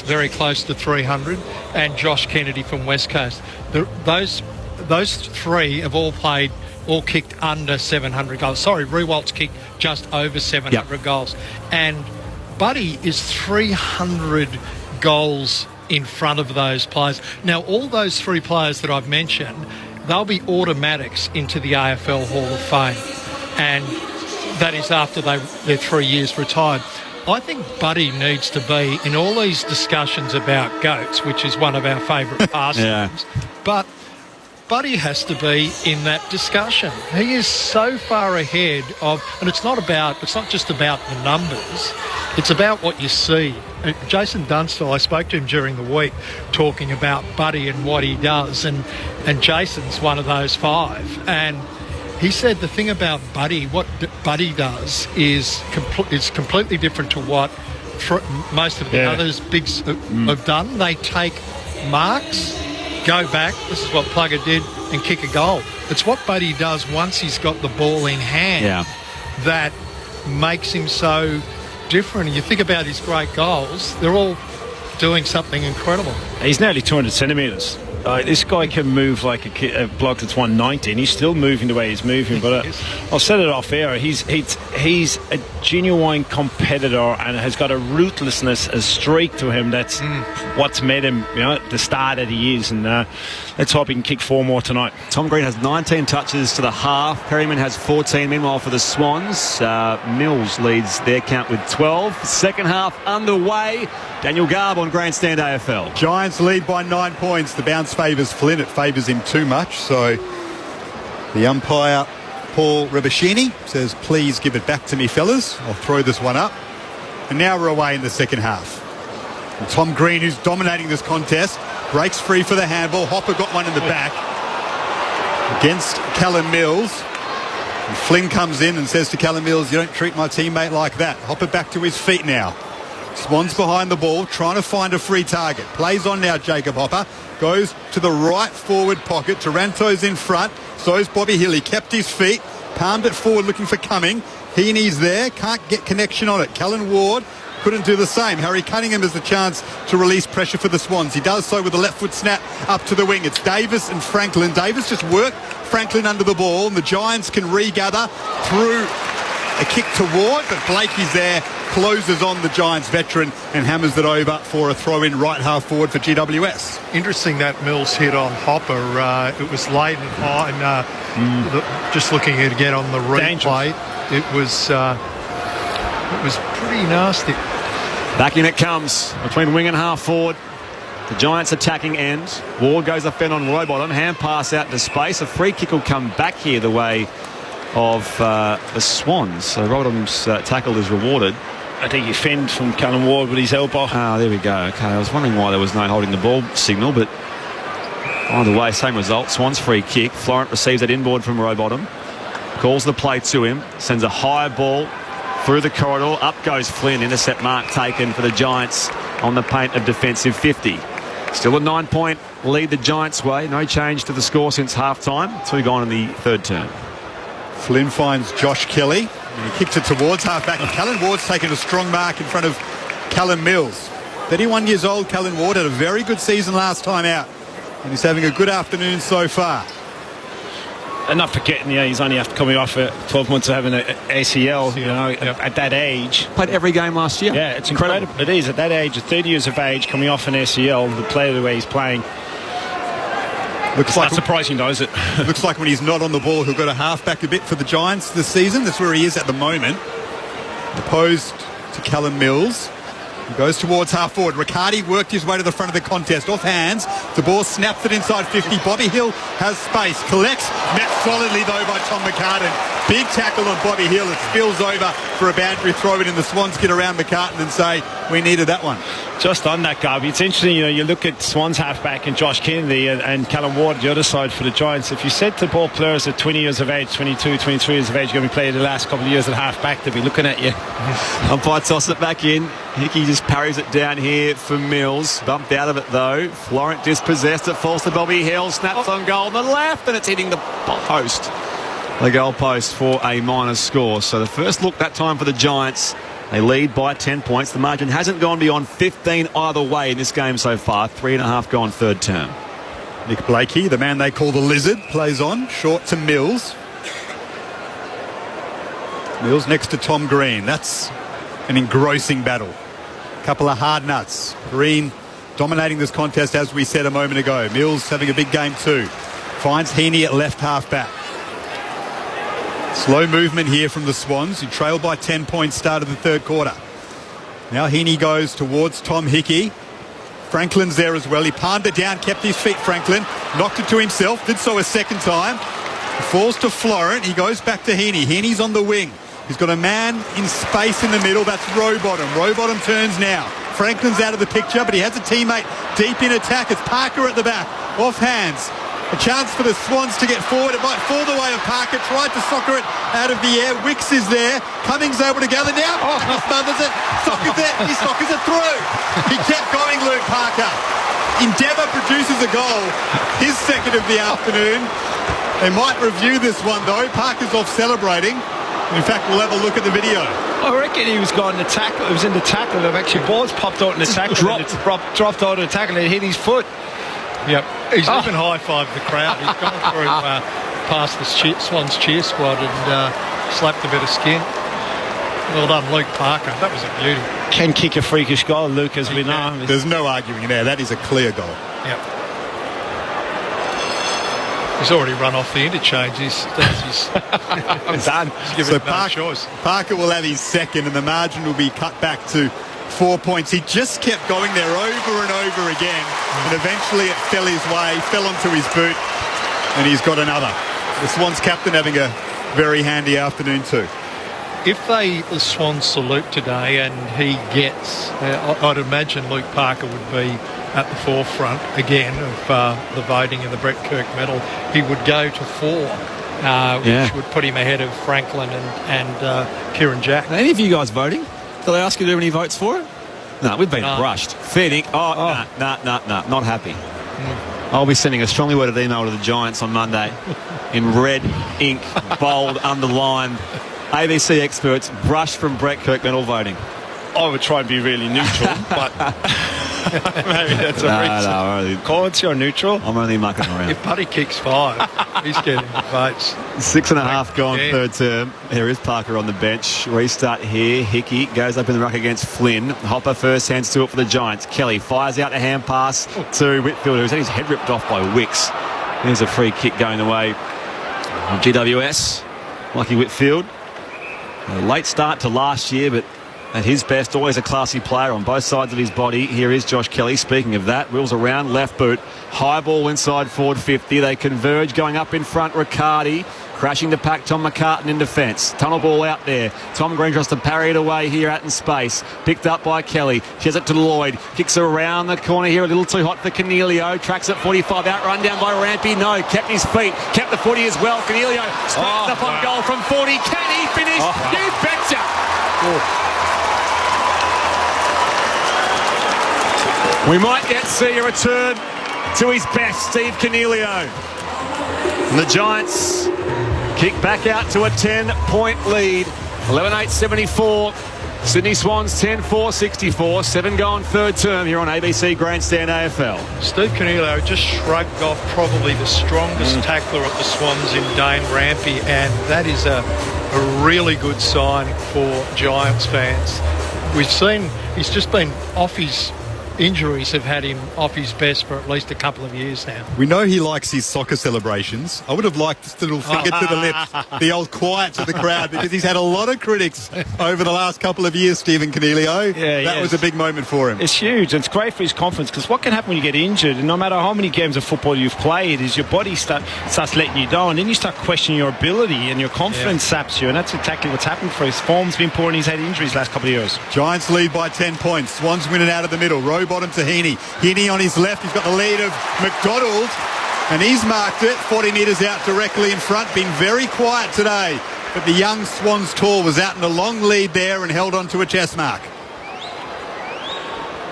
very close to 300, and Josh Kennedy from West Coast. Those 3 have all kicked under 700 goals. Sorry, Riewoldt's kicked just over 700 goals. And Buddy is 300 goals in front of those players. Now, all those 3 players that I've mentioned, they'll be automatics into the AFL Hall of Fame. And that is after they're 3 years retired. I think Buddy needs to be in all these discussions about GOATs, which is one of our favourite pastimes. But Buddy has to be in that discussion. He is so far ahead of, and it's not just about the numbers, it's about what you see. Jason Dunstall, I spoke to him during the week talking about Buddy and what he does, and Jason's one of those 5. And he said the thing about Buddy, what Buddy does is completely different to what most of the others bigs have done. They take marks, go back, this is what Plugger did, and kick a goal. It's what Buddy does once he's got the ball in hand that makes him so different. You think about his great goals, they're all doing something incredible. He's nearly 200 centimetres. This guy can move like a bloke that's 190, and he's still moving the way he's moving. But I'll set it off air. He's a genuine competitor and has got a ruthlessness, a streak to him that's what's made him, the star that he is. And let's hope he can kick 4 more tonight. Tom Green has 19 touches to the half. Perryman has 14. Meanwhile, for the Swans, Mills leads their count with 12. Second half underway. Daniel Garb on Grandstand AFL. Giants lead by 9 points. The bounce favours Flynn. It favours him too much. So the umpire Paul Ribashini says, please give it back to me, fellas. I'll throw this one up. And now we're away in the second half. And Tom Green, who's dominating this contest, breaks free for the handball. Hopper got one in the back against Callum Mills. And Flynn comes in and says to Callum Mills, you don't treat my teammate like that. Hopper back to his feet now. Swans behind the ball, trying to find a free target. Plays on now, Jacob Hopper. Goes to the right forward pocket. Taranto's in front. So's Bobby Hill. He kept his feet. Palmed it forward looking for Cumming. Heaney's there. Can't get connection on it. Callan Ward couldn't do the same. Harry Cunningham has the chance to release pressure for the Swans. He does so with a left foot snap up to the wing. It's Davis and Franklin. Davis just worked Franklin under the ball, and the Giants can regather through a kick to Ward, but Blakey's there, closes on the Giants veteran and hammers it over for a throw-in right half forward for GWS. Interesting that Mills hit on Hopper. It was late and high, and just looking at it again on the replay, it was pretty nasty. Back in it comes between wing and half forward. The Giants attacking end. Ward goes a fend on Rowbottom. Hand pass out to space. A free kick will come back here the way of the Swans. So Rowbottom's tackle is rewarded. I think he fend from Callum Ward with his elbow. Ah, there we go. Okay, I was wondering why there was no holding the ball signal, but either way, same result. Swans free kick. Florent receives that inboard from Rowbottom. Calls the play to him. Sends a high ball through the corridor. Up goes Flynn. Intercept mark taken for the Giants on the paint of defensive 50. Still a 9-point lead the Giants' way. No change to the score since half-time. 2 gone in the third term. Flynn finds Josh Kelly. And he kicks it towards half-back. And Callan Ward's taken a strong mark in front of Callum Mills. 31 years old, Callan Ward had a very good season last time out. And he's having a good afternoon so far. And not forgetting, he's only after coming off 12 months of having an ACL, at that age. Played every game last year. Yeah, it's incredible. It is, at that age, at 30 years of age, coming off an ACL, the play the way he's playing. Looks like not surprising, though, is it? Looks like when he's not on the ball, he'll go to half-back a bit for the Giants this season. That's where he is at the moment. Opposed to Callum Mills. He goes towards half forward. Riccardi worked his way to the front of the contest. Off hands. The ball snaps it inside 50. Bobby Hill has space. Collects. Met solidly, though, by Tom McCartan. Big tackle on Bobby Hill. It spills over for a boundary throw-in, and the Swans get around McCartan and say, we needed that one. Just on that, Garby, it's interesting, you look at Swans halfback and Josh Kennedy and Callum Ward, the other side for the Giants. If you said to ball players at 20 years of age, 22, 23 years of age, you're going to be playing the last couple of years at halfback, they'll be looking at you. Umpire toss it back in. Hickey just parries it down here for Mills. Bumped out of it, though. Florent dispossessed. It falls to Bobby Hill. Snaps on goal on the left, and it's hitting the post. The goal post for a minor score. So the first look that time for the Giants. They lead by 10 points. The margin hasn't gone beyond 15 either way in this game so far. 3.5 gone third term. Nick Blakey, the man they call the Lizard, plays on. Short to Mills. Mills next to Tom Green. That's an engrossing battle. Couple of hard nuts. Green dominating this contest, as we said a moment ago. Mills having a big game too. Finds Heaney at left half-back. Slow movement here from the Swans, who trail by 10 points start of the third quarter. Now Heaney goes towards Tom Hickey. Franklin's there as well. He palmed it down, kept his feet, Franklin. Knocked it to himself, did so a second time. Falls to Florent. He goes back to Heaney. Heaney's on the wing. He's got a man in space in the middle. That's Rowbottom. Rowbottom turns now. Franklin's out of the picture, but he has a teammate deep in attack. It's Parker at the back. Off hands. A chance for the Swans to get forward. It might fall the way of Parker. Tried to soccer it out of the air. Wicks is there. Cummings able to gather now. He smothers it. Sockers it. He sockers it through. He kept going, Luke Parker. Endeavour produces a goal. His second of the afternoon. They might review this one, though. Parker's off celebrating. In fact, we'll have a look at the video. I reckon he was going to tackle. It was in the tackle. Actually, balls popped out in the tackle. Dropped out of the tackle and it hit his foot. Yep, he's looking high-fived the crowd. He's gone through past the Swans cheer squad and slapped a bit of skin. Well done, Luke Parker. That was a beauty. Can kick a freakish goal, Luke, as we know. There's no arguing there. That is a clear goal. Yep. He's already run off the interchange. I'm done. So Parker will have his second, and the margin will be cut back to 4 points. He just kept going there over and over again, and eventually it fell his way, fell onto his boot, and he's got another. The Swans captain having a very handy afternoon too. If the Swans salute today and he gets, I'd imagine Luke Parker would be at the forefront again of the voting in the Brett Kirk medal. He would go to 4, which would put him ahead of Franklin and Kieran Jack. Are any of you guys voting? Did they ask you to do any votes for it? No, we've been rushed. Fair dinkum. Not happy. I'll be sending a strongly worded email to the Giants on Monday in red ink, bold, underlined. ABC experts brushed from Brett Kirk medal voting. I would try and be really neutral, but maybe that's a reason. Collins, you're neutral. I'm only mucking around. If Buddy kicks 5, he's getting votes. 6.5 gone third term. Here is Parker on the bench. Restart here. Hickey goes up in the ruck against Flynn. Hopper first, hands to it for the Giants. Kelly fires out a hand pass to Whitfield, who's had his head ripped off by Wicks. There's a free kick going the way of GWS. Lucky Whitfield. A late start to last year, but at his best, always a classy player on both sides of his body. Here is Josh Kelly. Speaking of that, wheels around, left boot. High ball inside forward 50. They converge, going up in front. Riccardi crashing to pack Tom McCartan in defence. Tunnel ball out there. Tom Green tries to parry it away here out in space. Picked up by Kelly. She has it to Lloyd. Kicks around the corner here. A little too hot for Cornelio. Tracks at 45. Outrun down by Rampy. No, kept his feet. Kept the footy as well. Cornelio stands up on goal from 40. Can he finish? You betcha. We might yet see a return to his best, Steve Cornelio. And the Giants kick back out to a 10-point lead. 11-8-74. Sydney Swans 10-4-64. 7 gone third term here on ABC Grandstand AFL. Steve Cornelio just shrugged off probably the strongest tackler at the Swans in Dane Rampy, and that is a really good sign for Giants fans. We've seen he's just been off his... Injuries have had him off his best for at least a couple of years now. We know he likes his soccer celebrations. I would have liked this little finger to the lips, the old quiet to the crowd, because he's had a lot of critics over the last couple of years, Stephen Cornelio. That was a big moment for him. It's huge, and it's great for his confidence, because what can happen when you get injured, and no matter how many games of football you've played, is your body starts letting you down, and then you start questioning your ability, and your confidence saps you, and that's exactly what's happened for his form's been poor, and he's had injuries last couple of years. Giants lead by 10 points. Swans winning out of the middle. Bottom to Heaney. Heaney on his left. He's got the lead of McDonald, and he's marked it 40 metres out directly in front. Been very quiet today, but the young Swans tall was out in a long lead there and held on to a chest mark.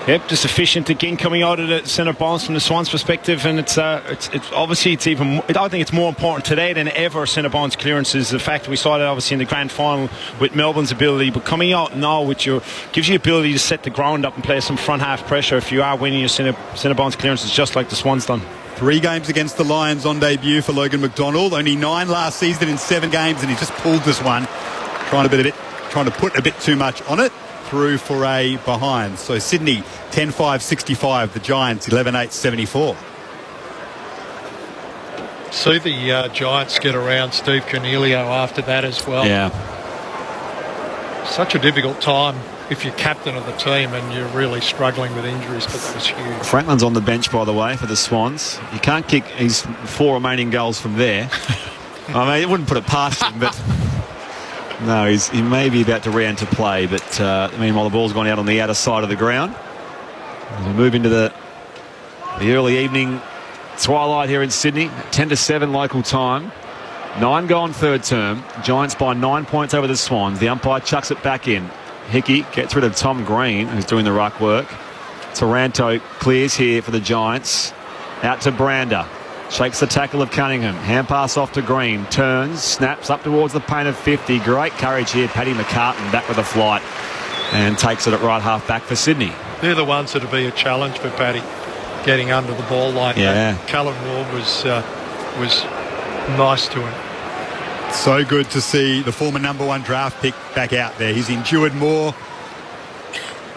Yep, just efficient again coming out of the centre bounce from the Swans' perspective, and it's obviously it's even. I think it's more important today than ever. Centre bounce clearances. The fact that we saw that obviously in the grand final with Melbourne's ability, but coming out now with gives you ability to set the ground up and play some front half pressure if you are winning your centre bounce clearances, just like the Swans done. 3 games against the Lions on debut for Logan McDonald. Only 9 last season in 7 games, and he just pulled this one, trying to put a bit too much on it. Through for a behind. So Sydney 10-5-65, the Giants 11-8-74. See the Giants get around Steve Cornelio after that as well. Yeah. Such a difficult time if you're captain of the team and you're really struggling with injuries, but that was huge. Franklin's on the bench, by the way, for the Swans. You can't kick his 4 remaining goals from there. I mean, it wouldn't put it past him, but... No, he may be about to re-enter play, but meanwhile the ball's gone out on the outer side of the ground. As we move into the early evening twilight here in Sydney, 10-7 local time. 9 gone third term. Giants by 9 points over the Swans. The umpire chucks it back in. Hickey gets rid of Tom Green, who's doing the ruck work. Taranto clears here for the Giants. Out to Brander. Shakes the tackle of Cunningham. Hand pass off to Green. Turns, snaps up towards the paint of 50. Great courage here. Paddy McCartan back with a flight and takes it at right half back for Sydney. They're the ones that would be a challenge for Paddy, getting under the ball like that. Callum Ward was nice to him. So good to see the former number 1 draft pick back out there. He's endured more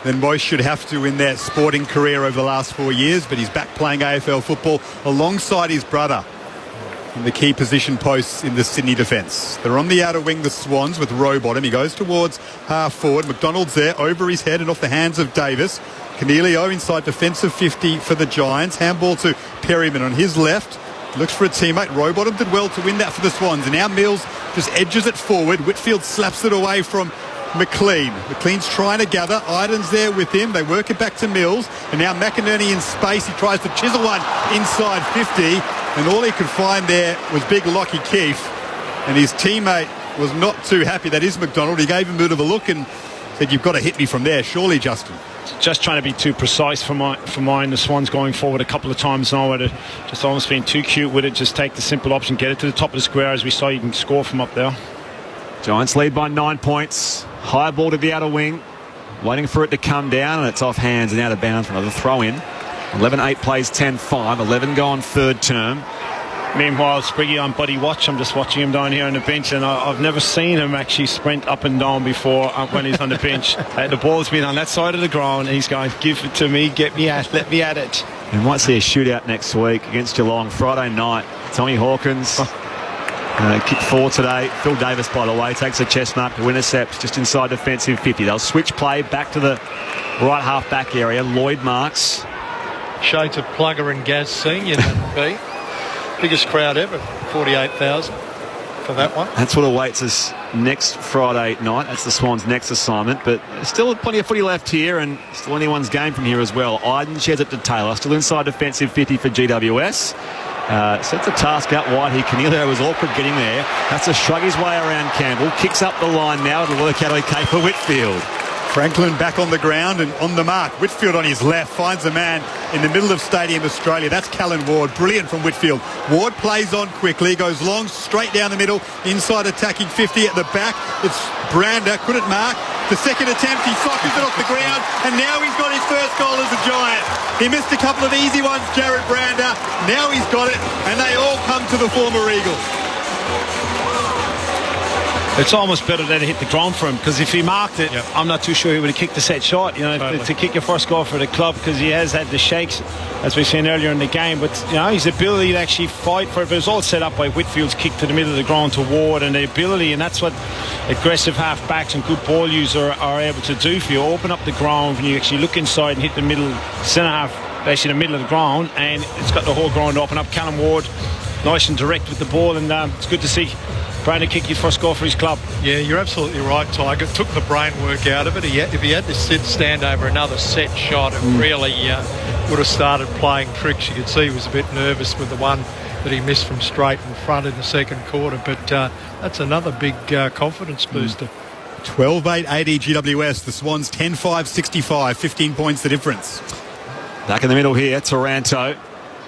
than most should have to in their sporting career over the last 4 years, but he's back playing AFL football alongside his brother in the key position posts in the Sydney defence. They're on the outer wing, the Swans, with Rowbottom. He goes towards half forward. McDonald's there over his head and off the hands of Davis. Cornelio inside defensive 50 for the Giants. Handball to Perryman on his left. Looks for a teammate. Rowbottom did well to win that for the Swans. And now Mills just edges it forward. Whitfield slaps it away from McLean. McLean's trying to gather. Iden's there with him. They work it back to Mills. And now McInerney in space. He tries to chisel one inside 50. And all he could find there was big Lockie Keefe. And his teammate was not too happy. That is McDonald. He gave him a bit of a look and said, "You've got to hit me from there, surely, Justin." Just trying to be too precise for mine. The Swans going forward a couple of times now, just almost being too cute with it. Just take the simple option, get it to the top of the square. As we saw, you can score from up there. Giants lead by 9 points. High ball to the outer wing. Waiting for it to come down, and it's off hands and out of bounds for another throw in. 11-8 plays 10-5. 11 gone third term. Meanwhile, Spriggy on buddy watch. I'm just watching him down here on the bench, and I've never seen him actually sprint up and down before when he's on the bench. The ball's been on that side of the ground, and he's going, "Give it to me, let me at it." We might see a shootout next week against Geelong. Friday night, Tommy Hawkins kicked 4 today. Phil Davis, by the way, takes a chest mark to intercept just inside defensive 50. They'll switch play back to the right half-back area. Lloyd marks. Shades of Plugger and Gaz Senior, that would be. Biggest crowd ever, 48,000 for that one. That's what awaits us next Friday night. That's the Swans' next assignment. But still plenty of footy left here, and still anyone's game from here as well. Iden shares it to Taylor. Still inside defensive 50 for GWS. Sets a task out wide here. Canelio was awkward getting there. Has to shrug his way around Campbell. Kicks up the line now. It'll work out okay for Whitfield. Franklin back on the ground and on the mark. Whitfield on his left finds a man in the middle of Stadium Australia. That's Callan Ward. Brilliant from Whitfield. Ward plays on quickly, goes long, straight down the middle, inside attacking 50 at the back. It's Brander, couldn't mark. The second attempt, he sockets it off the ground, and now he's got his first goal as a Giant. He missed a couple of easy ones, Jared Brander. Now he's got it, and they all come to the former Eagles. It's almost better that it hit the ground for him, because if he marked it, I'm not too sure he would have kicked the set shot, to kick your first goal for the club, because he has had the shakes, as we've seen earlier in the game. But his ability to actually fight for it, but it was all set up by Whitfield's kick to the middle of the ground to Ward, and the ability, and that's what aggressive half-backs and good ball users are able to do for you. Open up the ground when you actually look inside and hit the middle, centre half, actually the middle of the ground, and it's got the whole ground open up. Callum Ward, nice and direct with the ball, and it's good to see Brandon kick his first goal for his club. Yeah, you're absolutely right, Tiger. Took the brain work out of it. If he had to stand over another set shot, it really would have started playing tricks. You could see he was a bit nervous with the one that he missed from straight in front in the second quarter. But that's another big confidence booster. 12-8-80 GWS. The Swans 10-5-65. 15 points the difference. Back in the middle here, Taranto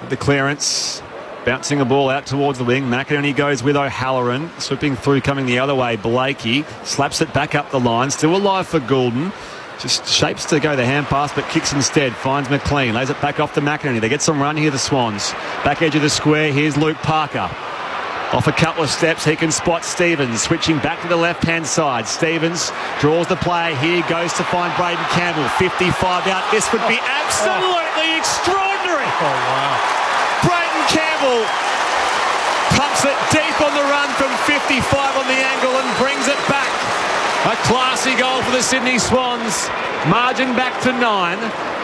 with the clearance. Bouncing the ball out towards the wing. McInerney goes with O'Halloran. Swooping through, coming the other way. Blakey slaps it back up the line. Still alive for Goulden. Just shapes to go the hand pass, but kicks instead. Finds McLean. Lays it back off to McInerney. They get some run here, the Swans. Back edge of the square. Here's Luke Parker. Off a couple of steps, he can spot Stevens. Switching back to the left-hand side. Stevens draws the play. Here goes to find Braden Campbell. 55 out. This would be absolutely extraordinary. Oh, wow. Braden Campbell pumps it deep on the run from 55 on the angle and brings it back. A classy goal for the Sydney Swans. Margin back to 9.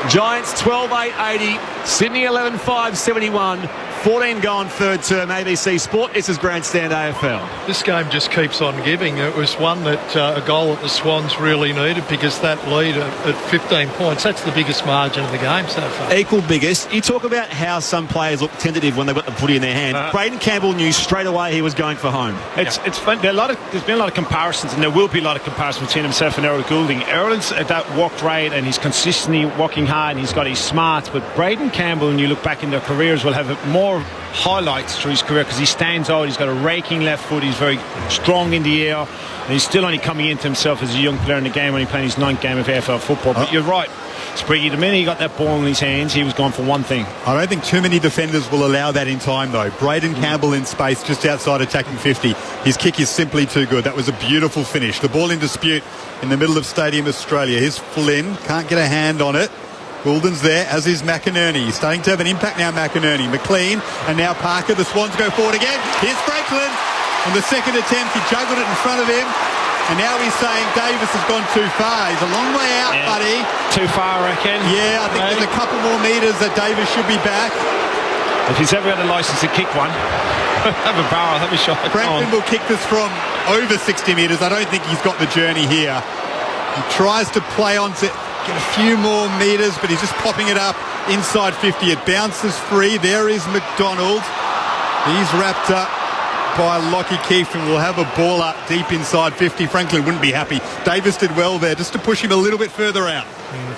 Giants 12-8-80. Sydney 11-5-71. 14 gone third term. ABC Sport. This is Grandstand AFL. This game just keeps on giving. It was one that a goal that the Swans really needed, because that lead at 15 points, that's the biggest margin of the game so far. Equal biggest. You talk about how some players look tentative when they've got the footy in their hand. Braden Campbell knew straight away he was going for home. It's fun. There's been a lot of comparisons, and there will be a lot of comparisons between himself and Errol Goulding. Errol's at that work rate, and he's consistently working hard, and he's got his smarts. But Braden Campbell, when you look back in their careers, will have more highlights through his career, because he stands out. He's got a raking left foot. He's very strong in the air, and he's still only coming into himself as a young player in the game when he's playing his 9th game of AFL football. But you're right, Spriggy, the minute he got that ball in his hands, he was gone for one thing. I don't think too many defenders will allow that in time, though. Braden Campbell in space just outside attacking 50. His kick is simply too good. That was a beautiful finish. The ball in dispute in the middle of Stadium Australia. Here's Flynn, can't get a hand on it. Goulden's there, as is McInerney. He's starting to have an impact now, McInerney. McLean, and now Parker. The Swans go forward again. Here's Franklin. On the second attempt, he juggled it in front of him. And now he's saying Davis has gone too far. He's a long way out, buddy. Too far, I reckon. Yeah, I think there's a couple more metres that Davis should be back. If he's ever had a licence to kick one, have a barrel, have a shot. Franklin will kick this from over 60 metres. I don't think he's got the journey here. He tries to play on to get a few more metres, but he's just popping it up inside 50. It bounces free. There is McDonald. He's wrapped up by Lockie Keefe and will have a ball up deep inside 50. Franklin wouldn't be happy. Davis did well there just to push him a little bit further out.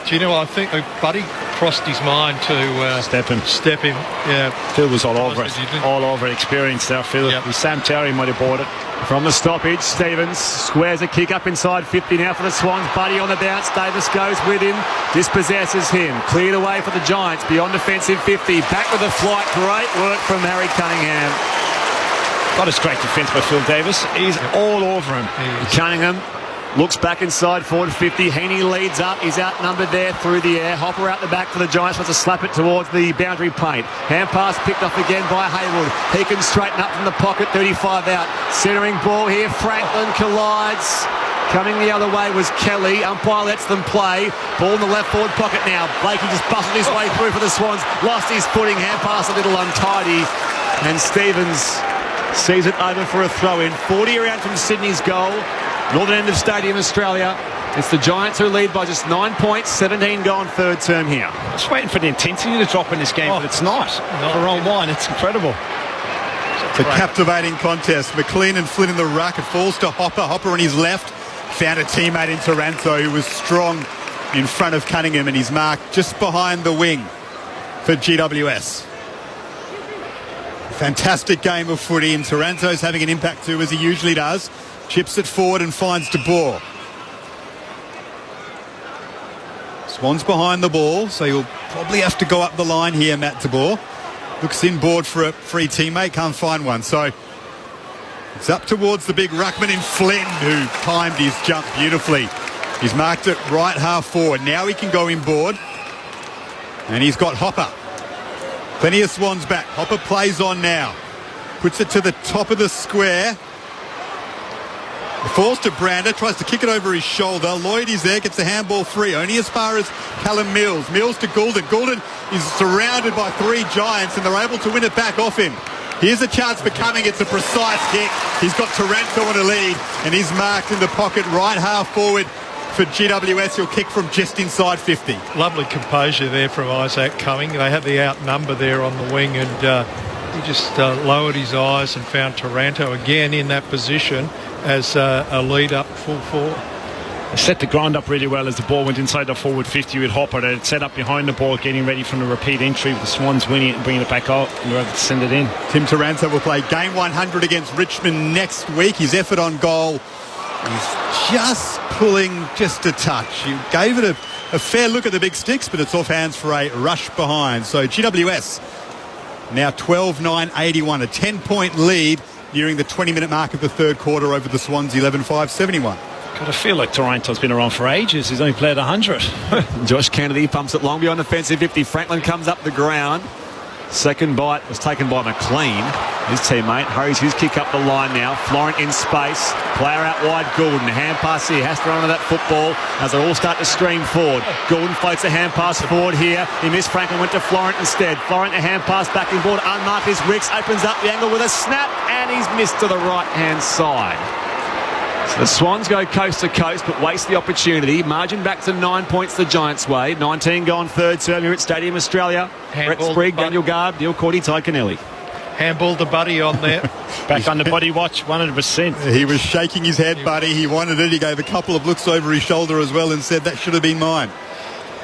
Do you know, I think Buddy crossed his mind to step him. Yeah. Phil was all over it. All over it. Experience there, Phil. Yep. Sam Terry might have bought it. From the stoppage, Stevens squares a kick up inside 50 now for the Swans. Buddy on the bounce. Davis goes with him, dispossesses him. Cleared away for the Giants beyond defensive 50. Back with the flight. Great work from Harry Cunningham. That is great defence by Phil Davis. He's all over him. Cunningham looks back inside forward 50. Heaney leads up. He's outnumbered there through the air. Hopper out the back for the Giants. Wants to slap it towards the boundary paint. Hand pass picked off again by Haywood. He can straighten up from the pocket. 35 out. Centering ball here. Franklin collides. Coming the other way was Kelly. Umpire lets them play. Ball in the left forward pocket now. Blakey just bustled his way through for the Swans. Lost his footing. Hand pass a little untidy. And Stevens sees it over for a throw-in. 40 around from Sydney's goal. Northern end of Stadium, Australia. It's the Giants who lead by just 9 points. 17 gone third term here. Just waiting for the intensity to drop in this game, but it's not. For round one, it's incredible. It's a captivating contest. McLean and Flynn in the ruck. It falls to Hopper. Hopper on his left found a teammate in Taranto who was strong in front of Cunningham, and he's marked just behind the wing for GWS. Fantastic game of footy, and Taranto's having an impact too, as he usually does. Chips it forward and finds De Boer. Swans behind the ball, so you'll probably have to go up the line here, Matt De Boer. Looks inboard for a free teammate, can't find one. So it's up towards the big ruckman in Flynn, who timed his jump beautifully. He's marked it right half forward. Now he can go inboard, and he's got Hopper. Plenty of Swans back. Hopper plays on now. Puts it to the top of the square. It falls to Brander. Tries to kick it over his shoulder. Lloyd is there. Gets the handball free. Only as far as Callum Mills. Mills to Goulden. Goulden is surrounded by three Giants, and they're able to win it back off him. Here's a chance for Cumming. It's a precise kick. He's got Taranto in a lead, and he's marked in the pocket right half forward. For GWS, he'll kick from just inside 50. Lovely composure there from Isaac Cumming. They had the outnumber there on the wing, and he just lowered his eyes and found Taranto again in that position as a lead up full forward. They set the ground up really well as the ball went inside the forward 50 with Hopper. They set up behind the ball, getting ready for the repeat entry with the Swans winning it and bringing it back out, and they're able to send it in. Tim Taranto will play game 100 against Richmond next week. His effort on goal, he's just pulling just a touch. He gave it a fair look at the big sticks, but it's off hands for a rush behind. So GWS now 12-9-81, a 10-point lead nearing the 20-minute mark of the third quarter over the Swans, 11-5-71. God, I feel like Toronto's been around for ages. He's only played 100. Josh Kennedy pumps it long beyond defensive 50. Franklin comes up the ground. Second bite was taken by McLean. His teammate hurries his kick up the line now. Florent in space. Player out wide, Goulden. Hand pass here. Has to run on that football as they all start to stream forward. Goulden floats a hand pass forward here. He missed Franklin, went to Florent instead. Florent a hand pass back in board. Unmarked is Wicks. Opens up the angle with a snap, and he's missed to the right-hand side. So the Swans go coast to coast, but waste the opportunity. Margin back to 9 points the Giants' way. 19 gone third term here at Stadium Australia. Brett Sprigg, Daniel Garb, Neil Cordy, Ty Kennelly. Handball the Buddy on there. Back on the Buddy watch, 100%. He was shaking his head, Buddy. He wanted it. He gave a couple of looks over his shoulder as well and said that should have been mine.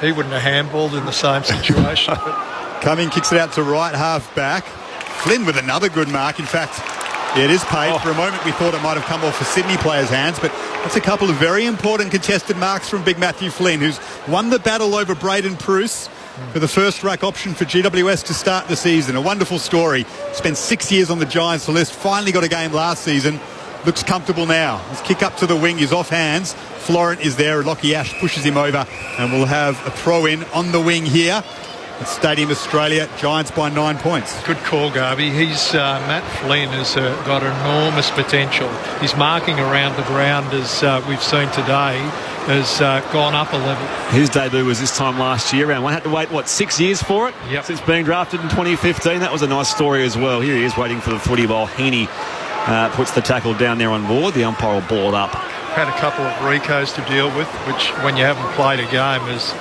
He wouldn't have handballed in the same situation. Cumming kicks it out to right half back. Flynn with another good mark. In fact, it is paid. For a moment we thought it might have come off the Sydney players' hands, but that's a couple of very important contested marks from Big Matthew Flynn, who's won the battle over Braden Pruce for the first ruck option for GWS to start the season. A wonderful story. Spent 6 years on the Giants list, finally got a game last season. Looks comfortable now. His kick up to the wing is off hands. Florent is there. Lockie Ash pushes him over, and we'll have a throw-in on the wing here at Stadium Australia. Giants by 9 points. Good call, Garby. He's Matt Flynn has got enormous potential. He's marking around the ground as we've seen today. has gone up a level. His debut was this time last year. Round one. Had to wait, 6 years for it? Yep. Since being drafted in 2015. That was a nice story as well. Here he is waiting for the footy while Heaney puts the tackle down there on board. The umpire will ball it up. Had a couple of recos to deal with, which when you haven't played a game is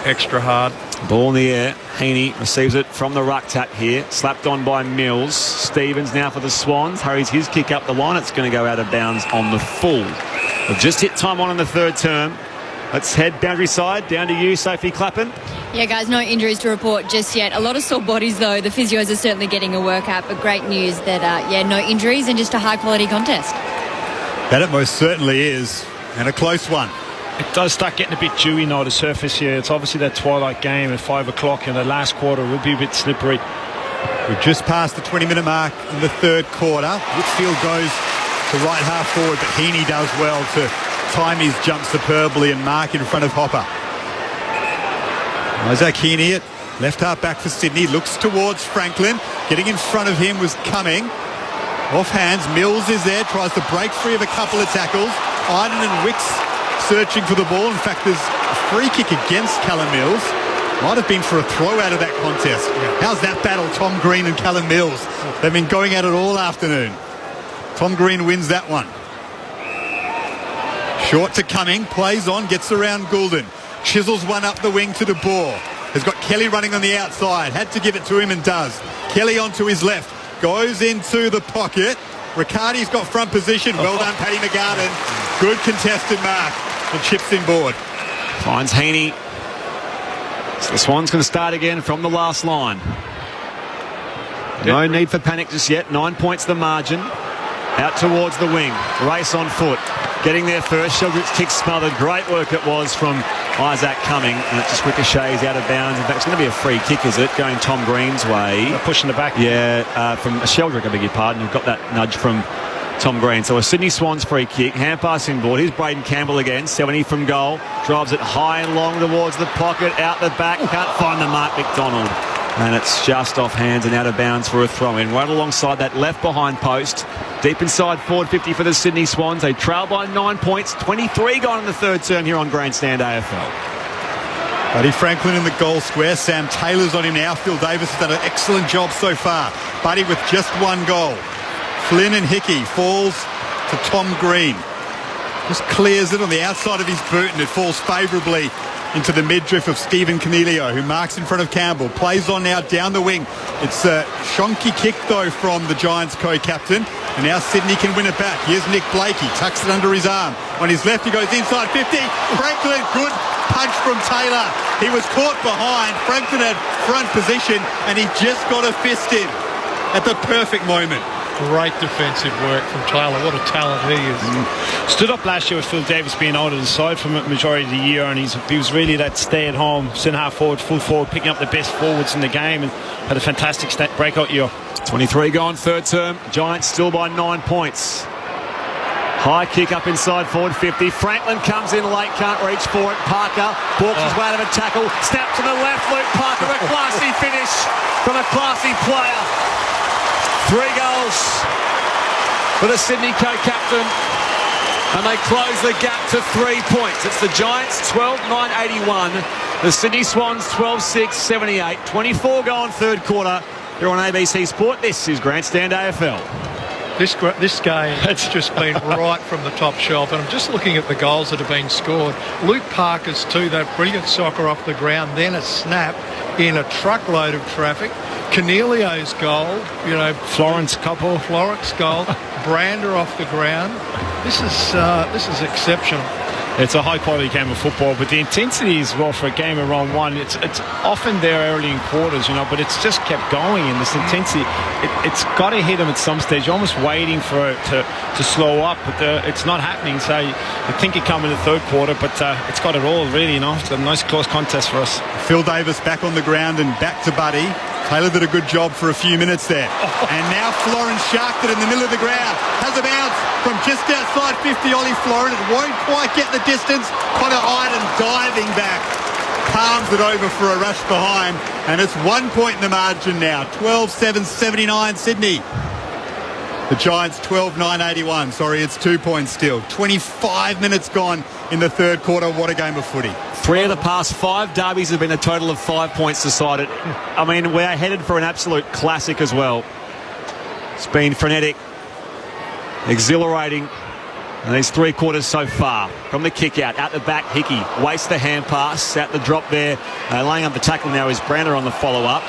extra hard. Ball in the air. Heaney receives it from the ruck tap here. Slapped on by Mills. Stevens now for the Swans. Hurries his kick up the line. It's going to go out of bounds on the full. We've just hit time on in the third term. Let's head boundary side. Down to you, Sophie Clappin. Yeah, guys, no injuries to report just yet. A lot of sore bodies, though. The physios are certainly getting a workout, but great news that, no injuries and just a high-quality contest. That it most certainly is, and a close one. It does start getting a bit dewy now, the surface here. It's obviously that twilight game at 5 o'clock, and the last quarter will be a bit slippery. We've just passed the 20-minute mark in the third quarter. Whitfield goes to right half forward, but Heaney does well to time his jump superbly and mark in front of Hopper. Isaac Heaney at left half back for Sydney, looks towards Franklin. Getting in front of him was Cumming. Off hands, Mills is there, tries to break free of a couple of tackles. Iden and Wicks searching for the ball. In fact, there's a free kick against Callum Mills. Might have been for a throw out of that contest. How's that battle, Tom Green and Callum Mills? They've been going at it all afternoon. Tom Green wins that one. Short to Cumming, plays on, gets around Goulden. Chisels one up the wing to De Boer. Has got Kelly running on the outside. Had to give it to him and does. Kelly onto his left. Goes into the pocket. Riccardi's got front position. Well done, Paddy McGarden. Good contested mark. And chips in board. Finds Heaney. So the Swans can start again from the last line. No need for panic just yet. 9 points the margin. Out towards the wing. Race on foot. Getting there first. Sheldrick's kick smothered. Great work it was from Isaac Cumming. And it just ricochets out of bounds. In fact, it's going to be a free kick, is it? Going Tom Green's way. They're pushing the back. Yeah, from Sheldrick, I beg your pardon. You've got that nudge from Tom Green. So a Sydney Swans free kick. Hand pass inboard. Here's Braden Campbell again. 70 from goal. Drives it high and long towards the pocket. Out the back. Can't find the mark. McDonald. And it's just off hands and out of bounds for a throw-in. Right alongside that left behind post. Deep inside forward 50 for the Sydney Swans. They trail by 9 points. 23 gone in the third term here on Grandstand AFL. Buddy Franklin in the goal square. Sam Taylor's on him now. Phil Davis has done an excellent job so far. Buddy with just one goal. Flynn and Hickey falls to Tom Green. Just clears it on the outside of his boot and it falls favourably into the midriff of Stephen Cornelio, who marks in front of Campbell. Plays on now down the wing. It's a shonky kick, though, from the Giants co-captain. And now Sydney can win it back. Here's Nick Blakey. Tucks it under his arm. On his left, he goes inside 50. Franklin, good punch from Taylor. He was caught behind. Franklin had front position, and he just got a fist in at the perfect moment. Great defensive work from Taylor. What a talent he is. Stood up last year with Phil Davis being out of the side for the majority of the year, and he was really that stay-at-home, centre-half forward, full forward, picking up the best forwards in the game, and had a fantastic breakout year. 23 gone, third term. Giants still by 9 points. High kick up inside forward 50. Franklin comes in late, can't reach for it. Parker walks his way out of a tackle. Snap to the left. Luke Parker, a classy finish from a classy player. 3 goals for the Sydney co-captain, and they close the gap to 3 points. It's the Giants 12-9-81, the Sydney Swans 12-6-78. 24 gone third quarter here on ABC Sport. This is Grandstand AFL. This game, it's just been right from the top shelf, and I'm just looking at the goals that have been scored. Luke Parker's two, that brilliant soccer off the ground, then a snap in a truckload of traffic. Cornelio's goal, Florence couple. Florence goal, Brander off the ground. This is exceptional. It's a high-quality game of football, but the intensity as well for a game of round one, it's often there early in quarters, but it's just kept going, and this intensity, it's got to hit them at some stage. You're almost waiting for it to slow up, but it's not happening. So you think it come in the third quarter, but it's got it all, really, It's a nice close contest for us. Phil Davis back on the ground and back to Buddy. Taylor did a good job for a few minutes there. And now Florence sharked it in the middle of the ground. Has a bounce from just outside 50, Ollie Florence. It won't quite get the distance. Connor Iden diving back. Palms it over for a rush behind. And it's 1 point in the margin now. 12-7-79 Sydney. The Giants 12-9-81. Sorry, it's 2 points still. 25 minutes gone in the third quarter. What a game of footy. 3 of the past 5 derbies have been a total of 5 points decided. I mean, we're headed for an absolute classic as well. It's been frenetic, exhilarating. And these 3 quarters so far. From the kick out the back, Hickey wastes the hand pass, at the drop there. Laying up the tackle now is Brander on the follow-up.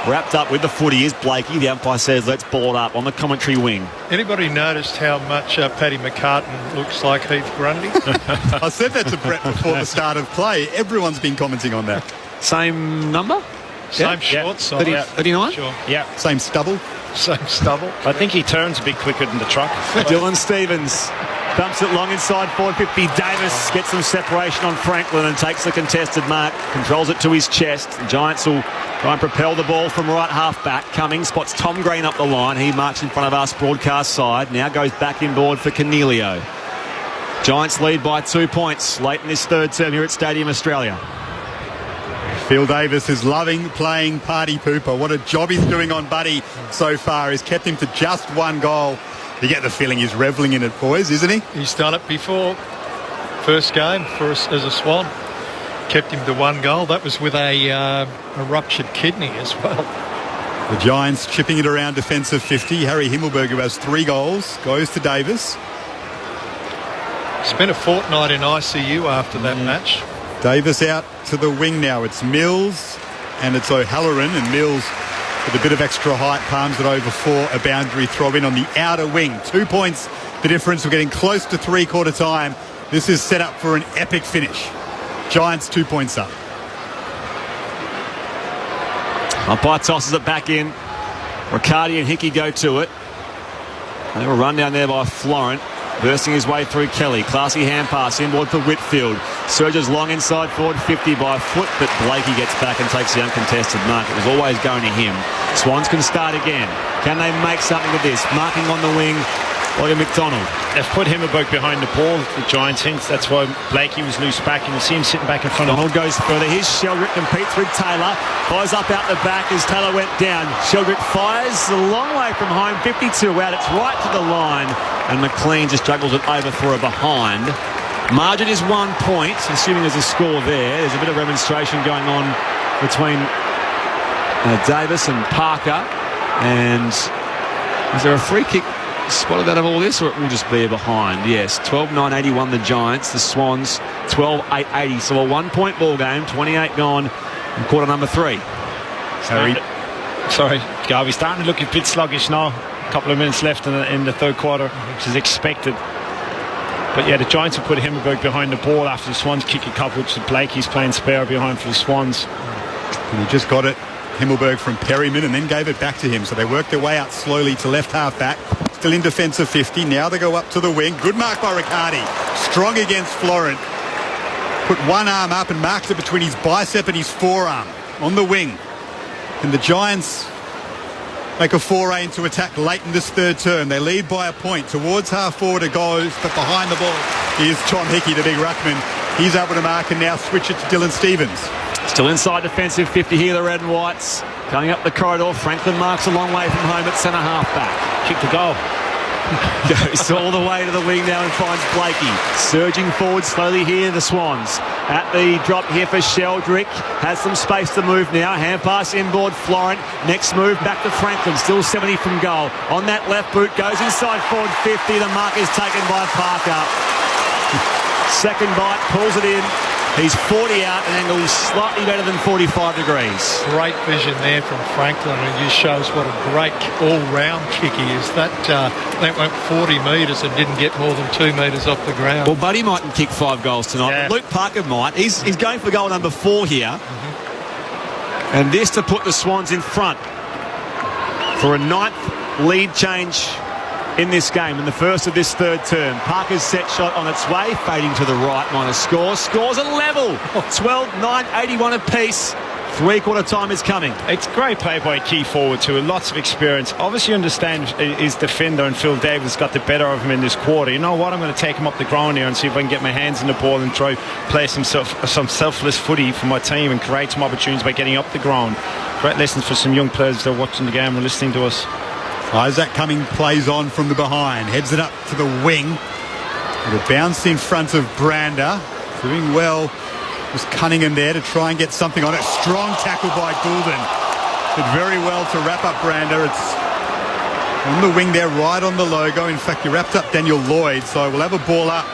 Wrapped up with the footy is Blakey. The umpire says, let's ball it up on the commentary wing. Anybody noticed how much Paddy McCartan looks like Heath Grundy? I said that to Brett before the start of play. Everyone's been commenting on that. Same number? Same shorts. 39? Sure. Yeah. Same stubble? Same stubble. I think he turns a bit quicker than the truck. Dylan Stevens dumps it long inside forward 50. Davis gets some separation on Franklin and takes the contested mark. Controls it to his chest. The Giants will try and propel the ball from right half back. Cummings spots Tom Green up the line. He marks in front of us broadcast side. Now goes back inboard for Cornelio. Giants lead by 2 points late in this third term here at Stadium Australia. Phil Davis is loving playing party pooper. What a job he's doing on Buddy so far. He's kept him to just 1 goal. You get the feeling he's revelling in it, boys, isn't he? He's done it before. First game for us as a Swan. Kept him to 1 goal. That was with a ruptured kidney as well. The Giants chipping it around defensive 50. Harry Himmelberg, who has 3 goals, goes to Davis. Spent a fortnight in ICU after that match. Davis out to the wing now. It's Mills and it's O'Halloran, and Mills with a bit of extra height palms it over for a boundary throw in on the outer wing. 2 points the difference. We're getting close to 3-quarter time. This is set up for an epic finish. Giants 2 points up. Umpire tosses it back in. Riccardi and Hickey go to it. They were run down there by Florent. Bursting his way through Kelly. Classy hand pass inboard for Whitfield. Surges long inside forward 50 by a foot, but Blakey gets back and takes the uncontested mark. It was always going to him. Swans can start again. Can they make something of this? Marking on the wing, William McDonald. They've put Himmelberg behind the ball, the Giants think. That's why Blakey was loose back, and you see him sitting back in front of him. Donald goes further. Here's Sheldrick, competes with Taylor. Fires up out the back as Taylor went down. Sheldrick fires a long way from home. 52 out. It's right to the line. And McLean just juggles it over for a behind. Margin is 1 point, assuming there's a score there. There's a bit of remonstration going on between Davis and Parker. And is there a free kick spotted out of all this, or it will just be a behind? Yes, 12-9-81 the Giants. The Swans 12-8-80. So a 1 point ball game, 28 gone in quarter number 3. Sorry, Garvey's starting to look a bit sluggish now. A couple of minutes left in the third quarter, which is expected. But yeah, the Giants have put Himmelberg behind the ball after the Swans kick a couple, which Blakey's playing spare behind for the Swans. And he just got it, Himmelberg, from Perryman, and then gave it back to him. So they worked their way out slowly to left half back. Still in defensive 50. Now they go up to the wing. Good mark by Riccardi. Strong against Florent. Put one arm up and marked it between his bicep and his forearm on the wing. And the Giants make a foray into attack late in this third term. They lead by a point. Towards half forward it goes, but behind the ball is Tom Hickey, the big ruckman. He's able to mark and now switch it to Dylan Stevens. Still inside defensive 50 here, the Red and Whites. Coming up the corridor, Franklin marks a long way from home at centre half back. Kick the goal. Goes all the way to the wing now and finds Blakey. Surging forward slowly here, the Swans. At the drop here for Sheldrick. Has some space to move now. Hand pass inboard, Florent. Next move back to Franklin. Still 70 from goal. On that left boot, goes inside forward 50. The mark is taken by Parker. Second bite, pulls it in. He's 40 out, an angle slightly better than 45 degrees. Great vision there from Franklin, and it just shows what a great all-round kick he is. That went 40 metres and didn't get more than 2 metres off the ground. Well, Buddy mightn't kick 5 goals tonight. Yeah. Luke Parker might. He's going for goal number 4 here. And this to put the Swans in front for a 9th lead change in this game, in the first of this third term. Parker's set shot on its way, fading to the right, minus score. Scores a level. 12-9-81 apiece. 3-quarter time is coming. It's great play by a key forward too, lots of experience. Obviously you understand his defender, and Phil Davis got the better of him in this quarter. You know what, I'm going to take him up the ground here and see if I can get my hands in the ball and try play some selfless footy for my team and create some opportunities by getting up the ground. Great lessons for some young players that are watching the game or listening to us. Isaac Cumming plays on from the behind, heads it up to the wing. With a bounce in front of Brander. Doing well was Cunningham there to try and get something on it. Strong tackle by Goulden. Did very well to wrap up Brander. It's on the wing there, right on the logo. In fact, he wrapped up Daniel Lloyd, so we'll have a ball up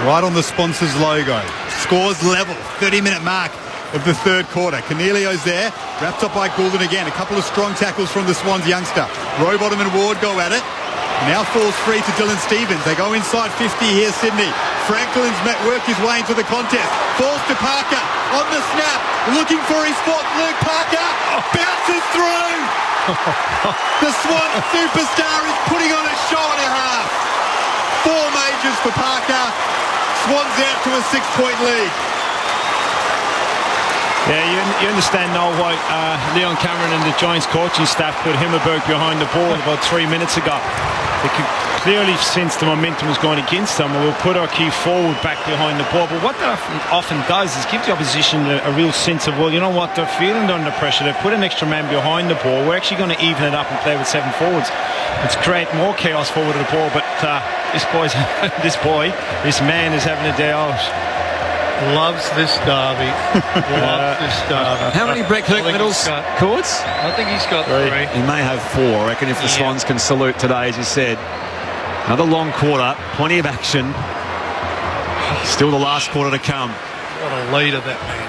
right on the sponsor's logo. Scores level, 30-minute mark of the third quarter. Cornelio's there, wrapped up by Goulden again. A couple of strong tackles from the Swans youngster. Rowbottom and Ward go at it. Now falls free to Dylan Stevens. They go inside 50 here, Sydney. Franklin's worked his way into the contest. Falls to Parker on the snap. Looking for his foot. Luke Parker bounces through. The Swan superstar is putting on a show and a half. 4 majors for Parker. Swans out to a 6-point lead. Yeah, you understand now why Leon Cameron and the Giants coaching staff put Himmelberg behind the ball about 3 minutes ago. They could clearly sense the momentum was going against them, and we'll put our key forward back behind the ball. But what that often does is give the opposition a real sense of, well, you know what, they're feeling under pressure. They've put an extra man behind the ball. We're actually going to even it up and play with 7 forwards. It's create more chaos forward of the ball, but this man is having a day out. Loves this derby. Loves this derby. How many Brett Kirkmiddle's chords? I think he's got 3. He may have 4. I reckon if the Swans can salute today, as you said. Another long quarter, plenty of action. Still the last quarter to come. What a leader that man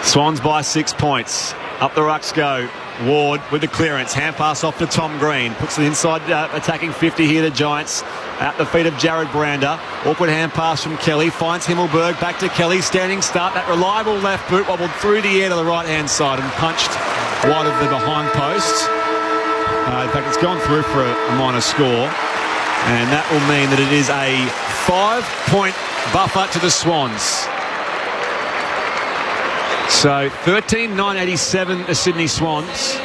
is. Swans by 6 points. Up the rucks go. Ward with the clearance. Hand pass off to Tom Green. Puts the inside attacking 50 here to Giants. At the feet of Jared Brander. Awkward hand pass from Kelly. Finds Himmelberg. Back to Kelly. Standing start. That reliable left boot wobbled through the air to the right-hand side and punched wide of the behind post. In fact, it's gone through for a minor score. And that will mean that it is a 5-point buffer to the Swans. So 13-9-87 the Sydney Swans.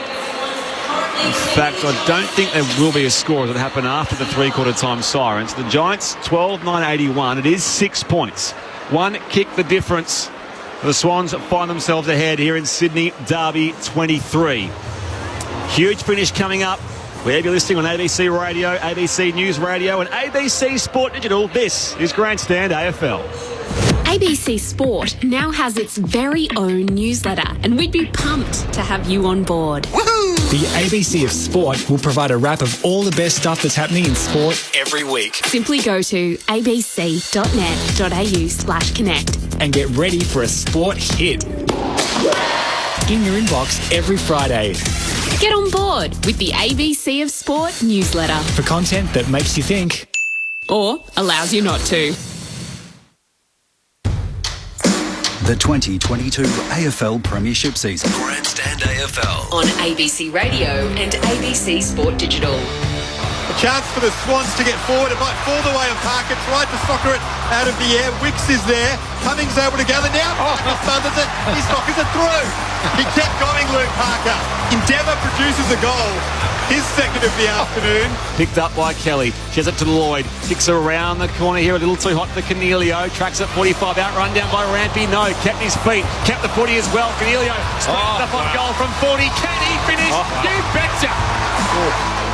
In fact, I don't think there will be a score that happen after the three-quarter time sirens. The Giants 12-9-81. It is 6 points. 1 kick the difference. The Swans find themselves ahead here in Sydney. Derby 23. Huge finish coming up. We'll be listening on ABC Radio, ABC News Radio and ABC Sport Digital. This is Grandstand AFL. ABC Sport now has its very own newsletter, and we'd be pumped to have you on board. The ABC of Sport will provide a wrap of all the best stuff that's happening in sport every week. Simply go to abc.net.au/connect and get ready for a sport hit in your inbox every Friday. Get on board with the ABC of Sport newsletter for content that makes you think or allows you not to. The 2022 AFL Premiership season. Grandstand AFL. On ABC Radio and ABC Sport Digital. A chance for the Swans to get forward. It might fall the way of Parker. Tried to soccer it out of the air. Wicks is there. Cummings able to gather now. Parker smothers it. He soccers it through. He kept going, Luke Parker. Endeavour produces a goal. His second of the afternoon. Picked up by Kelly. She has it to Lloyd. Kicks around the corner here. A little too hot for Cornelio. Tracks at 45. Outrun down by Rampy. No. Kept his feet. Kept the footy as well. Cornelio straight up on goal from 40. Can he finish? You betcha.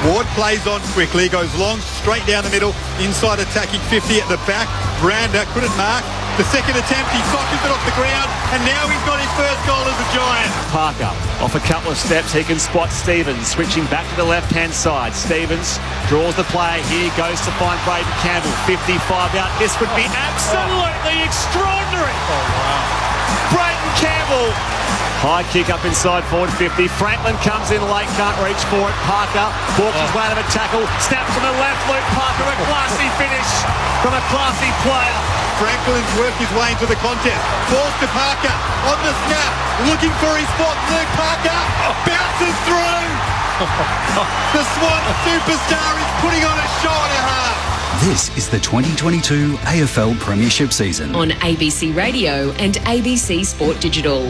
Ward plays on quickly, goes long, straight down the middle, inside attacking 50 at the back. Brander couldn't mark. The second attempt, he sockers it off the ground, and now he's got his first goal as a Giant. Parker off a couple of steps, he can spot Stevens, switching back to the left-hand side. Stevens draws the play, here goes to find Braden Campbell, 55 out. This would be absolutely extraordinary. Braden Campbell. High kick up inside forward 50. Franklin comes in late, can't reach for it. Parker walks his way out of a tackle. Snaps on the left. Luke Parker, a classy finish from a classy player. Franklin's worked his way into the contest. Falls to Parker on the snap. Looking for his spot. Luke Parker bounces through. The Swan superstar is putting on a show and a half. This is the 2022 AFL Premiership season. On ABC Radio and ABC Sport Digital.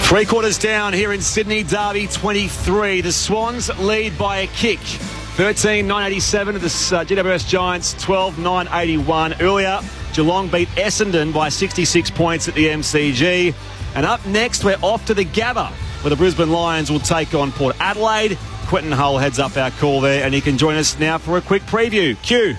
Three quarters down here in Sydney, Derby 23. The Swans lead by a kick. 13-9-87 to the GWS Giants, 12-9-81. Earlier, Geelong beat Essendon by 66 points at the MCG. And up next, we're off to the Gabba, where the Brisbane Lions will take on Port Adelaide. Quentin Hull heads up our call there, and he can join us now for a quick preview. Q.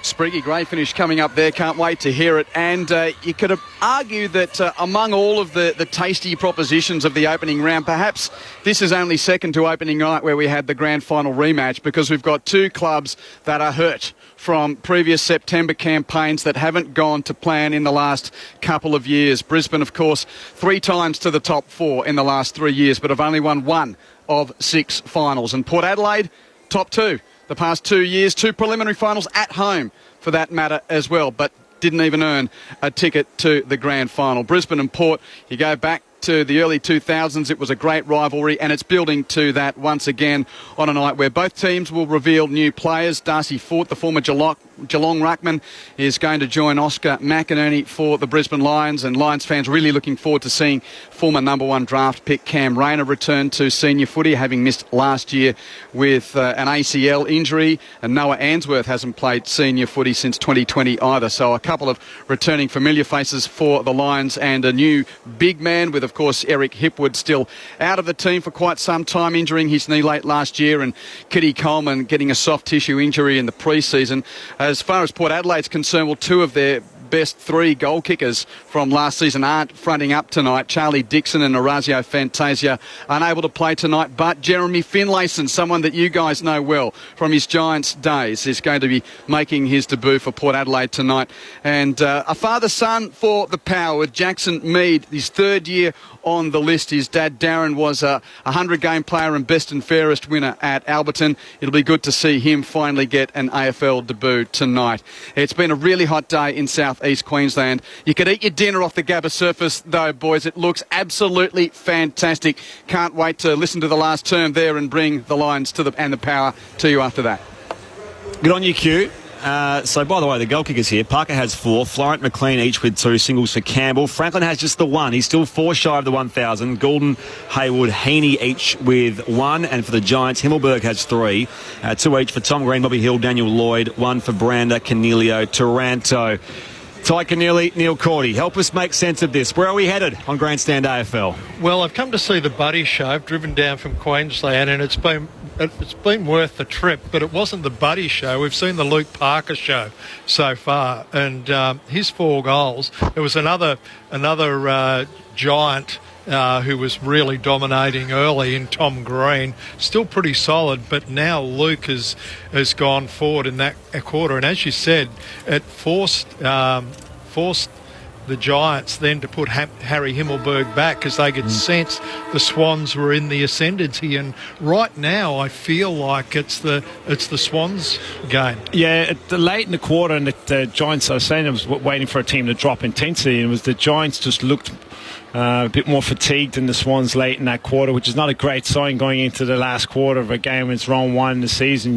Spriggy, great finish coming up there. Can't wait to hear it. And you could argue that among all of the tasty propositions of the opening round, perhaps this is only second to opening night where we had the grand final rematch, because we've got two clubs that are hurt from previous September campaigns that haven't gone to plan in the last couple of years. Brisbane, of course, 3 times to the top 4 in the last 3 years, but have only won 1 of 6 finals. And Port Adelaide, top 2 the past 2 years, 2 preliminary finals at home for that matter as well, but didn't even earn a ticket to the grand final. Brisbane and Port, you go back to the early 2000s, it was a great rivalry, and it's building to that once again on a night where both teams will reveal new players. Darcy Fort, the former Geelong ruckman, is going to join Oscar McInerney for the Brisbane Lions, and Lions fans really looking forward to seeing former number 1 draft pick Cam Rayner return to senior footy, having missed last year with an ACL injury, and Noah Answorth hasn't played senior footy since 2020 either. So a couple of returning familiar faces for the Lions, and a new big man with, of course, Eric Hipwood still out of the team for quite some time, injuring his knee late last year, and Kitty Coleman getting a soft tissue injury in the pre-season. As far as Port Adelaide's concerned, well, 2 of their best 3 goal kickers from last season aren't fronting up tonight. Charlie Dixon and Orazio Fantasia unable to play tonight, but Jeremy Finlayson, someone that you guys know well from his Giants days, is going to be making his debut for Port Adelaide tonight. And a father-son for the Power with Jackson Mead, his 3rd year on the list. His dad, Darren, was a 100-game player and best and fairest winner at Alberton. It'll be good to see him finally get an AFL debut tonight. It's been a really hot day in South East Queensland. You could eat your dinner off the Gabba surface though, boys. It looks absolutely fantastic. Can't wait to listen to the last term there and bring the Lions and the Power to you after that. Good on you, Q. So, by the way, the goal kickers here, Parker has 4, Florent McLean each with 2 singles for Campbell. Franklin has just the 1. He's still 4 shy of the 1,000. Goulden, Haywood, Heaney each with 1. And for the Giants, Himmelberg has 3. 2 each for Tom Green, Bobby Hill, Daniel Lloyd, 1 for Brander, Canelio, Taranto. Ty Keneally, Neil Cordy, help us make sense of this. Where are we headed on Grandstand AFL? Well, I've come to see the Buddy Show. I've driven down from Queensland, and it's been worth the trip, but it wasn't the Buddy Show. We've seen the Luke Parker Show so far, and his 4 goals. There was another Giant who was really dominating early in Tom Green. Still pretty solid, but now Luke has gone forward in that quarter. And as you said, it forced the Giants then to put Harry Himmelberg back, because they could sense the Swans were in the ascendancy. And right now, I feel like it's the Swans game. Yeah, late in the quarter, and the Giants, I was saying, I was waiting for a team to drop intensity, and it was the Giants just looked a bit more fatigued than the Swans late in that quarter, which is not a great sign going into the last quarter of a game when it's round 1 in the season.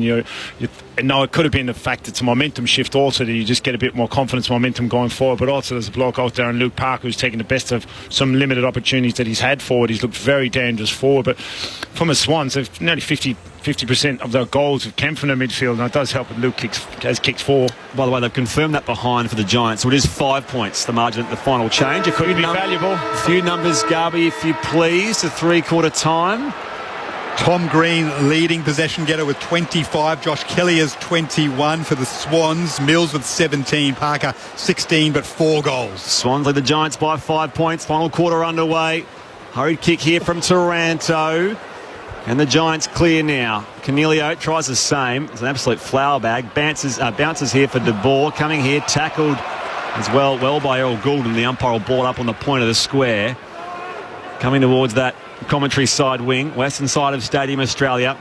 No, it could have been the fact it's a momentum shift also, that you just get a bit more confidence, momentum going forward, but also there's a bloke out there in Luke Parker who's taken the best of some limited opportunities that he's had forward. He's looked very dangerous forward, but from the Swans, they've nearly 50% of their goals have come from the midfield, and it does help that Luke has kicked 4. By the way, they've confirmed that behind for the Giants, so it is 5 points, the margin at the final change. It could be valuable. A few numbers, Garby, if you please, to 3/4 time. Tom Green leading possession getter with 25. Josh Kelly has 21 for the Swans. Mills with 17. Parker 16, but 4 goals. Swans lead the Giants by 5 points. Final quarter underway. Hurried kick here from Taranto. And the Giants clear now. Canelio tries the same. It's an absolute flower bag. Bounces here for De Boer. Coming here, tackled as well by Errol Goulden. The umpire will ball up on the point of the square. Coming towards that commentary side wing, western side of Stadium Australia.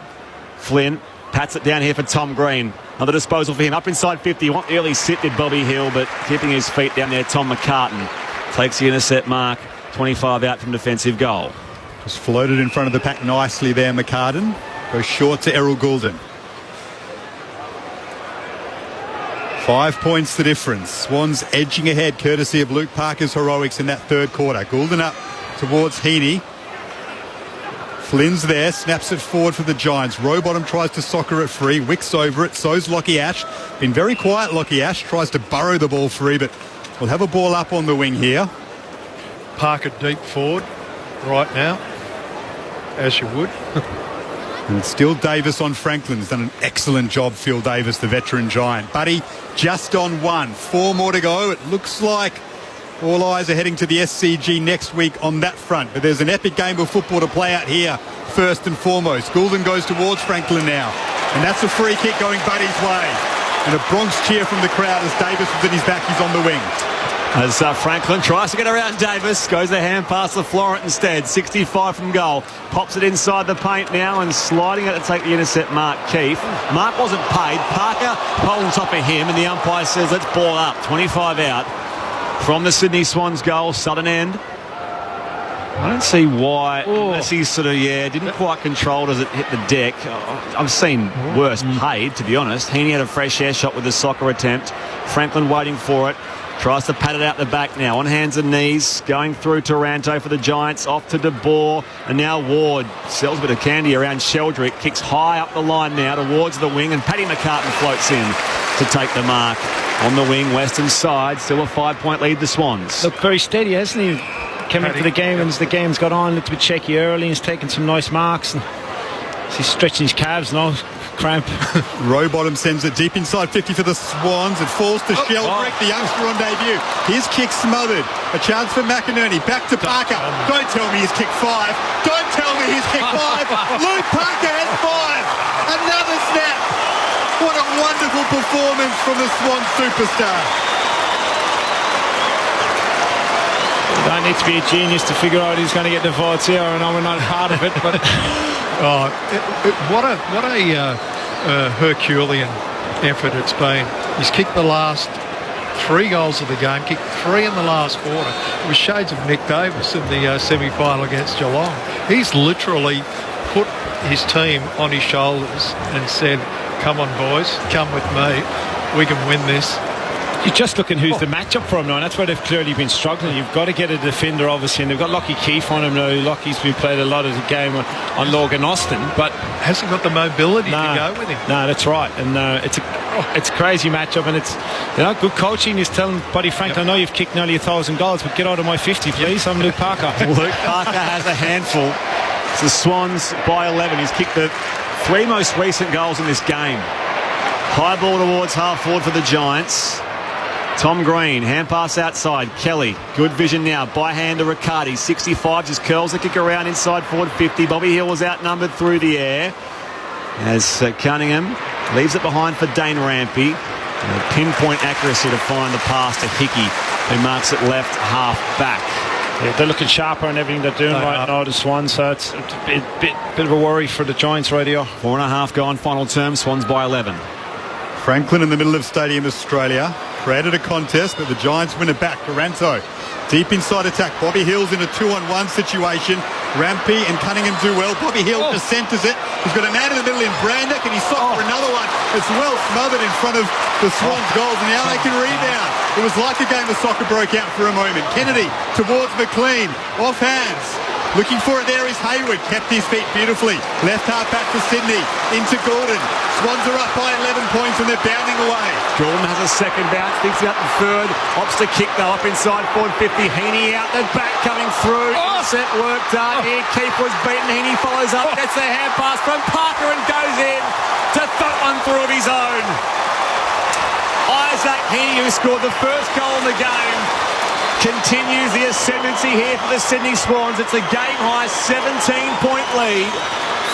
Flynn pats it down here for Tom Green. Another disposal for him. Up inside 50. Want the early sit did Bobby Hill, but keeping his feet down there, Tom McCartan takes the intercept mark. 25 out from defensive goal. Just floated in front of the pack nicely there, McCartan. Goes short to Errol Goulden. 5 points the difference. Swans edging ahead courtesy of Luke Parker's heroics in that 3rd quarter. Goulden up towards Heaney. Flynn's there, snaps it forward for the Giants. Rowbottom tries to soccer it free. Wicks over it. So's Lockie Ash. Been very quiet, Lockie Ash. Tries to burrow the ball free, but we'll have a ball up on the wing here. Parker deep forward right now, as you would. And it's still Davis on Franklin. He's done an excellent job, Phil Davis, the veteran Giant. Buddy, just on 1. 4 more to go. It looks like all eyes are heading to the SCG next week on that front. But there's an epic game of football to play out here, first and foremost. Goulden goes towards Franklin now. And that's a free kick going Buddy's way. And a Bronx cheer from the crowd as Davis was at his back. He's on the wing. As Franklin tries to get around Davis, goes the hand past the Florent instead. 65 from goal. Pops it inside the paint now and sliding it to take the intercept, Mark Keefe. Mark wasn't paid. Parker holding top of him, and the umpire says, let's ball up. 25 out from the Sydney Swans goal, southern end. I don't see why, unless he sort of, didn't quite control as it hit the deck. I've seen worse paid, to be honest. Heaney had a fresh air shot with the soccer attempt. Franklin waiting for it. Tries to pat it out the back now, on hands and knees, going through Taranto for the Giants, off to De Boer, and now Ward sells a bit of candy around Sheldrick, kicks high up the line now towards the wing, and Paddy McCartan floats in to take the mark. On the wing, western side, still a 5-point lead, the Swans. Look very steady, hasn't he? Came into the game, and as the game's got on, looked a bit shaky early, he's taken some nice marks, and he's stretching his calves now. Cramp. Rowbottom sends it deep inside 50 for the Swans. It falls to Sheldrick, the youngster on debut. His kick smothered. A chance for McInerney. Back to Parker. Don't tell me he's kicked 5. Don't tell me he's kicked 5. Luke Parker has 5. Another snap. What a wonderful performance from the Swans superstar. You don't need to be a genius to figure out who's going to get the votes here. I know we're not part of it, but what a Herculean effort it's been. He's kicked the last 3 goals of the game, kicked 3 in the last quarter. It was shades of Nick Davis in the semi-final against Geelong. He's literally put his team on his shoulders and said, come on boys, come with me, we can win this. You're just looking who's the matchup for him now, and that's where they've clearly been struggling. You've got to get a defender, obviously, and they've got Lockie Keefe on him now. Lockie's been played a lot of the game on Logan Austin, but hasn't got the mobility to go with him. No, that's right, and it's a crazy matchup, and it's good coaching is telling Buddy Franklin, I know you've kicked nearly 1,000 goals, but get out of my 50, please. I'm Luke Parker. Luke Parker has a handful. It's the Swans by 11. He's kicked the 3 most recent goals in this game. High ball towards half forward for the Giants. Tom Green, hand pass outside. Kelly, good vision now. By hand to Riccardi. 65 just curls the kick around inside forward 50. Bobby Hill was outnumbered through the air. As Cunningham leaves it behind for Dane Rampy. And a pinpoint accuracy to find the pass to Hickey, who marks it left half back. Yeah, they're looking sharper on everything they're doing right now, the Swans, so it's a bit of a worry for the Giants right here. 4.5 gone, final term, Swans by 11. Franklin in the middle of Stadium Australia created a contest, but the Giants win it back. Taranto deep inside attack. Bobby Hill's in a 2-on-1 situation. Rampy and Cunningham do well. Bobby Hill just centres it. He's got a man in the middle in Brandock, and he's sought for another one. It's well smothered in front of the Swans goals, and now they can rebound. It was like a game of soccer broke out for a moment. Kennedy towards McLean, off hands. Looking for it there is Hayward. Kept his feet beautifully. Left half back for Sydney. Into Gordon. Swans are up by 11 points and they're bounding away. Gordon has a second bounce. Thinks out the third. Opts to kick though up inside forward 50. Heaney out the back coming through. Intercept work done here. Keeper was beaten. Heaney follows up. Gets the hand pass from Parker and goes in to throw one through of his own. Isaac Heaney, who scored the first goal in the game, continues the ascendancy here for the Sydney Swans. It's a game-high 17-point lead.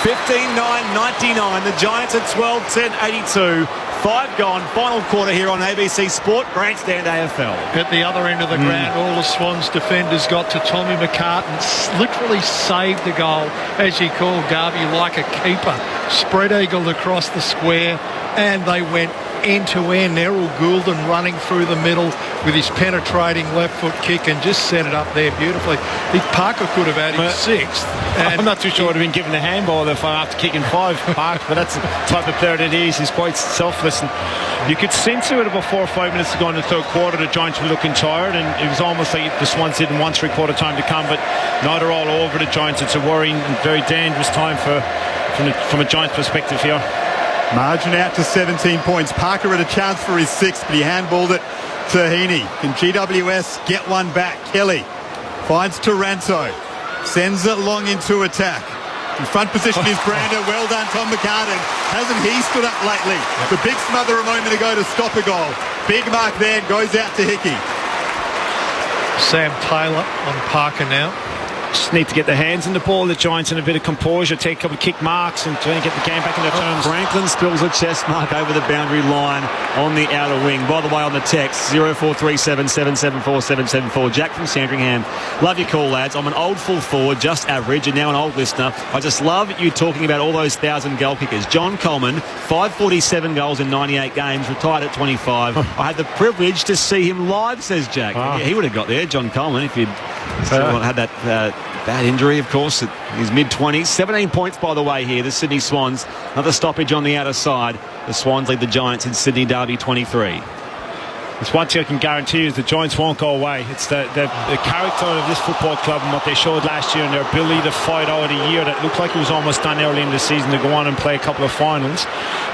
15-9-99. The Giants at 12-10-82. 5 gone. Final quarter here on ABC Sport. Grandstand AFL. At the other end of the ground, all the Swans defenders got to Tommy McCartan. Literally saved the goal, as he called Garvey, like a keeper. Spread eagled across the square, and they went end-to-end. Errol Goulden running through the middle with his penetrating left foot kick and just set it up there beautifully. Parker could have had his sixth. I'm not too sure I would have been given a handball if after kicking 5, Parker, but that's the type of player that he is. He's quite selfless. And you could sense it about 4 or 5 minutes to go in the third quarter. The Giants were looking tired, and it was almost like the Swans didn't want three-quarter time to come, but now they're all over the Giants. It's a worrying and very dangerous time from a Giants perspective here. Margin out to 17 points. Parker had a chance for his sixth, but he handballed it to Heaney. Can GWS get one back? Kelly finds Taranto, sends it long into attack. In front position is Brander. Well done, Tom McCartan. Hasn't he stood up lately? The big smother a moment ago to stop a goal. Big mark there, goes out to Hickey. Sam Taylor on Parker now. Just need to get their hands in the ball, the Giants, in a bit of composure, take a couple of kick marks and try and get the game back in their terms. Franklin spills a chest mark over the boundary line on the outer wing. By the way, on the text, 0437 774 774. Jack from Sandringham. Love your call, lads. I'm an old full forward, just average, and now an old listener. I just love you talking about all those 1,000 goal kickers. John Coleman, 547 goals in 98 games, retired at 25. I had the privilege to see him live, says Jack. Yeah, he would have got there, John Coleman, if he'd still had that bad injury, of course, at his mid-20s. 17 points, by the way, here, the Sydney Swans. Another stoppage on the outer side. The Swans lead the Giants in Sydney Derby 23. It's one thing I can guarantee you is the Giants won't go away. It's the character of this football club and what they showed last year and their ability to fight out a year that looked like it was almost done early in the season to go on and play a couple of finals.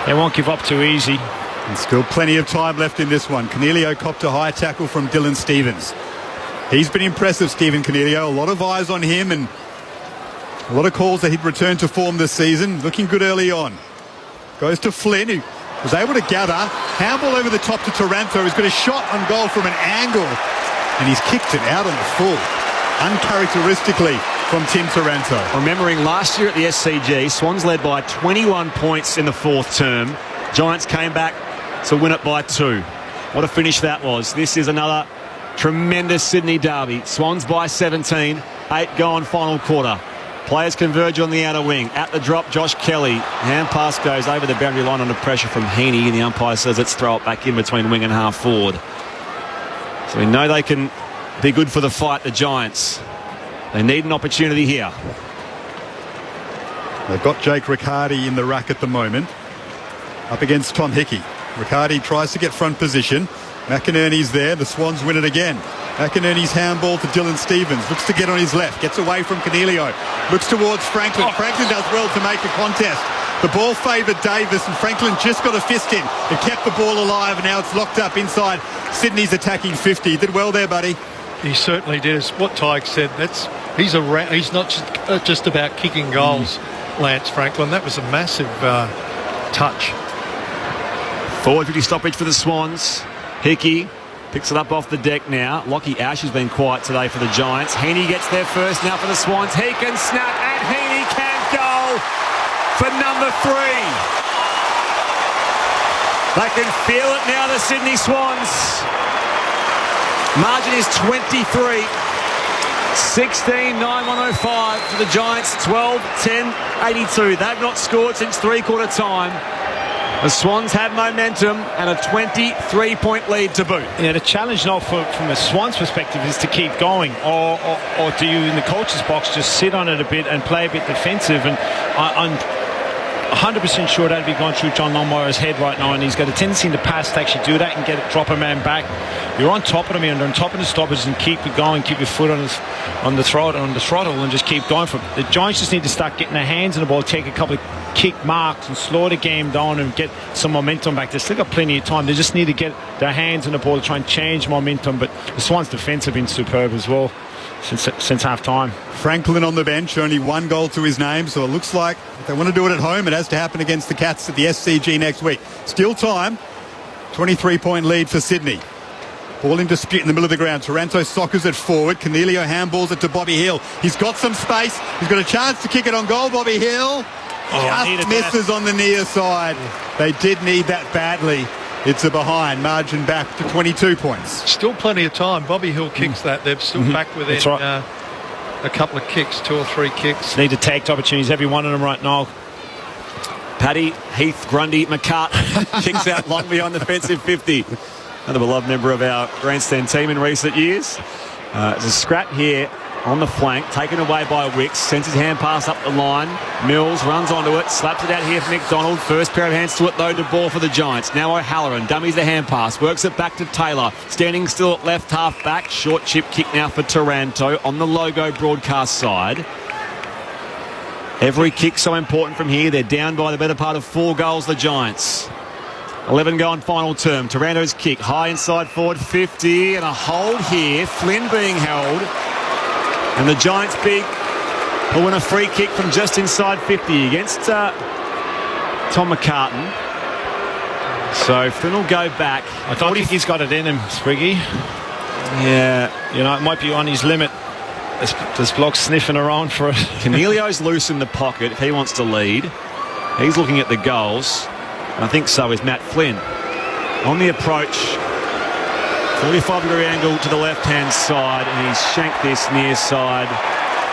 They won't give up too easy. And still plenty of time left in this one. Cornelio copped a high tackle from Dylan Stevens. He's been impressive, Stephen Cornelio. A lot of eyes on him and a lot of calls that he'd return to form this season. Looking good early on. Goes to Flynn, who was able to gather. Handball over the top to Taranto, who's got a shot on goal from an angle. And he's kicked it out on the full. Uncharacteristically from Tim Taranto. Remembering last year at the SCG, Swans led by 21 points in the fourth term. Giants came back to win it by 2. What a finish that was. This is another tremendous Sydney derby. Swans by 17. 8 gone final quarter. Players converge on the outer wing. At the drop, Josh Kelly. Hand pass goes over the boundary line under pressure from Heaney, and the umpire says let's throw it back in between wing and half forward. So we know they can be good for the fight, the Giants. They need an opportunity here. They've got Jake Riccardi in the ruck at the moment. Up against Tom Hickey. Riccardi tries to get front position. McInerney's there. The Swans win it again. McInerney's handball to Dylan Stevens. Looks to get on his left. Gets away from Cornelio. Looks towards Franklin. Franklin does well to make a contest. The ball favoured Davis, and Franklin just got a fist in. It kept the ball alive, and now it's locked up inside Sydney's attacking 50. Did well there, buddy. He certainly did. As what Tyke said, he's not just about kicking goals, Lance Franklin. That was a massive touch. Forward 50 stoppage for the Swans. Hickey picks it up off the deck now. Lockie Ash has been quiet today for the Giants. Heaney gets there first now for the Swans. He can snap, and Heaney can't go for number 3. They can feel it now, the Sydney Swans. Margin is 23. 16-9-105 for the Giants. 12-10-82. They've not scored since three-quarter time. The Swans have momentum and a 23-point lead to boot. Yeah, the challenge now from a Swans perspective is to keep going, or do you in the coach's box just sit on it a bit and play a bit defensive? And I'm 100% sure that'd be going through John Longmire's head right now, and he's got a tendency in the past to actually do that and drop a man back. You're on top of them and on top of the stoppers and keep it going, keep your foot on the throttle and just keep going for it. The Giants just need to start getting their hands on the ball, take a couple of kick marks and slow the game down and get some momentum back. They've still got plenty of time. They just need to get their hands on the ball to try and change momentum. But the Swans' defence have been superb as well since half time. Franklin on the bench, only 1 goal to his name, so it looks like if they want to do it at home, it has to happen against the Cats at the SCG next week. Still time. 23-point lead for Sydney. Ball in dispute in the middle of the ground. Taranto soccers it forward. Cornelio handballs it to Bobby Hill. He's got some space. He's got a chance to kick it on goal. Bobby Hill just misses on the near side. They did need that badly. It's a behind. Margin back to 22 points. Still plenty of time. Bobby Hill kicks that. They're still back within a couple of kicks, 2 or 3 kicks. Need to take opportunities, every one of them right now. Paddy, Heath, Grundy, McCartan kicks out long beyond the defensive 50. Another beloved member of our grandstand team in recent years. There's a scrap here on the flank, taken away by Wicks, sends his hand pass up the line. Mills runs onto it, slaps it out here for McDonald. First pair of hands to it though, to ball for the Giants. Now O'Halloran dummies the hand pass, works it back to Taylor, standing still at left half back. Short chip kick now for Taranto on the Logo broadcast side. Every kick so important from here. They're down by the better part of 4 goals, the Giants. 11 gone final term. Taranto's kick high inside forward 50 and a hold here. Flynn being held. And the Giants big will win a free kick from just inside 50 against Tom McCartan. So Flynn will go back. I don't think he's got it in him, Spriggy. Yeah. You know, it might be on his limit. There's blokes sniffing around for it. Cornelio's loose in the pocket if he wants to lead. He's looking at the goals. And I think so is Matt Flynn. On the approach, 45-degree angle to the left-hand side, and he's shanked this near side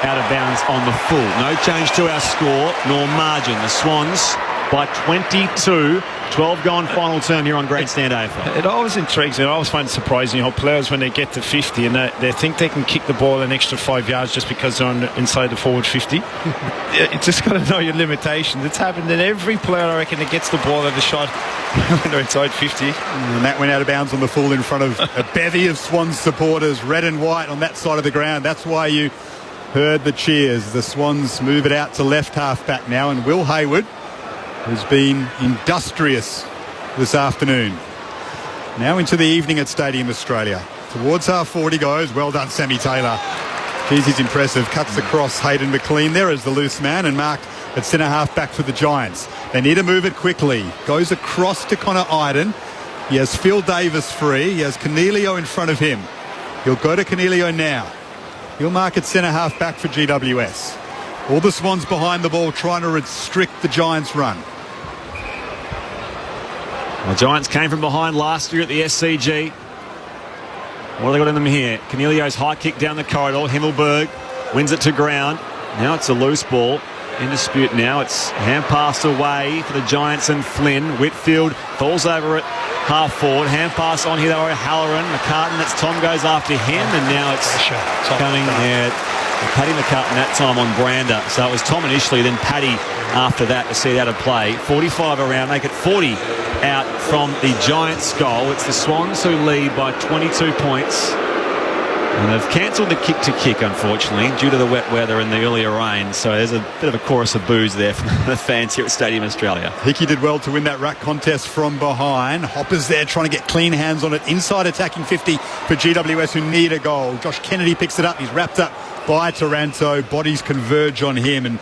out of bounds on the full. No change to our score, nor margin. The Swans by 22. 12 gone final term here on Grandstand AFL. It always intrigues me. I always find it surprising how players, when they get to 50 and they think they can kick the ball an extra 5 yards just because they're inside the forward 50. You just got to know your limitations. It's happened in every player, I reckon, that gets the ball at the shot when they're inside 50. And that went out of bounds on the full in front of a bevy of Swans supporters, red and white on that side of the ground. That's why you heard the cheers. The Swans move it out to left half back now, and Will Hayward has been industrious this afternoon. Now into the evening at Stadium Australia. Towards half forward he goes. Well done, Sammy Taylor. Geez, he's impressive. Cuts across Hayden McLean there as the loose man and marked at centre half back for the Giants. They need to move it quickly. Goes across to Connor Iden. He has Phil Davis free. He has Cornelio in front of him. He'll go to Cornelio now. He'll mark at centre half back for GWS. All the Swans behind the ball trying to restrict the Giants' run. The Giants came from behind last year at the SCG. What have they got in them here? Cornelio's high kick down the corridor. Himmelberg wins it to ground. Now it's a loose ball. In dispute now. It's hand passed away for the Giants and Flynn. Whitfield falls over it half forward. Hand pass on here, O'Halloran. McCartan, that's Tom goes after him. And now it's coming Paddy McCartan that time on Brander. So it was Tom initially, then Paddy after that to see it out of play. 45 around, make it 40 out from the Giants' goal. It's the Swans who lead by 22 points. And they've cancelled the kick-to-kick, unfortunately, due to the wet weather and the earlier rain. So there's a bit of a chorus of boos there from the fans here at Stadium Australia. Hickey did well to win that ruck contest from behind. Hopper's there trying to get clean hands on it. Inside attacking 50 for GWS who need a goal. Josh Kennedy picks it up. He's wrapped up by Taranto. Bodies converge on him and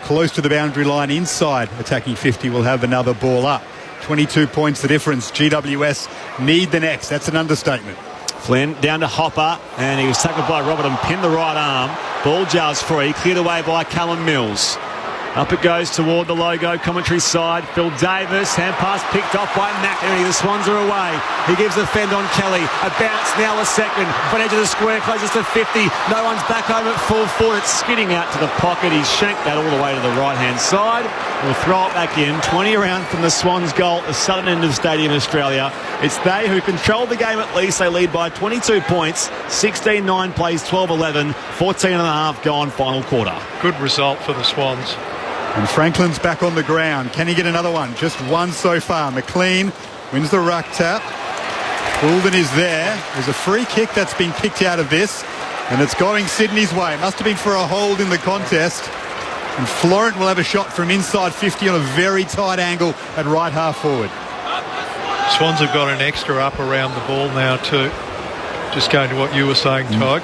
close to the boundary line inside attacking 50 will have another ball up. 22 points the difference. GWS need the next. That's an understatement. Flynn down to Hopper, and he was tackled by Robert and pinned the right arm. Ball jars free, cleared away by Callum Mills. Up it goes toward the Logo commentary side. Phil Davis, hand pass picked off by McInerney. The Swans are away. He gives a fend on Kelly. A bounce now a second. Front edge of the square, closes to 50. No one's back home at full forward. It's skidding out to the pocket. He's shanked that all the way to the right-hand side. We'll throw it back in. 20 around from the Swans' goal at the southern end of Stadium Australia. It's they who control the game at least. They lead by 22 points. 16-9 plays 12-11. 14 and a half gone final quarter. Good result for the Swans. And Franklin's back on the ground. Can he get another one? Just one so far. McLean wins the ruck tap. Goulden is there. There's a free kick that's been picked out of this, and it's going Sydney's way. Must have been for a hold in the contest. And Florent will have a shot from inside 50 on a very tight angle at right half forward. Swans have got an extra up around the ball now too. Just going to what you were saying, Todd.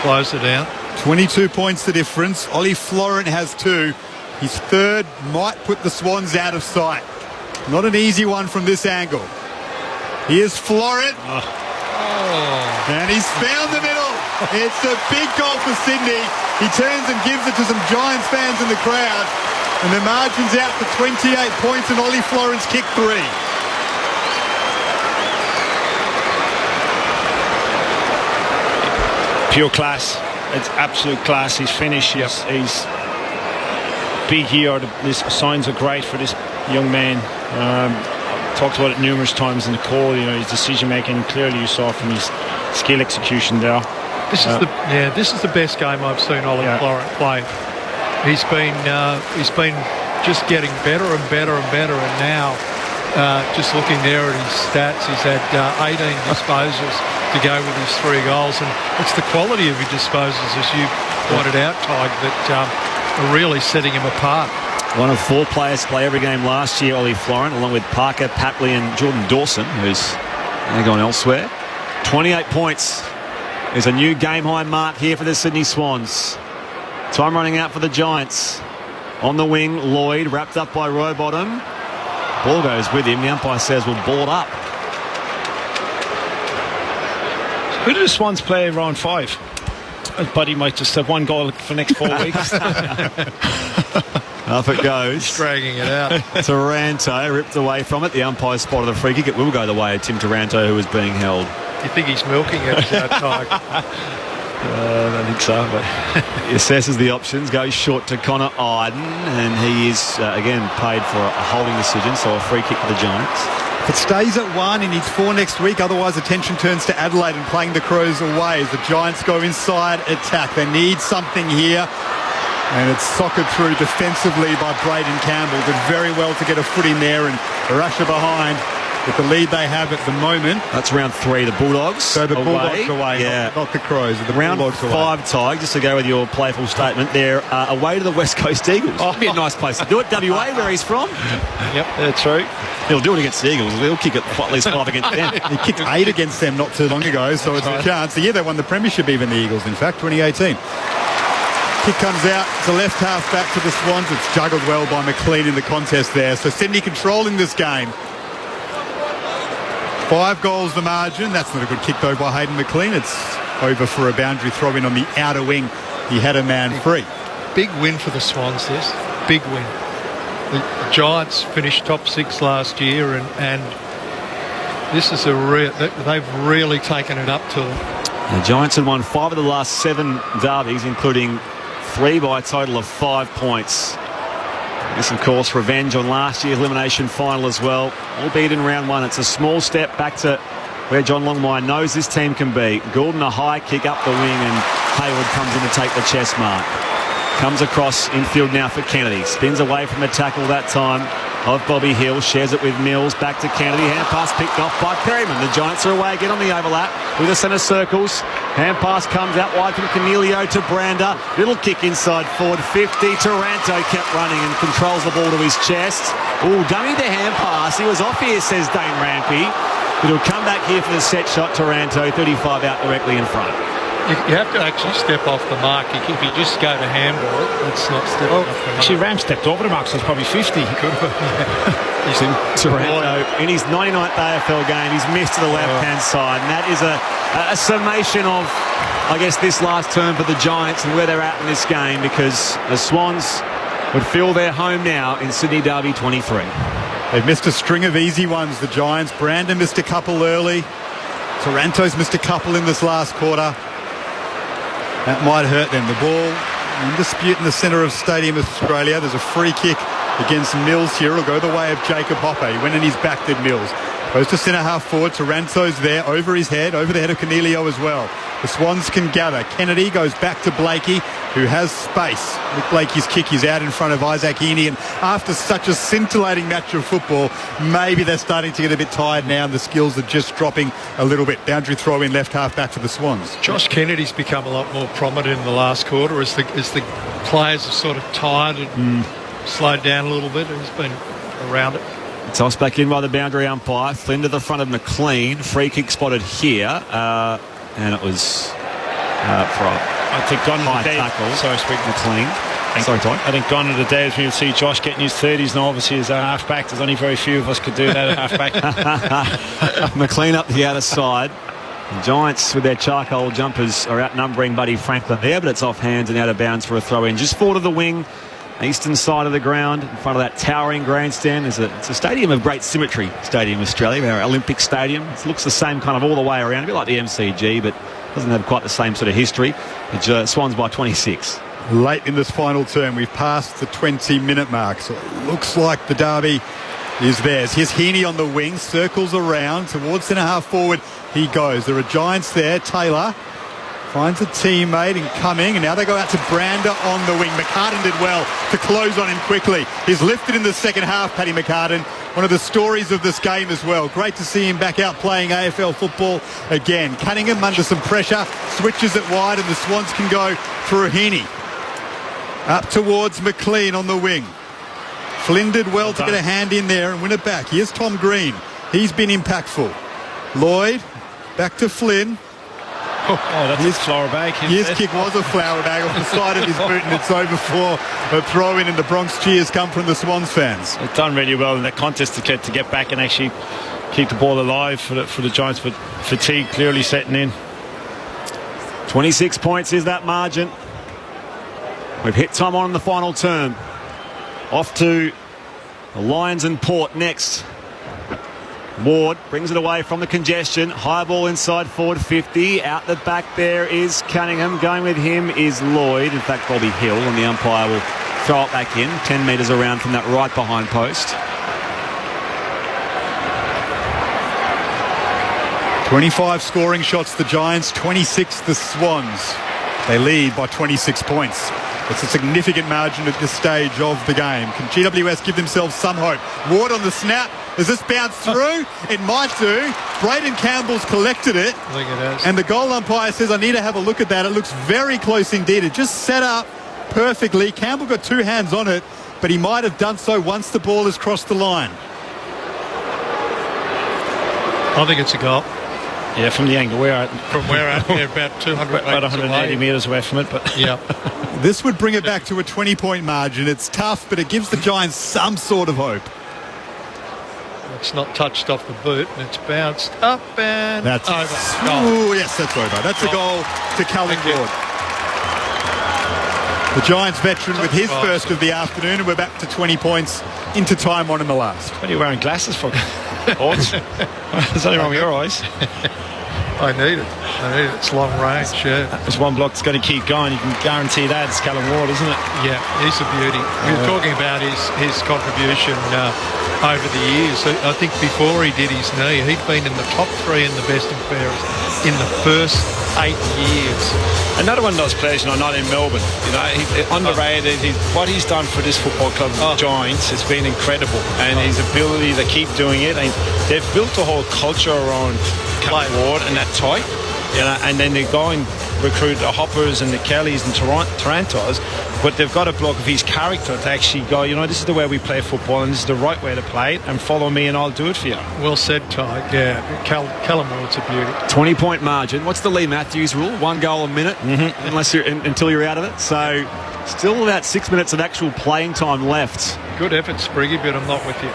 Close it down. 22 points the difference. Ollie Florent has 2. His third might put the Swans out of sight. Not an easy one from this angle. Here's Florent. And he's found the middle. It's a big goal for Sydney. He turns and gives it to some Giants fans in the crowd. And the margin's out to 28 points and Ollie Florent's kick 3. Pure class. It's absolute class. His finish, he's big year. The signs are great for this young man. Talked about it numerous times in the call. His decision making. Clearly, you saw from his skill execution there. This is the best game I've seen Ollie Florent play. He's been just getting better and better and better, and now just looking there at his stats, he's had 18 disposals to go with his 3 goals, and it's the quality of his disposals, as you pointed out, Tig, that are really setting him apart. One of 4 players to play every game last year, Ollie Florent, along with Parker, Papley and Jordan Dawson, who's gone elsewhere. 28 points is a new game-high mark here for the Sydney Swans. Time running out for the Giants. On the wing, Lloyd, wrapped up by Rowbottom. Ball goes with him. The umpire says we'll ball it up. Who did the Swans play round 5? Buddy might just have 1 goal for the next 4 weeks. Up it goes. He's dragging it out. Taranto ripped away from it. The umpire spotted the free kick. It will go the way of Tim Taranto, who was being held. You think he's milking it, Tig? I don't think so, but he assesses the options, goes short to Connor Iden, and he is, again, paid for a holding decision, so a free kick for the Giants. If it stays at 1, he needs 4 next week. Otherwise, attention turns to Adelaide and playing the Crows away as the Giants go inside attack. They need something here. And it's soccered through defensively by Braden Campbell. Did very well to get a foot in there and Russia behind with the lead they have at the moment. That's round 3, the Bulldogs. So the Bulldogs away, yeah. not the Crows. The round Bulldogs 5, Tig, just to go with your playful statement, they're away to the West Coast Eagles. That'd be a nice place to do it. WA, where he's from. Yep, that's true. He'll do it against the Eagles. He'll kick it at least 5 against them. He kicked 8 against them not too long ago, so it's a chance. The year they won the premiership, even the Eagles, in fact, 2018. Kick comes out, it's a left half back to the Swans. It's juggled well by McLean in the contest there. So Sydney controlling this game. 5 goals the margin. That's not a good kick though by Hayden McLean. It's over for a boundary throw in on the outer wing. He had a man free. Big win for the Swans, this. Big win. The Giants finished top 6 last year, and this is they've really taken it up to them. The Giants had won 5 of the last 7 derbies, including 3 by a total of 5 points. This, of course, revenge on last year's elimination final as well, albeit in round 1. It's a small step back to where John Longmire knows this team can be. Goulden, a high kick up the wing, and Hayward comes in to take the chest mark. Comes across infield now for Kennedy. Spins away from the tackle that time of Bobby Hill. Shares it with Mills. Back to Kennedy. Hand pass picked off by Perryman. The Giants are away again on the overlap with the centre circles. Hand pass comes out wide from Cornelio to Brander. Little kick inside forward 50. Taranto kept running and controls the ball to his chest. Ooh, dummy the hand pass. He was off here, says Dane Rampy. But he'll come back here for the set shot. Taranto 35 out directly in front. You have to actually step off the mark. If you just go to handball, it's not stepping off the mark. Actually, Ram stepped over the mark, so it's probably 50. He's in Taranto in his 99th AFL game. He's missed to the left-hand side, and that is a summation of, I guess, this last term for the Giants and where they're at in this game, because the Swans would feel their home now in Sydney Derby 23. They've missed a string of easy ones, the Giants. Brandon missed a couple early. Taranto's missed a couple in this last quarter. That might hurt them. The ball in dispute in the centre of Stadium Australia. There's a free kick against Mills here. It'll go the way of Jacob Hopper. He went in his back, did Mills. Goes to centre half forward. Taranto's there, over his head, over the head of Cornelio as well. The Swans can gather. Kennedy goes back to Blakey, who has space. With Blakey's kick, he's out in front of Isaac Heaney. And after such a scintillating match of football, maybe they're starting to get a bit tired now, and the skills are just dropping a little bit. Boundary throw in left half back for the Swans. Josh Kennedy's become a lot more prominent in the last quarter as the players have sort of tired and slowed down a little bit. He's been around it. Tossed back in by the boundary umpire. Flynn to the front of McLean. Free kick spotted here. And it was for I think gone high the day. tackle. Sorry, speaking McLean. Sorry, Tom. I think gone are the days when you'll see Josh getting his 30s now. Obviously, as a half-back, there's only very few of us could do that at half-back. McLean up the outer side. The Giants, with their charcoal jumpers, are outnumbering Buddy Franklin there, but it's off hands and out of bounds for a throw-in. Just forward of the wing. Eastern side of the ground, in front of that towering grandstand. It's a stadium of great symmetry, Stadium Australia, our Olympic Stadium. It looks the same kind of all the way around, a bit like the MCG, but doesn't have quite the same sort of history. The Swans by 26. late in this final term. We've passed the 20-minute mark, so it looks like the derby is theirs. Here's Heaney on the wing, circles around towards centre-half forward. He goes. There are Giants there. Taylor finds a teammate and coming, and now they go out to Brander on the wing. McCartan did well to close on him quickly. He's lifted in the second half, Paddy McCartan. One of the stories of this game as well. Great to see him back out playing AFL football again. Cunningham under some pressure, switches it wide, and the Swans can go through Heaney. Up towards McLean on the wing. Flynn did well to get a hand in there and win it back. Here's Tom Green. He's been impactful. Lloyd, back to Flynn. Oh, that's his flower bag. His kick was a flower bag off the side of his boot, and it's over for a throw-in, and the Bronx cheers come from the Swans fans. They've done really well in that contest to get back and actually keep the ball alive for the Giants, but fatigue clearly setting in. 26 points is that margin. We've hit time on in the final term. Off to the Lions and Port next. Ward brings it away from the congestion. High ball inside forward 50. Out the back there is Cunningham. Going with him is Lloyd. In fact, Bobby Hill, and the umpire will throw it back in. 10 metres around from that right behind post. 25 scoring shots, the Giants. 26 the Swans. They lead by 26 points. It's a significant margin at this stage of the game. Can GWS give themselves some hope? Ward on the snap. Does this bounce through? It might do. Braden Campbell's collected it. I think it is. And the goal umpire says, I need to have a look at that. It looks very close indeed. It just set up perfectly. Campbell got two hands on it, but he might have done so once the ball has crossed the line. I think it's a goal. Yeah, from the angle we're at. From where at? Yeah, about 200 about 180 metres away from it. But yeah. This would bring it back to a 20-point margin. It's tough, but it gives the Giants some sort of hope. It's not touched off the boot, and it's bounced up and that's over. Oh, yes, that's over. That's a goal to Callum Ward. The Giants veteran with his first of the afternoon, and we're back to 20 points into time on in the last. What are you wearing glasses for? There's something wrong with your eyes. I need it. It's long range, yeah. There's one block that's going to keep going. You can guarantee that. It's Callum Ward, isn't it? Yeah, he's a beauty. We were talking about his contribution over the years. I think before he did his knee, he'd been in the top three in the best and fairest in the first 8 years. Another one of those players, not in Melbourne. He's underrated. What he's done for this football club, the Giants, has been incredible. And his ability to keep doing it. And they've built a whole culture around Callum Ward and that type. And then they go and recruit the Hoppers and the Kellys and Tarantos, but they've got a block of his character to actually go, this is the way we play football and this is the right way to play it, and follow me and I'll do it for you. Well said, Ty. Yeah, Callum Ward's a beauty. 20-point margin. What's the Lee Matthews rule? 1 goal a minute, until you're out of it. So still about 6 minutes of actual playing time left. Good effort, Spriggy, but I'm not with you.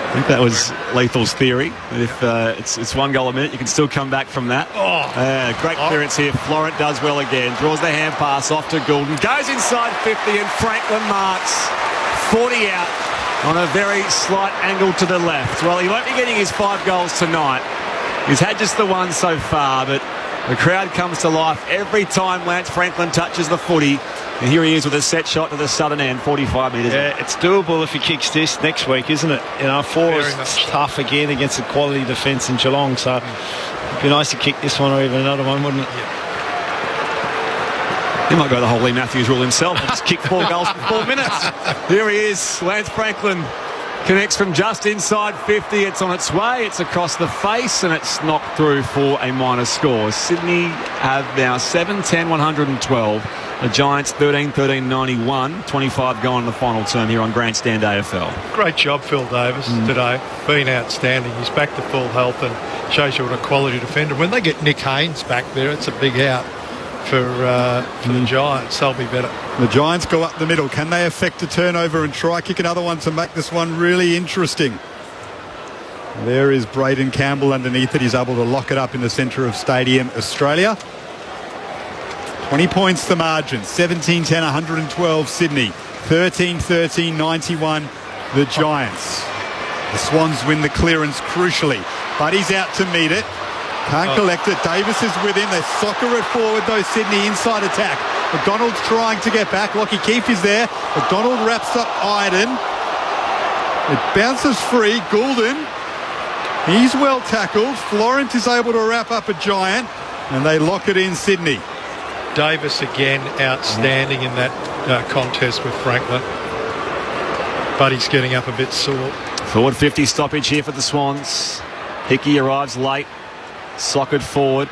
I think that was Lethal's theory. If it's 1 goal a minute, you can still come back from that. Great clearance here. Florent does well again. Draws the hand pass off to Goulden. Goes inside 50 and Franklin marks 40 out on a very slight angle to the left. Well, he won't be getting his 5 goals tonight. He's had just the one so far, but the crowd comes to life every time Lance Franklin touches the footy. And here he is with a set shot to the southern end, 45 metres. Yeah, it's doable if he kicks this next week, isn't it? 4 is tough again against a quality defence in Geelong, so it'd be nice to kick this one or even another one, wouldn't it? Yeah. He might go the whole Lee Matthews rule himself and just kick 4 goals in 4 minutes. Here he is, Lance Franklin connects from just inside 50. It's on its way, it's across the face, and it's knocked through for a minor score. Sydney have now 7-10, 112. The Giants 13-13-91, 25 gone in the final term here on Grandstand AFL. Great job, Phil Davis, today. Been outstanding. He's back to full health and shows you what a quality defender. When they get Nick Haynes back there, it's a big out for the Giants. They'll be better. The Giants go up the middle. Can they affect a turnover and try kick another one to make this one really interesting? There is Braden Campbell underneath it. He's able to lock it up in the centre of Stadium Australia. 20 points the margin. 17-10, 112 Sydney. 13-13, 91 the Giants. The Swans win the clearance crucially. But he's out to meet it. Can't collect it. Davis is with him. They soccer it forward, though, Sydney, inside attack. McDonald's trying to get back. Lockie Keefe is there. McDonald wraps up Iden. It bounces free. Goulden. He's well tackled. Florent is able to wrap up a Giant, and they lock it in, Sydney. Davis again outstanding in that contest with Franklin. But he's getting up a bit sore. Forward 50 stoppage here for the Swans. Hickey arrives late. Socked forward.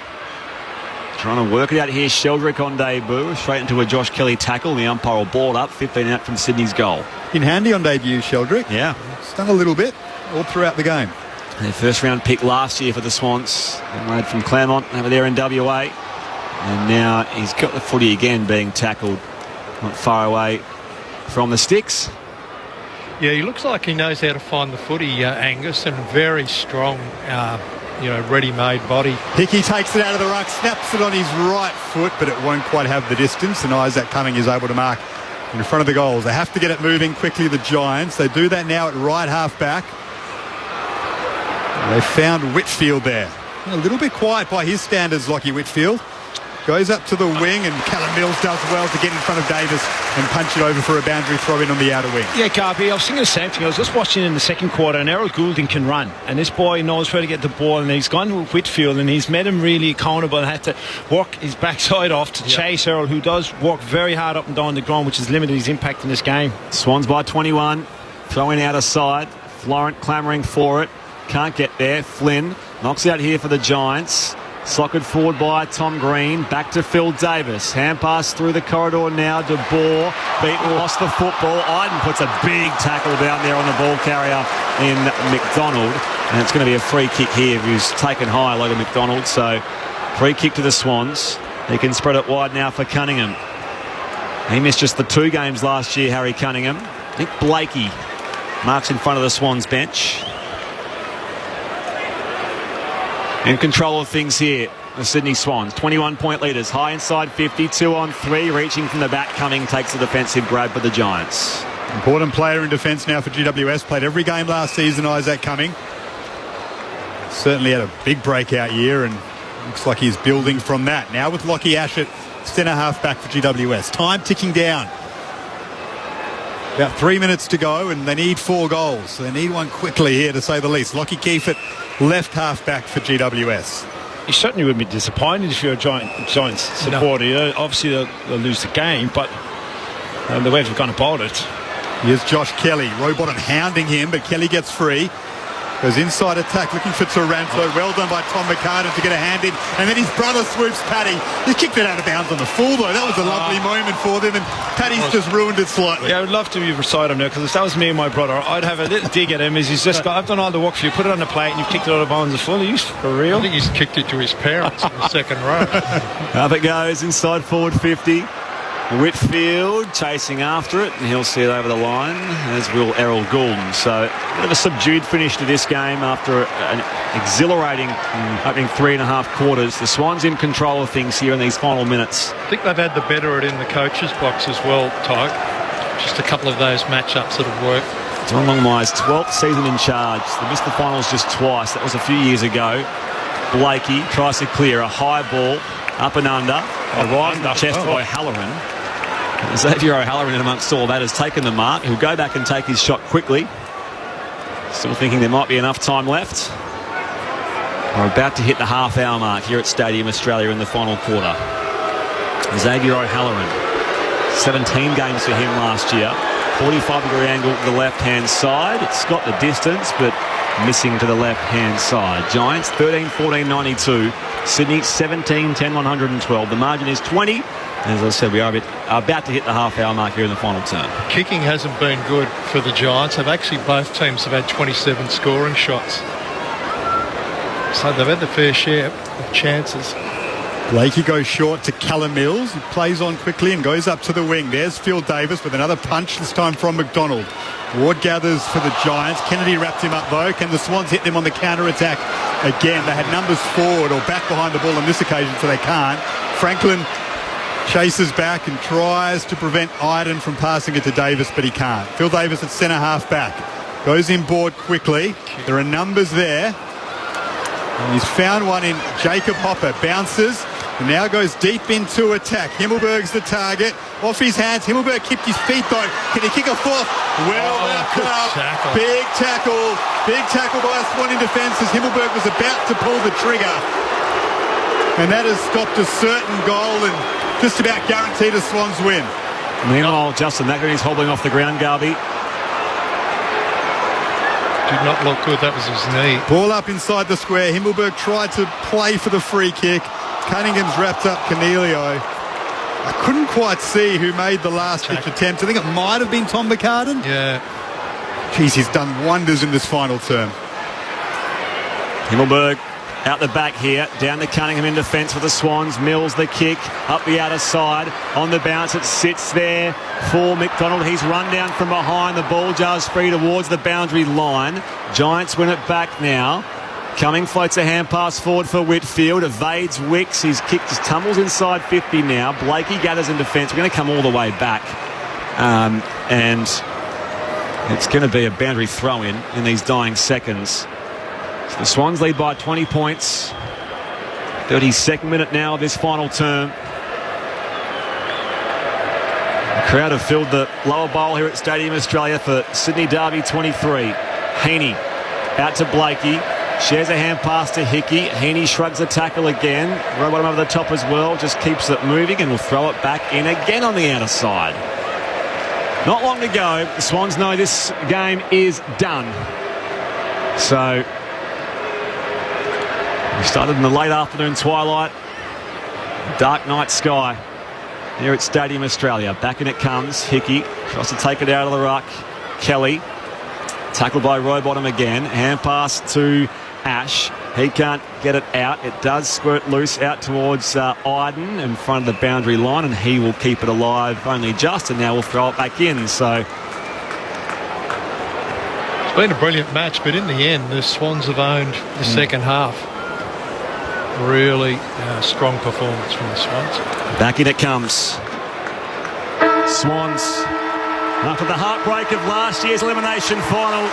Trying to work it out here. Sheldrick on debut. Straight into a Josh Kelly tackle. The umpire will ball up. 15 out from Sydney's goal. Been handy on debut, Sheldrick. Yeah. Stung a little bit all throughout the game. Their first round pick last year for the Swans. Made from Claremont over there in WA. And now he's got the footy again, being tackled not far away from the sticks. Yeah, he looks like he knows how to find the footy, Angus, and very strong, ready-made body. Hickey takes it out of the ruck, snaps it on his right foot, but it won't quite have the distance, and Isaac Cumming is able to mark in front of the goals. They have to get it moving quickly, the Giants. They do that now at right half-back. They found Whitfield there. A little bit quiet by his standards, Lockie Whitfield. Goes up to the wing, and Callum Mills does well to get in front of Davis and punch it over for a boundary throw-in on the outer wing. Yeah, Garby, I was thinking the same thing. I was just watching in the second quarter, and Errol Goulding can run, and this boy knows where to get the ball, and he's gone with Whitfield, and he's made him really accountable and had to work his backside off to chase Errol, who does work very hard up and down the ground, which has limited his impact in this game. Swans by 21. Throwing out of side. Florent clamouring for it. Can't get there. Flynn knocks out here for the Giants. Socked forward by Tom Green. Back to Phil Davis. Hand pass through the corridor now. De Boer lost the football. Iden puts a big tackle down there on the ball carrier in McDonald. And it's going to be a free kick here who's taken high, Logan McDonald. So free kick to the Swans. He can spread it wide now for Cunningham. He missed just the 2 games last year, Harry Cunningham. Nick Blakey marks in front of the Swans bench. In control of things here, the Sydney Swans. 21-point leaders, high inside 50, 2 on 3, reaching from the back. Cumming takes the defensive grab for the Giants. Important player in defence now for GWS. Played every game last season, Isaac Cumming. Certainly had a big breakout year, and looks like he's building from that. Now with Lockie Ashett, centre half back for GWS. Time ticking down. About 3 minutes to go, and they need 4 goals. So they need one quickly here, to say the least. Lockie Keefe at left half back for GWS. You certainly would be disappointed if you're a Giants supporter. No. Obviously, they'll lose the game, but the way they've gone about it. Here's Josh Kelly. Rowbottom hounding him, but Kelly gets free. Goes inside attack, looking for Taranto. Well done by Tom McCartan to get a hand in. And then his brother swoops Paddy. He kicked it out of bounds on the full, though. That was a lovely moment for them, and Paddy's just ruined it slightly. Yeah, I would love to be beside him now, because if that was me and my brother, I'd have a little dig at him. As he's just got, I've done all the work for you. Put it on the plate, and you've kicked it out of bounds. Full. Are you for real? I think he's kicked it to his parents in the second row. Up it goes, inside forward 50. Whitfield chasing after it, and he'll see it over the line, as will Errol Goulden. So a bit of a subdued finish to this game after an exhilarating opening 3.5 quarters. The Swans in control of things here in these final minutes. I think they've had the better of it in the coach's box as well, Tyke. Just a couple of those matchups that have worked. John Longmire's 12th season in charge. They missed the finals just twice. That was a few years ago. Blakey tries to clear a high ball up and under. Right in the chest of O'Halloran. Xavier O'Halloran, in amongst all that, has taken the mark. He'll go back and take his shot quickly. Still thinking there might be enough time left. We're about to hit the half-hour mark here at Stadium Australia in the final quarter. Xavier O'Halloran, 17 games for him last year. 45-degree angle to the left-hand side. It's got the distance, but missing to the left-hand side. Giants 13-14-92. Sydney 17-10-112. The margin is 20. As I said, we are about to hit the half-hour mark here in the final term. Kicking hasn't been good for the Giants. Both teams have had 27 scoring shots. So they've had the fair share of chances. Blakey goes short to Callum Mills. He plays on quickly and goes up to the wing. There's Phil Davis with another punch, this time from McDonald. Ward gathers for the Giants. Kennedy wrapped him up, though. Can the Swans hit them on the counter-attack again? They had numbers forward or back behind the ball on this occasion, so they can't. Franklin chases back and tries to prevent Iden from passing it to Davis, but he can't. Phil Davis at centre half back. Goes inboard quickly. There are numbers there. And he's found one in Jacob Hopper. Bounces. And now goes deep into attack. Himmelberg's the target. Off his hands. Himmelberg kicked his feet though. Can he kick a fourth? Well, good tackle. Big tackle. Big tackle by a Swan in defence as Himmelberg was about to pull the trigger. And that has stopped a certain goal and just about guaranteed a Swans win. Meanwhile, Justin Maccarin's hobbling off the ground, Garby. Did not look good. That was his knee. Ball up inside the square. Himmelberg tried to play for the free kick. Cunningham's wrapped up Cornelio. I couldn't quite see who made the last pitch attempt. I think it might have been Tom McCartan. Yeah. Jeez, he's done wonders in this final term. Himmelberg out the back here, down to Cunningham in defence for the Swans. Mills the kick, up the outer side. On the bounce, it sits there for McDonald. He's run down from behind. The ball jars free towards the boundary line. Giants win it back now. Cumming floats a hand pass forward for Whitfield. Evades Wicks. He's kicked, just tumbles inside 50 now. Blakey gathers in defence. We're going to come all the way back. And it's going to be a boundary throw-in in these dying seconds. So the Swans lead by 20 points. 32nd minute now of this final term. The crowd have filled the lower bowl here at Stadium Australia for Sydney Derby 23. Heaney out to Blakey. Shares a hand pass to Hickey. Heaney shrugs the tackle again. Rowbottom over the top as well. Just keeps it moving and will throw it back in again on the outer side. Not long to go. The Swans know this game is done. So we started in the late afternoon twilight. Dark night sky here at Stadium Australia. Back in it comes. Hickey tries to take it out of the ruck. Kelly tackled by Rowbottom again. Hand pass to Ash. He can't get it out. It does squirt loose out towards Iden in front of the boundary line, and he will keep it alive only just, and now we'll throw it back in. So it's been a brilliant match, but in the end the Swans have owned the second half. Really strong performance from the Swans. Back in it comes. Swans, after the heartbreak of last year's elimination final,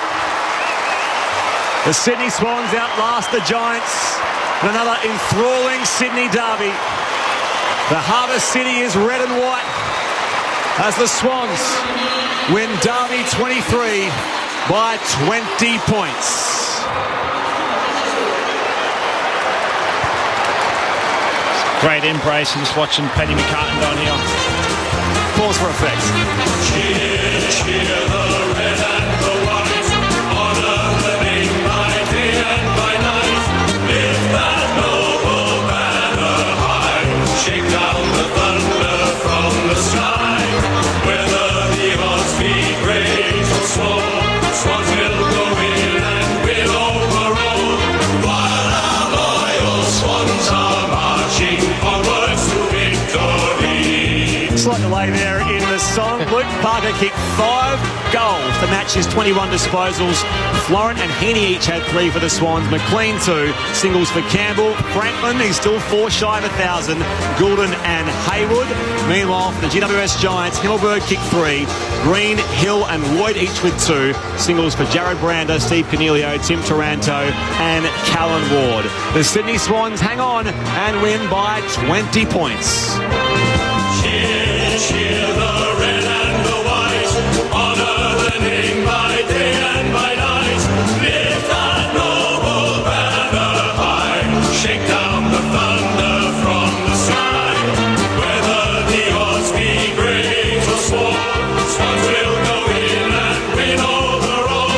the Sydney Swans outlast the Giants in another enthralling Sydney derby. The Harbour City is red and white as the Swans win Derby 23 by 20 points. Great embrace and just watching Paddy McCartan down here. Pause for effect. Cheer, cheer the red and the white. Honour the name by day and by night. Lift that noble banner high. Shake down the thunder from the sky. Whether the odds be great or small, Swans will go in and win overall. While our loyal Swans are marching onwards to victory. Slight delay there in the song. Luke Parker kicked 5 goals to match his 21 disposals. Florent and Heaney each had 3 for the Swans. McLean 2. Singles for Campbell. Franklin, he's still 4 shy of 1,000. Goulden and Haywood. Meanwhile, for the GWS Giants, Himmelberg kicked 3. Green, Hill and Lloyd each with 2. Singles for Jared Brander, Steve Cornelio, Tim Taranto and Callan Ward. The Sydney Swans hang on and win by 20 points. Cheer, cheer the red and the white. Honour the name by day and by night. Lift that noble banner high. Shake down the thunder from the sky. Whether the odds be great or small, Swans will go in and win overall.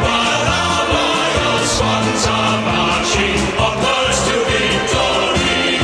While our loyal Swans are marching onwards to victory.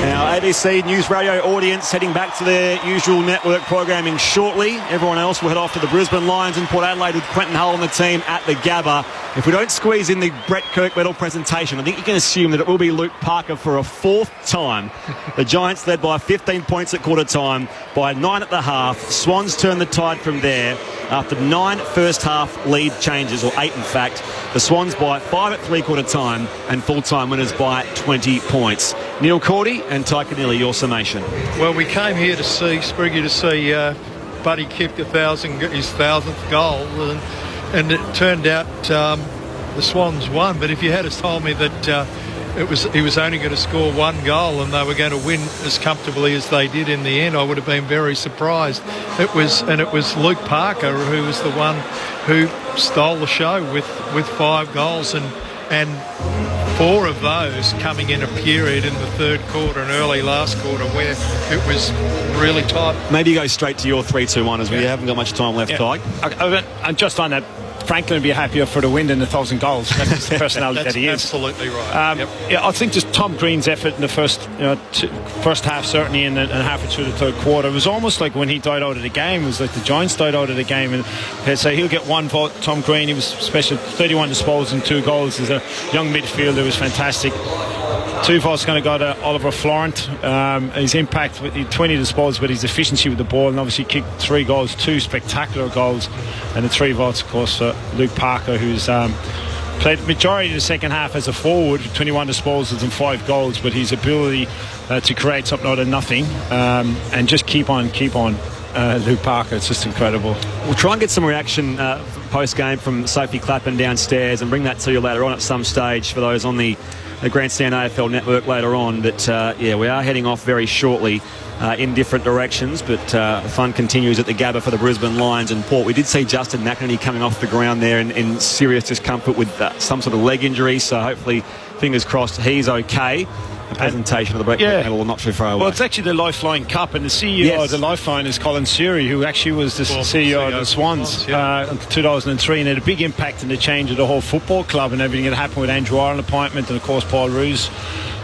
Now, ABC News Radio audience heading back to their usual network programming shortly. Everyone else will head off to the Brisbane Lions in Port Adelaide with Quentin Hull and the team at the Gabba. If we don't squeeze in the Brett Kirk medal presentation, I think you can assume that it will be Luke Parker for a 4th time. The Giants led by 15 points at quarter time, by 9 at the half. Swans turned the tide from there after 9 first half lead changes, or 8 in fact. The Swans by 5 at 3/4 time and full-time winners by 20 points. Neil Cordy and Ty Canelli, your summation. Well, we came here to see Spriggy, to see Buddy kick his 1,000th goal, and it turned out the Swans won. But if you had told me that he was only going to score one goal and they were going to win as comfortably as they did in the end, I would have been very surprised. It was Luke Parker who was the one who stole the show with 5 goals and 4 of those coming in a period in the third quarter and early last quarter where it was really tight. Maybe go straight to your 3-2-1 as we haven't got much time left, Tyke. And just on that, Franklin would be happier for the win than 1,000 goals. That's the personality that he is. Absolutely right. Yeah, I think just Tom Green's effort in the first half, certainly, and halfway through the third quarter, it was almost like when he died out of the game. It was like the Giants died out of the game, and so he'll get 1 vote. Tom Green, he was special, 31 disposals and 2 goals. He's a young midfielder, was fantastic. 2 votes going to go to Oliver Florent. His impact with 20 disposals, but his efficiency with the ball, and obviously kicked 3 goals, 2 spectacular goals, and the 3 votes, of course, for Luke Parker, who's played majority of the second half as a forward, 21 disposals and 5 goals, but his ability to create something out of nothing and just keep on Luke Parker, it's just incredible. We'll try and get some reaction post-game from Sophie Clapham downstairs and bring that to you later on at some stage for those on the Grandstand AFL network later on. But we are heading off very shortly in different directions, but the fun continues at the Gabba for the Brisbane Lions and Port. We did see Justin McInerney coming off the ground there in serious discomfort with some sort of leg injury, so hopefully, fingers crossed, he's okay. The presentation of the breakfast medal not too far away. Well, it's actually the Lifeline Cup, and the CEO of the Lifeline is Colin Seary, who actually was the CEO of the Swans in 2003, and had a big impact in the change of the whole football club and everything that happened with Andrew Ireland appointment and, of course, Paul Roos.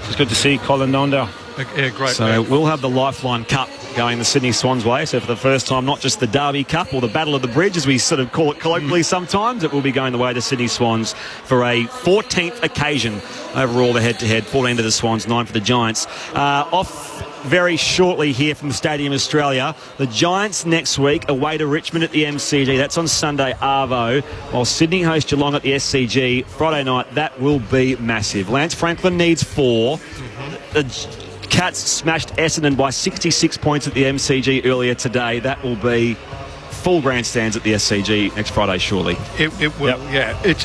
It's good to see Colin on there. Yeah, great. So we'll have the Lifeline Cup going the Sydney Swans way. So for the first time, not just the Derby Cup or the Battle of the Bridge, as we sort of call it colloquially sometimes, it will be going the way of the Sydney Swans for a 14th occasion overall, the head-to-head, 14 to the Swans, 9 for the Giants. Off very shortly here from Stadium Australia, the Giants next week away to Richmond at the MCG. That's on Sunday, Arvo, while Sydney host Geelong at the SCG Friday night. That will be massive. Lance Franklin needs 4. The Cats smashed Essendon by 66 points at the MCG earlier today. That will be full grandstands at the SCG next Friday, surely. It will,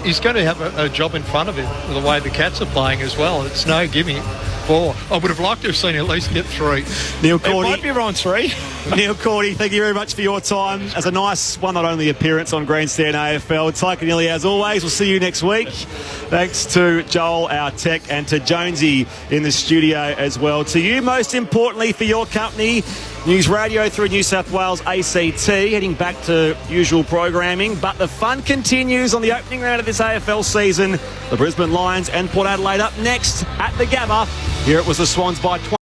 he's going to have a job in front of him the way the Cats are playing as well. It's no gimme 4. I would have liked to have seen at least get 3. Neil Cordy. It might be around 3. Neil Cordy, thank you very much for your time. As a nice one, not only appearance on Grandstand AFL. Tyke and Illy, as always, we'll see you next week. Thanks to Joel, our tech, and to Jonesy in the studio as well. To you, most importantly, for your company, News Radio through New South Wales ACT, heading back to usual programming. But the fun continues on the opening round of this AFL season. The Brisbane Lions and Port Adelaide up next at the Gabba. Here it was the Swans by 20.